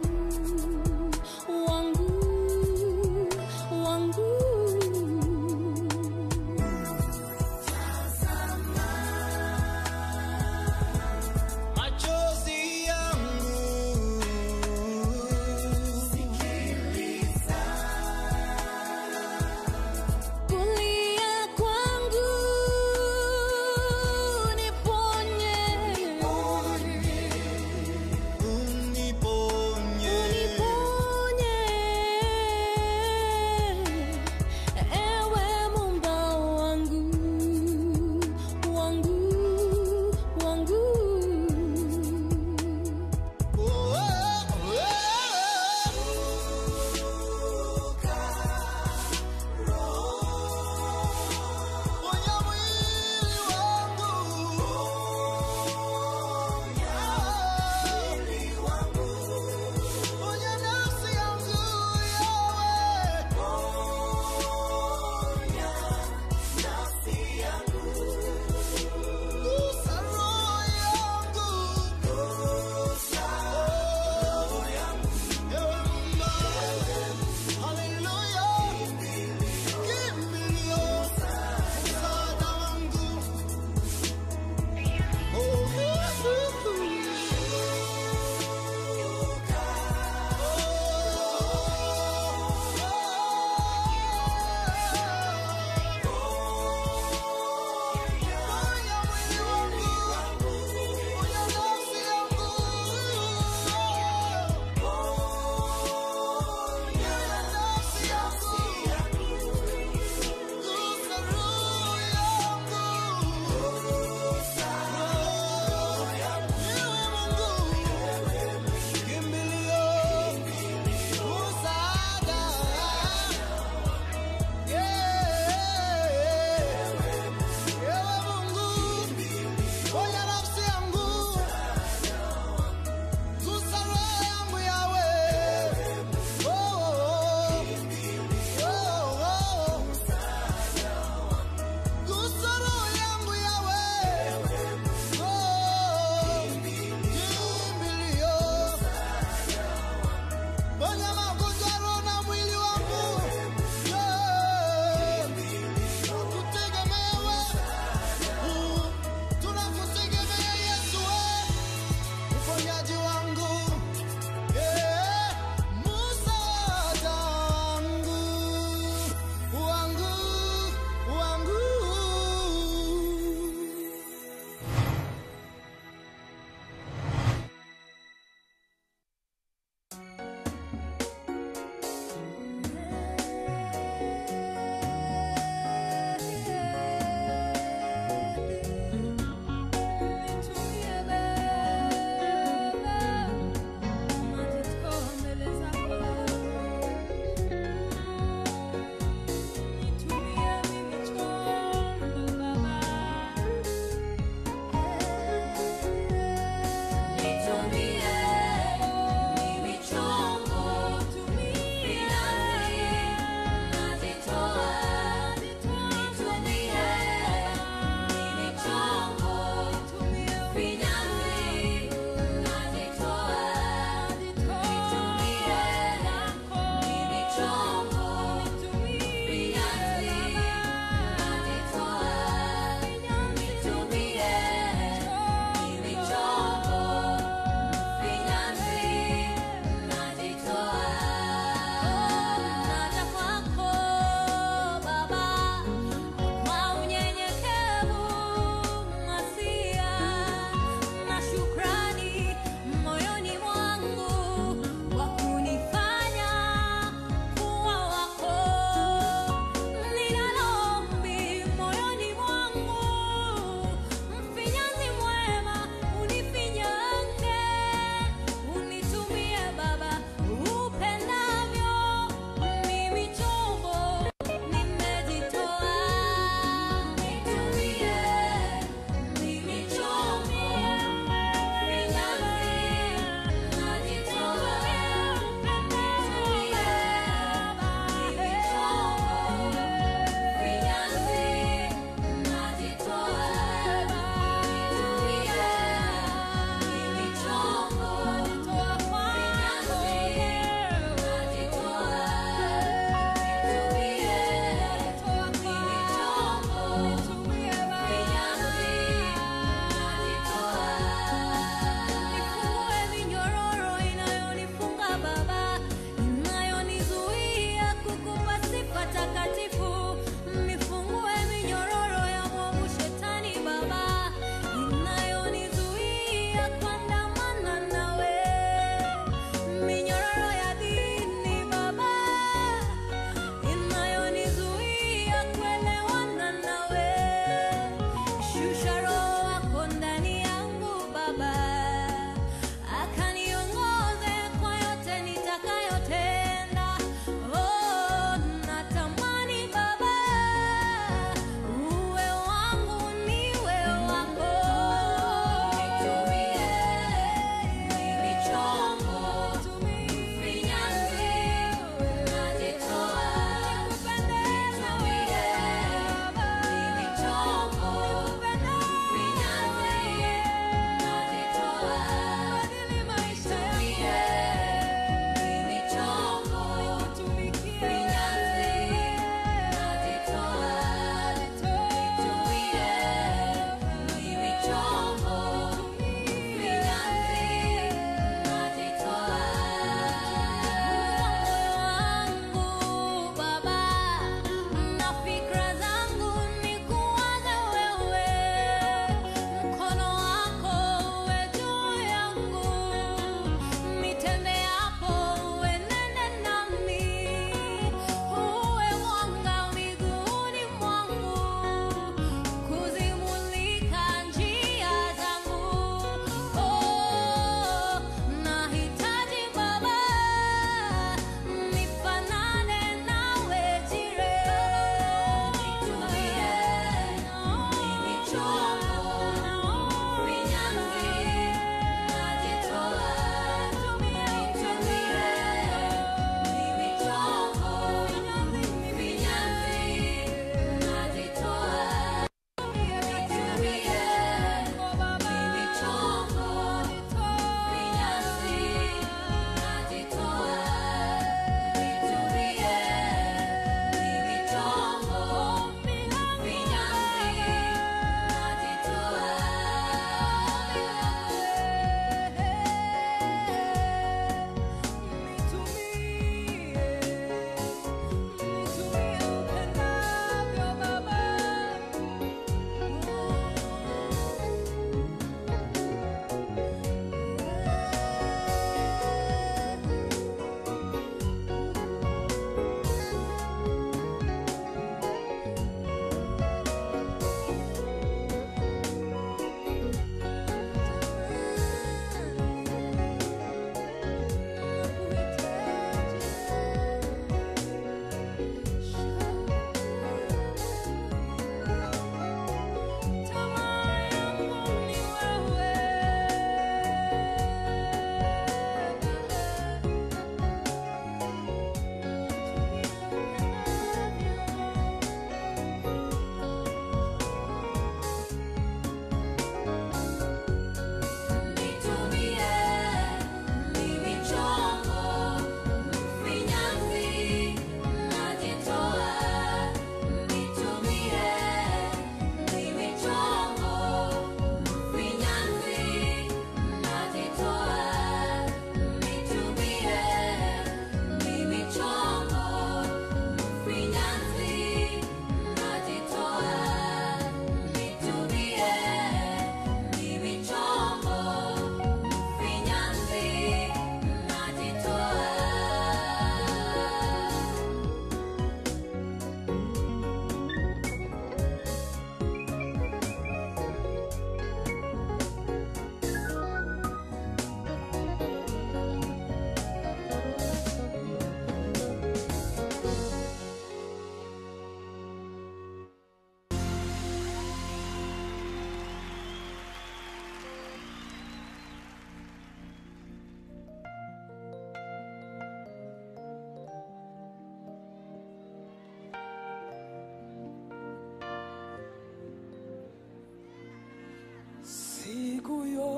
sikuyo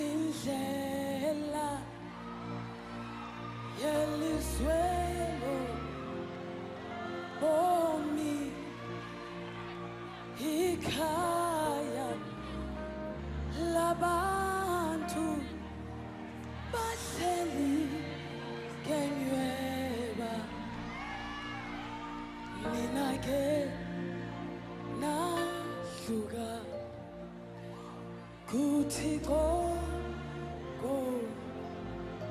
indlela yelizwelo bomi ikhaya labantu bahleli kenyweba mina ke nahluka kuthi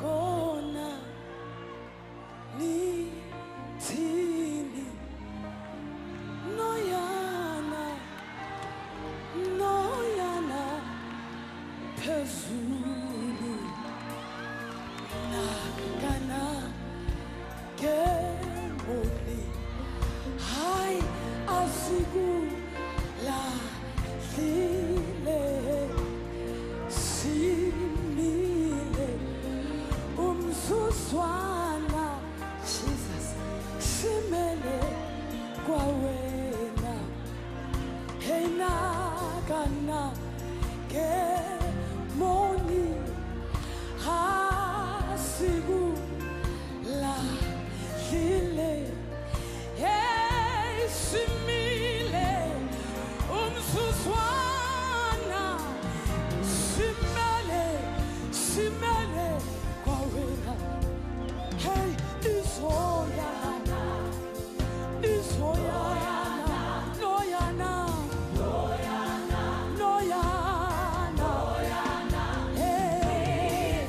kona nithini noyana phezulu nakana kemboni hayi asikulahlile simile umzuzwana Jesus simele kwawena hey nakana kemboni asikulahlile hey simile umzuzwana simele kwawena hey izoyana noyana hey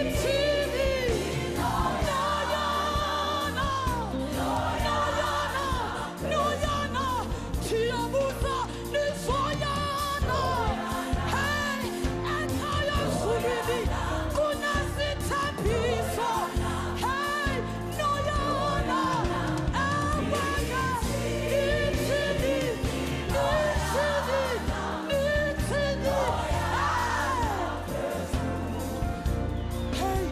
ithini noyana tiyabuza nizoyana hey ekhaya zulini kunasithambiso hey noyana abaya ithini hey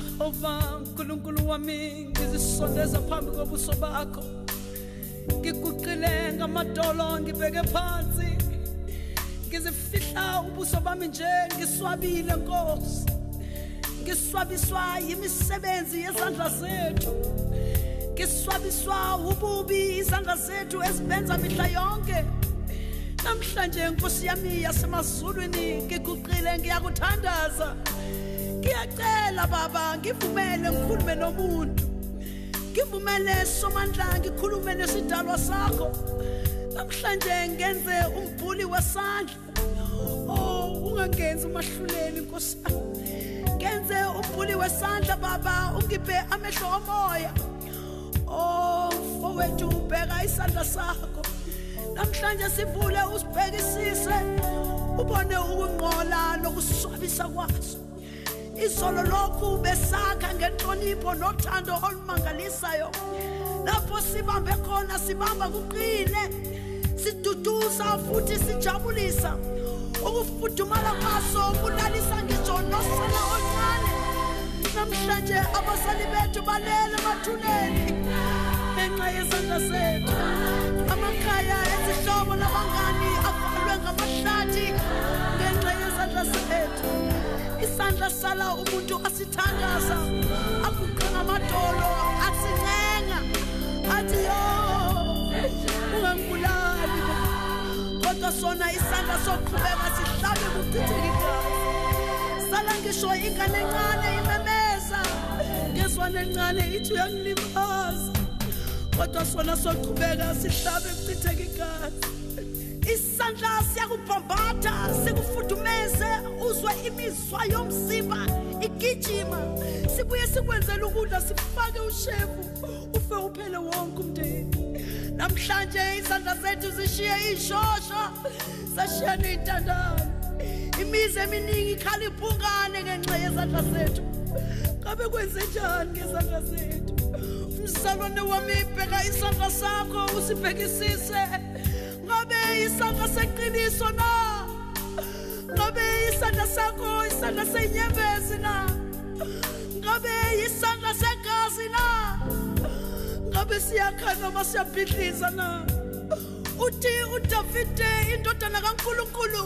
Jehova uNkulunkulu wami ngizisondeza phambi kobuso bakho ngiguqile ngamadolo ngibeke phansi ngizifihla ubuso bami nje ngiswabile Nkosi ngiswabiswa yimisebenzi yezandla zethu ngiswabiswa ububi izandla zethu ezibenza mihla yonke namhlanje Nkosi yami yasemazulwini ngiguqile ngiyakuthandaza ngiyacela baba ngivumele ngikhulume nomuntu ngivumele somandla ngikhulume nesidalwa sakho namhlanje ngenze umbhuli wesandla ungangenzi umahluleli Nkosi ngenze umbhuli wesandla baba ungiphe amehlo omoya mfowethu ubheka isandla sakho namhlanje sivule usibhekisise ubone ukungqola nokuswabisa kwaso izolo lokhu besakha ngenhlonipho nothando olumangalisayo lapho sibambe khona sibamba kuqine siduduza futhi sijabulisa ukufudumala kwaso kulalisa ngisho nosana oncane namhlanje abasali bethu balele emathuneni ngenxa yezandla zethu amakhaya ezihlobo nabangani avalwe ngamahlathi ngenxa yezandla zethu isandla sala umuntu asithandaza aguqa ngamadolo asincenga athi yo ungangibulali kodwa sona isandla soqhubeka sihlabe kuchitheke igazi sala ngisho ingane encane imemeza ngezwane encane ithi uyangilimaza kodwa sona soqhubeka sihlabe kuchitheke igazi isandla siyakubhambatha sikufudumeze uzwe imizwa yomzimba igijima sibuye sikwenzele ukudla sifake ushevu ufe uphele wonke umndeni namhlanje izandla zethu zishiye ishosha sashiya ney'ntandane imizi eminingi ikhala iphungane ngenxa yezandla zethu ngabe kwenze njani ngezandla zethu mzalwane wami bheka isandla sakho usibhekisise ngabe isandla seqiniso na ngabe isandla sakho isandla senyembezi na ngabe isandla segazi na ngabe siyakha noma siyabhidliza na uthi uDavide indodana kaNkulunkulu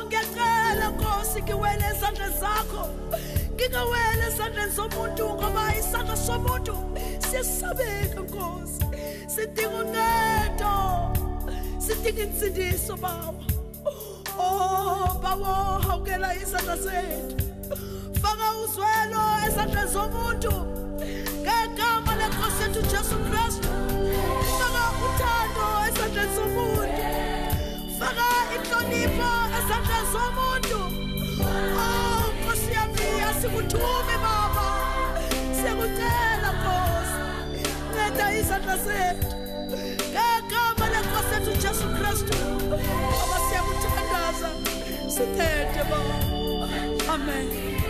ngiyacela Nkosi ngiwele ezandleni zakho ngingawele ezandleni zomuntu ngoba isandla somuntu siyasabeka Nkosi sidinga uncedo sidinga insindiso baba bawo hawukela izandla zethu faka uzwelo ezandleni zomuntu ngegama leNkosi yethu Jesu Kristu faka uthando ezandleni zomuntu faka inhlonipho ezandleni zomuntu Nkosi yami asikuthume baba siyakucela Nkosi nceda izandla zethu ngegama leNkosi yethu Jesu Kristu baba siyakuthandaza sithethe baba amen